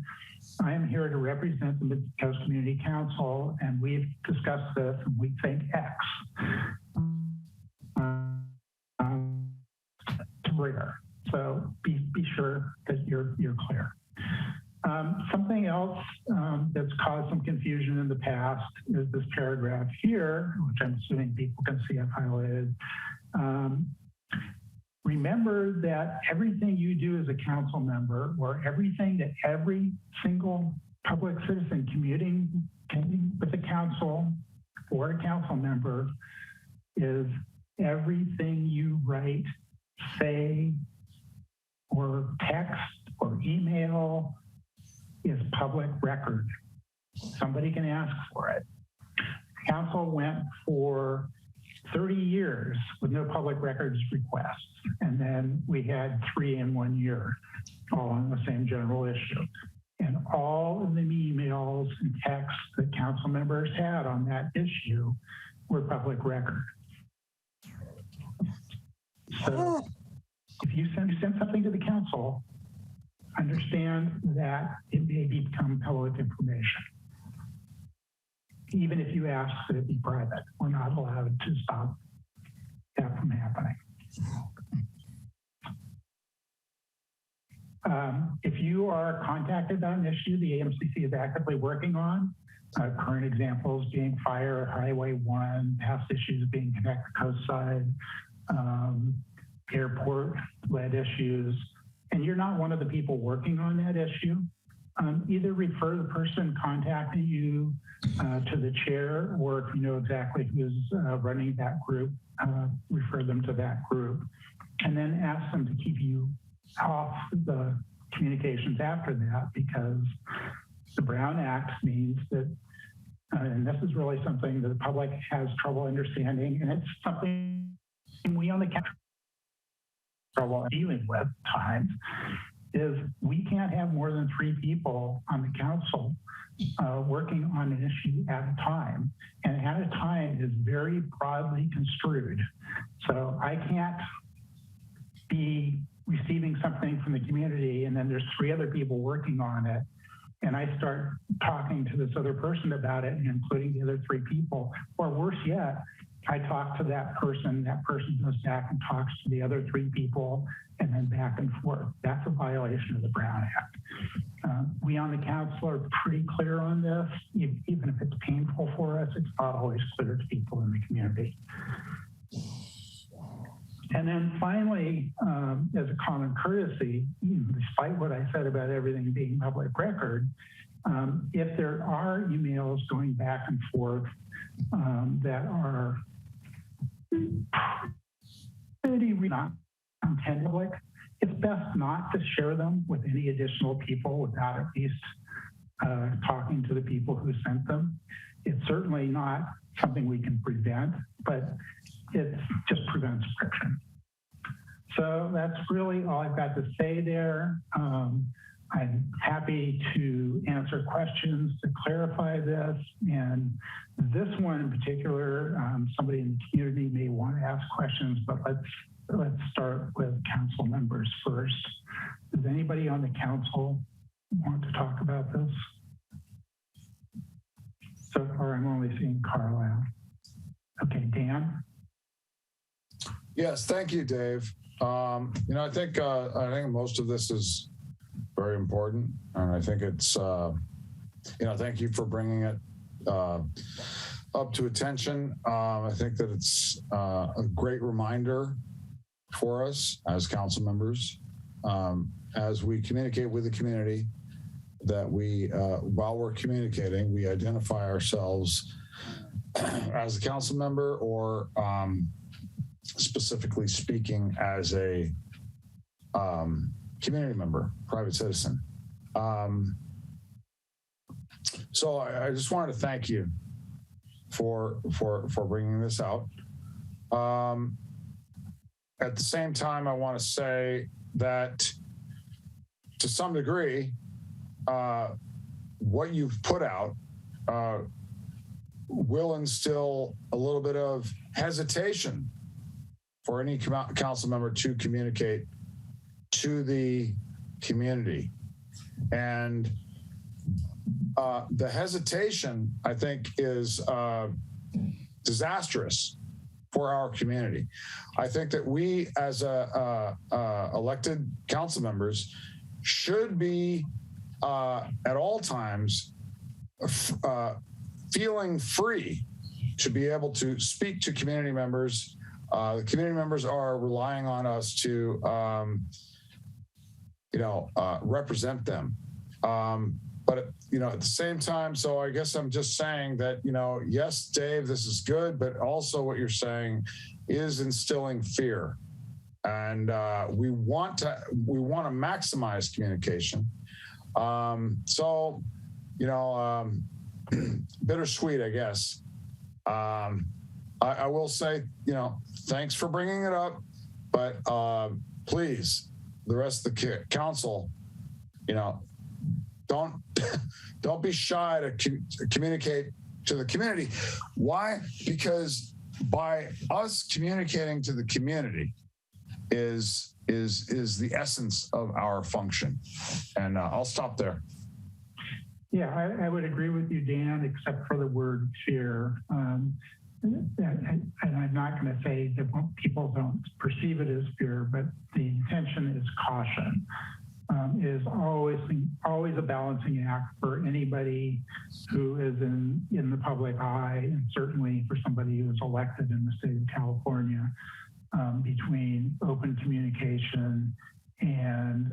I am here to represent the Midcoast Community Council, and we've discussed this and we think X. It's rare. So be sure that you're clear. Something else that's caused some confusion in the past is this paragraph here, which I'm assuming people can see I've highlighted. Remember that everything you do as a council member, or everything that every single public citizen commuting with the council or a council member, is everything you write, say, or text or email is public record. Somebody can ask for it. Council went for 30 years with no public records requests. And then we had 3 in 1 year, all on the same general issue. And all of the emails and texts that council members had on that issue were public record. So if you send something to the council, understand that it may become public information. Even if you ask that it be private, we're not allowed to stop that from happening. If you are contacted on an issue the MCC is actively working on, current examples being fire, Highway 1, past issues being Connect the Coast Side, airport-led issues, and you're not one of the people working on that issue, either refer the person contacting you to the chair, or if you know exactly who's running that group, refer them to that group, and then ask them to keep you off the communications after that, because the Brown Act means that, and this is really something that the public has trouble understanding, and it's something we on the council trouble dealing with times, is we can't have more than 3 people on the council working on an issue at a time. And at a time is very broadly construed. So I can't be receiving something from the community and then there's 3 other people working on it, and I start talking to this other person about it and including the other 3 people, or worse yet, I talk to that person goes back and talks to the other 3 people, and then back and forth. That's a violation of the Brown Act. We on the council are pretty clear on this. Even if it's painful for us, it's not always clear to people in the community. And then finally, as a common courtesy, despite what I said about everything being public record, if there are emails going back and forth that are pretty not intended public, it's best not to share them with any additional people without at least talking to the people who sent them. It's certainly not something we can prevent, but it just prevents friction. So that's really all I've got to say there. I'm happy to answer questions to clarify this. And this one in particular, somebody in the community may want to ask questions, but let's start with council members first. Does anybody on the council want to talk about this? So far, I'm only seeing Carlisle. Okay, Dan? Yes, thank you, Dave. I think most of this is very important, and I think it's thank you for bringing it up to attention. I think that it's a great reminder for us as council members as we communicate with the community that we, while we're communicating, we identify ourselves as a council member or specifically speaking as a community member, private citizen. So I just wanted to thank you for bringing this out. At the same time, I want to say that to some degree, what you've put out will instill a little bit of hesitation for any council member to communicate to the community. And the hesitation, I think, is disastrous for our community. I think that we as elected council members should be at all times feeling free to be able to speak to community members. The community members are relying on us to represent them. But at the same time, so I guess I'm just saying that, yes, Dave, this is good, but also what you're saying is instilling fear. And we want to maximize communication. Bittersweet, I guess. I will say, thanks for bringing it up, but please, the rest of the council, don't be shy to communicate to the community. Why? Because by us communicating to the community is the essence of our function. And I'll stop there. Yeah, I would agree with you, Dan, except for the word fear. And I'm not going to say that people don't perceive it as fear, but the intention is caution. Is always a balancing act for anybody who is in the public eye, and certainly for somebody who is elected in the state of California, between open communication and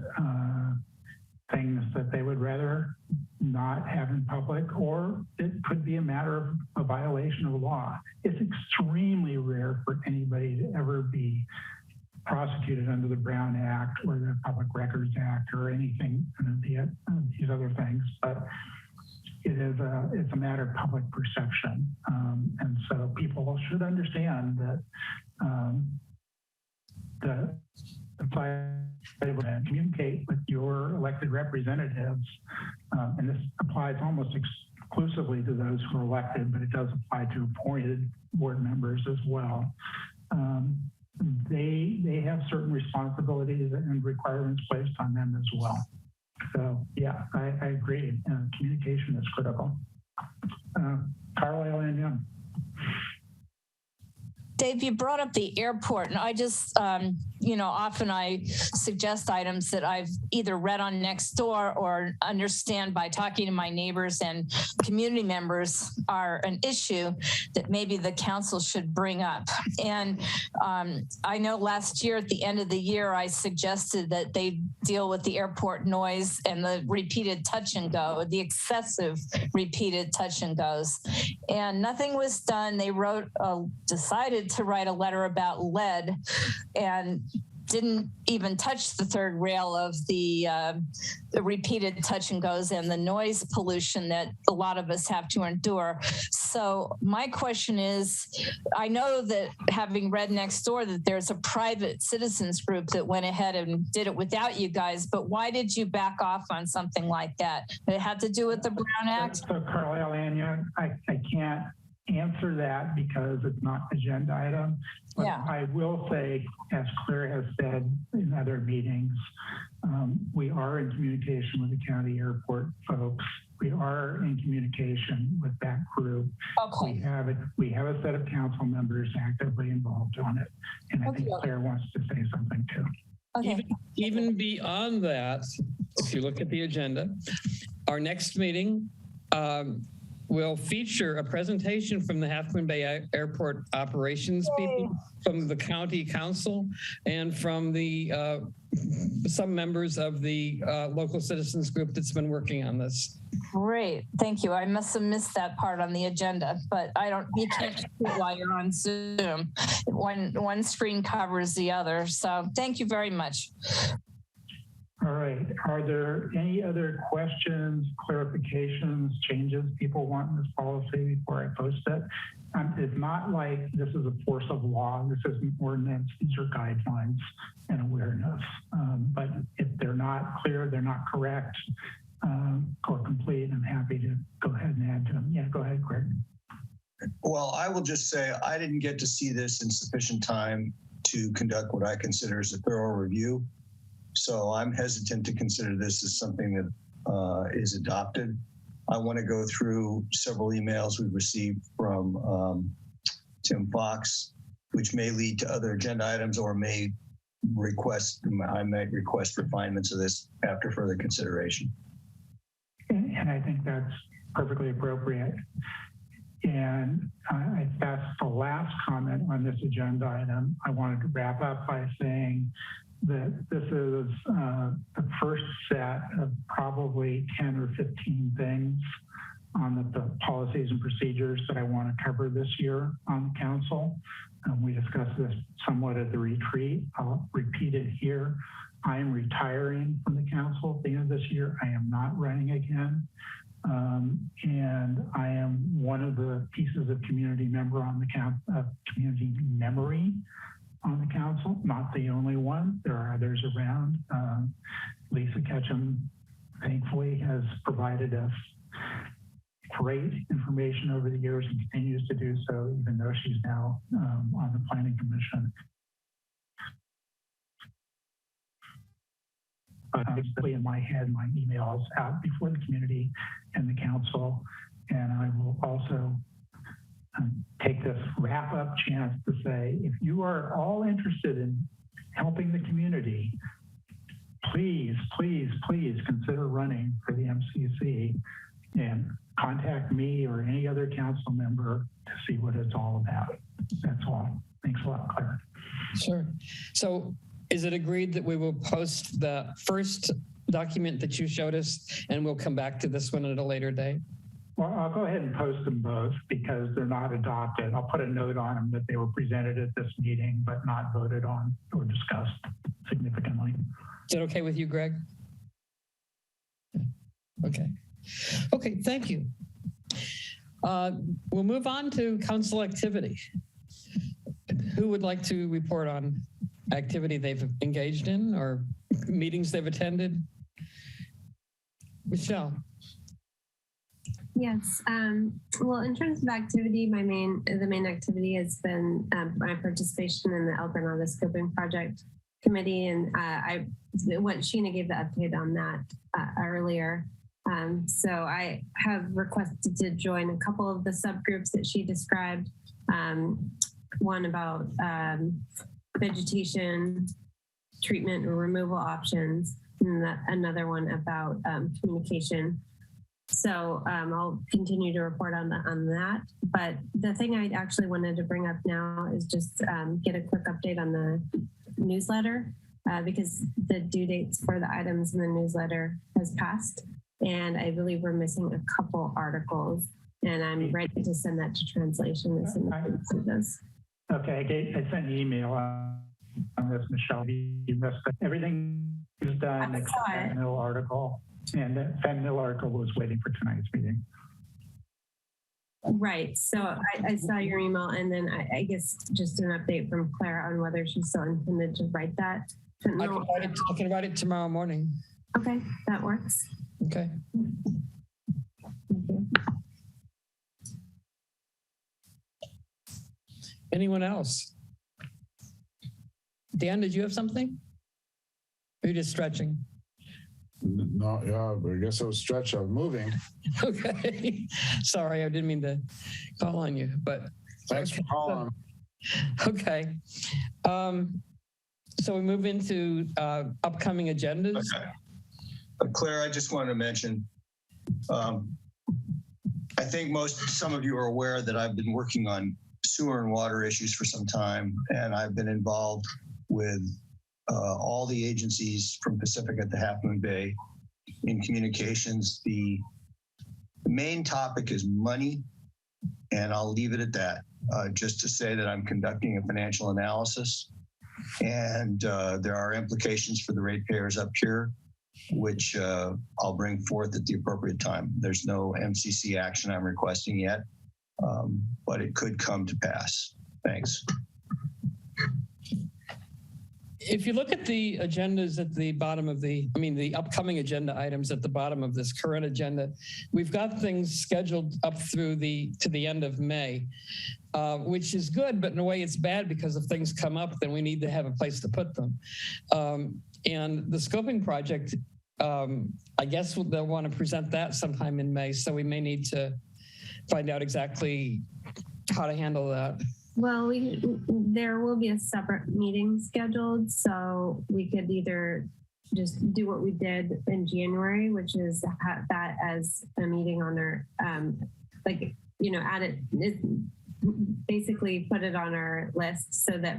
things that they would rather not have in public, or it could be a matter of a violation of law. It's extremely rare for anybody to ever be prosecuted under the Brown Act or the Public Records Act or anything, these other things, but it's a matter of public perception. And so people should understand that and communicate with your elected representatives, and this applies almost exclusively to those who are elected, but it does apply to appointed board members as well. They have certain responsibilities and requirements placed on them as well. So yeah, I agree. Communication is critical. Carlisle and Young. Dave, you brought up the airport, and I just, often I suggest items that I've either read on Nextdoor or understand by talking to my neighbors and community members are an issue that maybe the council should bring up. And I know last year at the end of the year, I suggested that they deal with the airport noise and the repeated touch and go, the excessive repeated touch and goes. And nothing was done. They decided to write a letter about lead and didn't even touch the third rail of the repeated touch and goes and the noise pollution that a lot of us have to endure. So my question is, I know that having read Nextdoor that there's a private citizens group that went ahead and did it without you guys, but why did you back off on something like that? It had to do with the Brown Act? So Carlisle Anya, I can't answer that because it's not agenda item. But yeah. I will say, as Claire has said in other meetings, we are in communication with the county airport folks. We are in communication with that group. Okay. We have a set of council members actively involved on it. And I think Claire wants to say something too. Okay. Even beyond that, if you look at the agenda, our next meeting will feature a presentation from the Half Moon Bay Airport operations people, from the county council, and from the some members of the local citizens group that's been working on this. Great, thank you. I must have missed that part on the agenda, but you can't see it while you're on Zoom. One screen covers the other. So thank you very much. All right. Are there any other questions, clarifications, changes people want in this policy before I post it? It's not like this is a force of law. This is an ordinance. These are guidelines and awareness. But if they're not clear, they're not correct or complete, I'm happy to go ahead and add to them. Yeah, go ahead, Greg. Well, I will just say I didn't get to see this in sufficient time to conduct what I consider as a thorough review. So I'm hesitant to consider this as something that is adopted. I want to go through several emails we've received from Tim Fox, which may lead to other agenda items or I might request refinements of this after further consideration. And I think that's perfectly appropriate. And that's the last comment on this agenda item. I wanted to wrap up by saying that this is the first set of probably 10 or 15 things on the policies and procedures that I want to cover this year on the council. We discussed this somewhat at the retreat. I'll repeat it here. I am retiring from the council at the end of this year. I am not running again. And I am one of the pieces of community member on the community memory on the council, not the only one. There are others around. Lisa Ketchum, thankfully, has provided us great information over the years and continues to do so, even though she's now on the Planning Commission. But obviously in my head, my emails out before the community and the council. And I will also take this wrap-up chance to say, if you are all interested in helping the community, please, please, please consider running for the MCC and contact me or any other council member to see what it's all about. That's all. Thanks a lot, Claire. Sure. So is it agreed that we will post the first document that you showed us and we'll come back to this one at a later date? Well, I'll go ahead and post them both because they're not adopted. I'll put a note on them that they were presented at this meeting, but not voted on or discussed significantly. Is that okay with you, Greg? Okay. Okay, thank you. We'll move on to council activity. Who would like to report on activity they've engaged in or meetings they've attended? Michelle. Yes. Well, in terms of activity, the main activity has been my participation in the El Granada Scoping Project Committee, and what Sheena gave the update on that earlier. So I have requested to join a couple of the subgroups that she described. One about vegetation treatment or removal options, and another one about communication. So I'll continue to report on that. But the thing I actually wanted to bring up now is just get a quick update on the newsletter because the due dates for the items in the newsletter has passed. And I believe we're missing a couple articles. And I'm ready to send that to translation as soon as we see those. Okay, I sent an email on this, Michelle. You missed it. Everything is done except that middle article. And that middle article was waiting for tonight's meeting. Right. So I saw your email, and then I guess just an update from Claire on whether she's still intended to write that. I can write it tomorrow morning. Okay, that works. Okay. Anyone else? Dan, did you have something? Or are you just stretching? No, yeah, but I guess I was stretching. I was moving. Okay. Sorry, I didn't mean to call on you, but thanks for calling. Okay. So we move into upcoming agendas. Okay. Claire, I just wanted to mention, I think some of you are aware that I've been working on sewer and water issues for some time, and I've been involved with all the agencies from Pacifica to Half Moon Bay in communications. The main topic is money, and I'll leave it at that. Just to say that I'm conducting a financial analysis, and there are implications for the ratepayers up here, which I'll bring forth at the appropriate time. There's no MCC action I'm requesting yet, but it could come to pass. Thanks. If you look at the agendas at the bottom of the upcoming agenda items at the bottom of this current agenda, we've got things scheduled up through to the end of May, which is good, but in a way it's bad because if things come up, then we need to have a place to put them. And the scoping project, I guess they'll want to present that sometime in May, so we may need to find out exactly how to handle that. Well, there will be a separate meeting scheduled, so we could either just do what we did in January, which is have that as a meeting on our, add it, basically put it on our list so that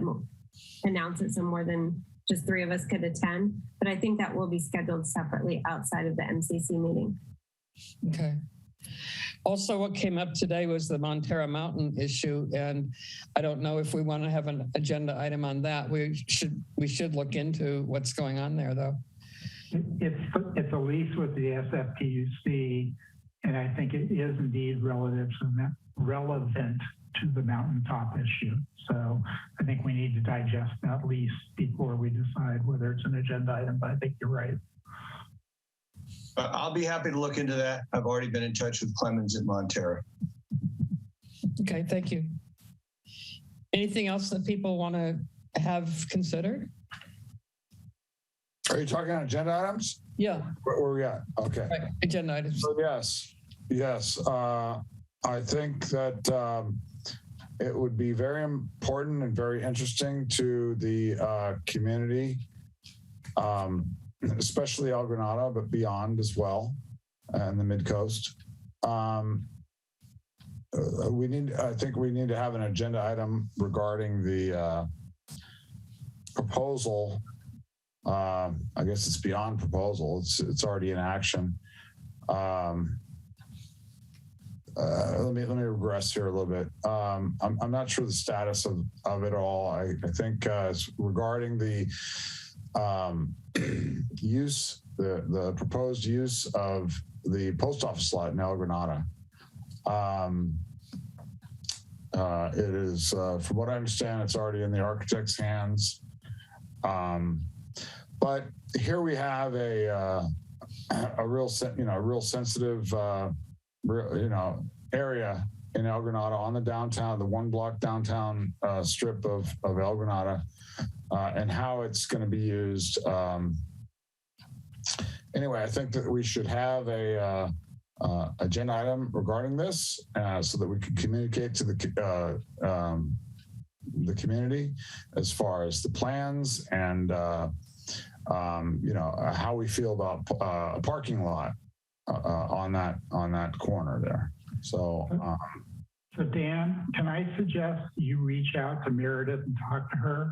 announce it so more than just 3 of us could attend. But I think that will be scheduled separately outside of the MCC meeting. Okay. Also, what came up today was the Montera Mountain issue, and I don't know if we want to have an agenda item on that. We should look into what's going on there, though. It's a lease with the SFPUC, and I think it is indeed relevant to the mountaintop issue. So I think we need to digest that lease before we decide whether it's an agenda item, but I think you're right. I'll be happy to look into that. I've already been in touch with Clemens at Montera. Okay, thank you. Anything else that people want to have considered? Are you talking on agenda items? Yeah. Where are we at? Okay. Right. Agenda items. So yes. I think that it would be very important and very interesting to the community, especially El Granada, but beyond as well, and the Midcoast. I think we need to have an agenda item regarding the proposal. I guess it's beyond proposal. It's already in action. Let me regress here a little bit. I'm not sure the status of it all. I think regarding the use, the proposed use of the post office lot in El Granada. It is, from what I understand, it's already in the architect's hands. But here we have a real sensitive, area in El Granada on the downtown, the 1 block downtown strip of El Granada, and how it's going to be used. Anyway, I think that we should have a agenda item regarding this so that we can communicate to the community as far as the plans and how we feel about a parking lot on that corner there. So Dan, can I suggest you reach out to Meredith and talk to her?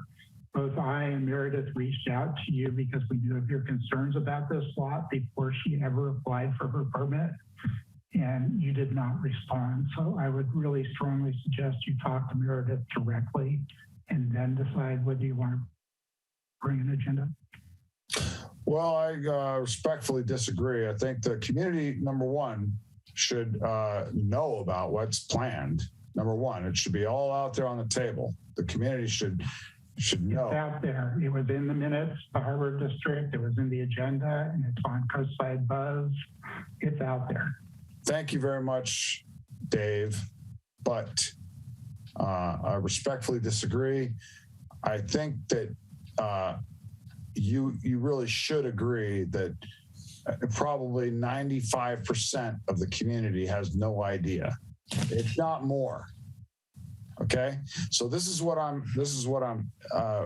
Both I and Meredith reached out to you because we knew of your concerns about this lot before she ever applied for her permit, and you did not respond. So I would really strongly suggest you talk to Meredith directly and then decide whether you want to bring an agenda. Well, I respectfully disagree. I think the community, number one, should know about what's planned. Number one, it should be all out there on the table. The community should know. It's out there. It was in the minutes, the Harbor District. It was in the agenda, and it's on Coastside Buzz. It's out there. Thank you very much, Dave. But I respectfully disagree. I think that you really should agree that probably 95% of the community has no idea, if not more. Okay, so this is what I'm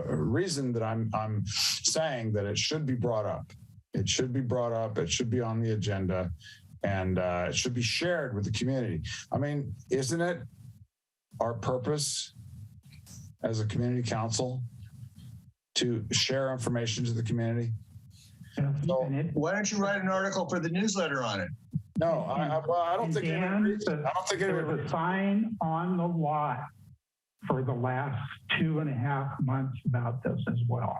reason that I'm saying that it should be brought up. It should be brought up. It should be on the agenda, and it should be shared with the community. I mean, isn't it our purpose as a community council to share information to the community? So why don't you write an article for the newsletter on it? No, I don't think anyone. There was a sign on the lot for the last 2.5 months about this as well.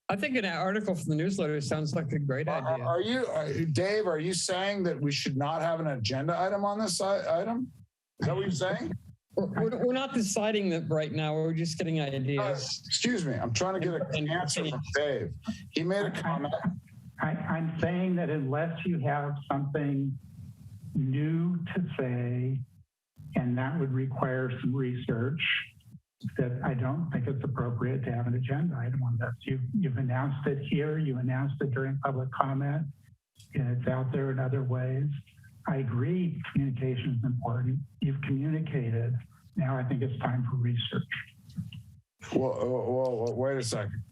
I think an article for the newsletter sounds like a great idea. Are you, Dave, are you saying that we should not have an agenda item on this item? Is that what you're saying? We're not deciding that right now. We're just getting ideas. Excuse me. I'm trying to get an answer from Dave. He made a comment. I'm saying that unless you have something new to say, and that would require some research, that I don't think it's appropriate to have an agenda item on this. You've announced it here. You announced it during public comment, and it's out there in other ways. I agree communication is important. You've communicated. Now I think it's time for research. Well, wait a second.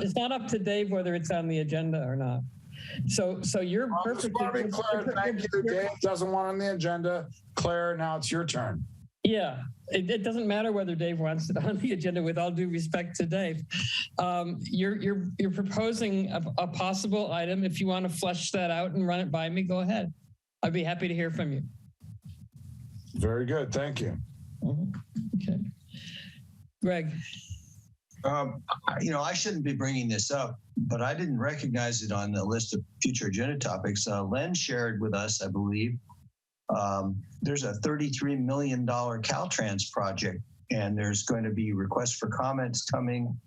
It's not up to Dave whether it's on the agenda or not. So you're perfect. Claire, thank you. Dave doesn't want on the agenda. Claire, now it's your turn. Yeah, it doesn't matter whether Dave wants it on the agenda. With all due respect to Dave, you're proposing a possible item. If you want to flesh that out and run it by me, go ahead. I'd be happy to hear from you. Very good, thank you. Okay, Greg. I shouldn't be bringing this up, but I didn't recognize it on the list of future agenda topics. Len shared with us, I believe, there's a $33 million Caltrans project, and there's going to be requests for comments coming.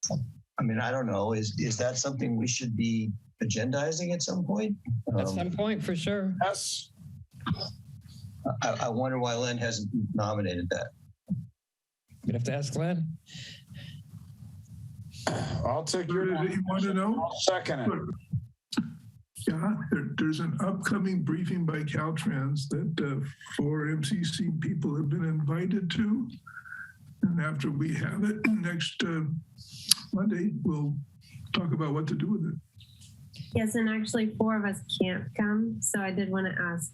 I mean, I don't know. Is that something we should be agendizing at some point? At some point, for sure. Yes. I wonder why Len hasn't nominated that. You'd have to ask Len. I'll take your. Did you want to know? I'll second it. Yeah, there's an upcoming briefing by Caltrans that 4 MCC people have been invited to. And after we have it next Monday, we'll talk about what to do with it. Yes, and actually 4 of us can't come. So I did want to ask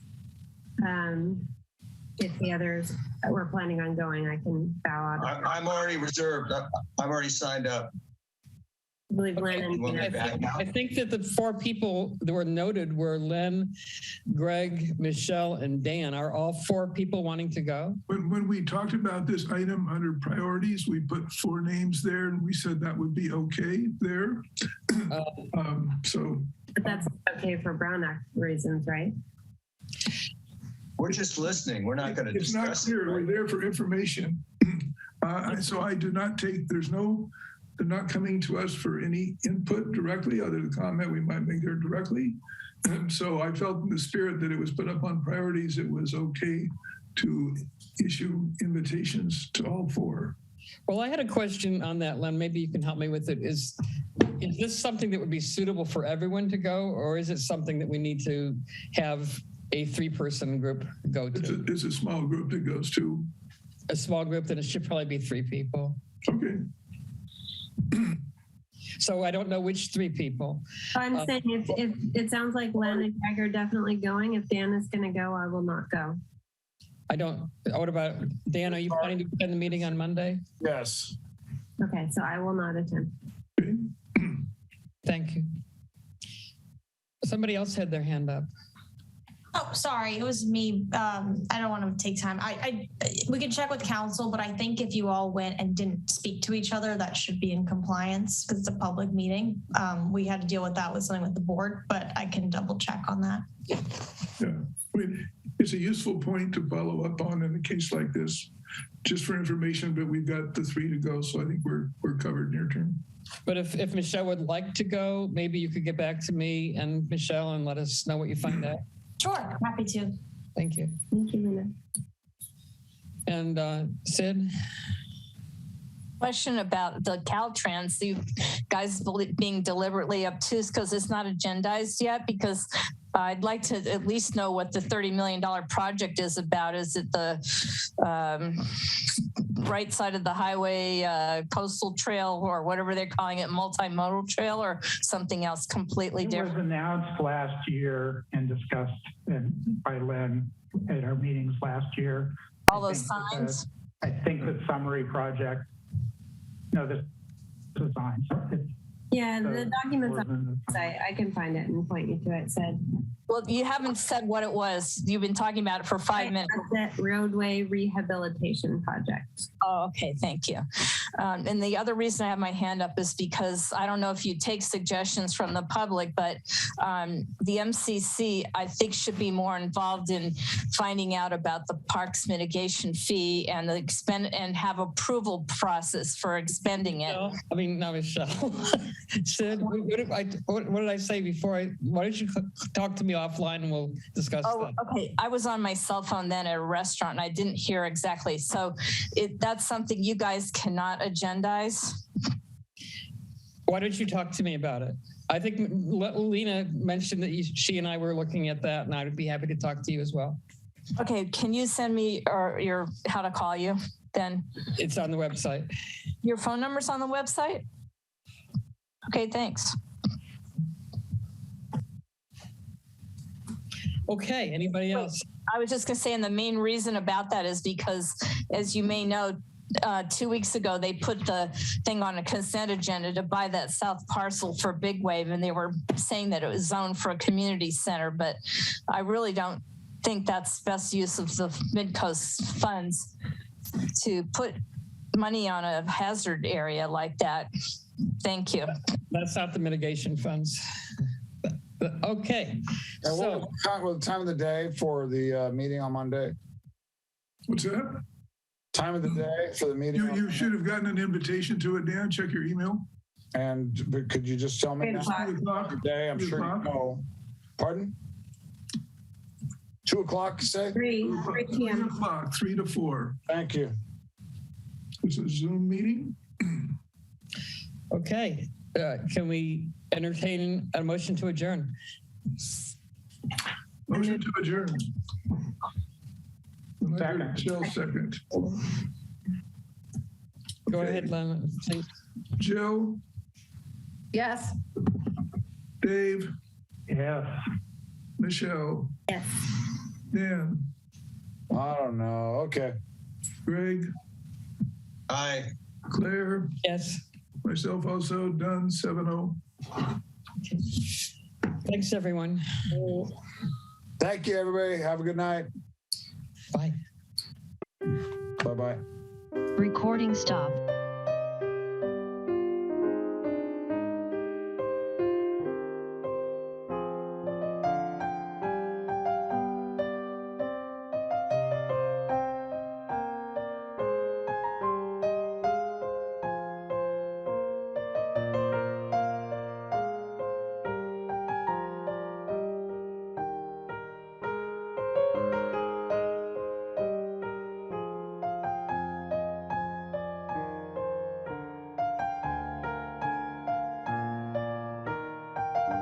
if the others that we're planning on going, I can bow out. I'm already reserved. I'm already signed up. I believe Len and I think that the 4 people that were noted were Len, Greg, Michelle, and Dan. Are all 4 people wanting to go? When we talked about this item under priorities, we put 4 names there, and we said that would be okay there. But that's okay for Brown Act reasons, right? We're just listening. We're not going to discuss. It's not clear. We're there for information. So I do not take. They're not coming to us for any input directly, other than comment we might make there directly. So I felt in the spirit that it was put up on priorities, it was okay to issue invitations to all 4. Well, I had a question on that, Len. Maybe you can help me with it. Is this something that would be suitable for everyone to go, or is it something that we need to have a 3-person group go to? It's a small group that goes to. A small group, then it should probably be 3 people. Okay. So I don't know which 3 people. I'm saying if it sounds like Len and Greg are definitely going. If Dan is going to go, I will not go. I don't. What about Dan? Are you planning to attend the meeting on Monday? Yes. Okay, so I will not attend. Thank you. Somebody else had their hand up. Oh, sorry, it was me. I don't want to take time. We can check with council, but I think if you all went and didn't speak to each other, that should be in compliance because it's a public meeting. We had to deal with that with something with the board, but I can double check on that. Yeah, I mean, it's a useful point to follow up on in a case like this, just for information. But we've got the 3 to go, so I think we're covered near term. But if Michelle would like to go, maybe you could get back to me and Michelle and let us know what you find out. Sure, happy to. Thank you. Thank you, Linda. And Sid? Question about the Caltrans, you guys being deliberately obtuse because it's not agendized yet, because I'd like to at least know what the $30 million project is about. Is it the right side of the highway coastal trail or whatever they're calling it, multimodal trail, or something else completely different? It was announced last year and discussed by Len at our meetings last year. All those signs? I think the summary project, no, the design. Yeah, the documents on the website, I can find it and point you to it. Said. Well, you haven't said what it was. You've been talking about it for 5 minutes. That roadway rehabilitation project. Oh, okay. Thank you. And the other reason I have my hand up is because I don't know if you take suggestions from the public, but the MCC, I think, should be more involved in finding out about the parks mitigation fee and the and have approval process for expending it. I mean, no, Michelle. Sid, what did I say before? Why don't you talk to me offline and we'll discuss that? Okay. I was on my cell phone then at a restaurant and I didn't hear exactly. So that's something you guys cannot agendize. Why don't you talk to me about it? I think Lena mentioned that she and I were looking at that, and I would be happy to talk to you as well. Okay. Can you send me your how to call you then? It's on the website. Your phone number's on the website? Okay, thanks. Okay, anybody else? I was just going to say, and the main reason about that is because, as you may know, 2 weeks ago, they put the thing on a consent agenda to buy that south parcel for Big Wave, and they were saying that it was zoned for a community center, but I really don't think that's best use of the Midcoast funds to put money on a hazard area like that. Thank you. That's not the mitigation funds. Okay. And so, what was the time of the day for the meeting on Monday? What's that? Time of the day for the meeting. You should have gotten an invitation to it, Dan. Check your email. But could you just tell me now? 2 o'clock. Day, I'm sure you know. Pardon? 2 o'clock, you say? 3 p.m. 3 o'clock, 3 to 4. Thank you. It's a Zoom meeting. Okay. Can we entertain a motion to adjourn? Motion to adjourn. Jill, second. Go ahead, Len, please. Jill? Yes. Dave? Yes. Michelle? Yes. Dan? I don't know. Okay. Greg? Aye. Claire? Yes. Myself also done, 7-0. Thanks, everyone. Thank you, everybody. Have a good night. Bye. Bye-bye. Recording stop.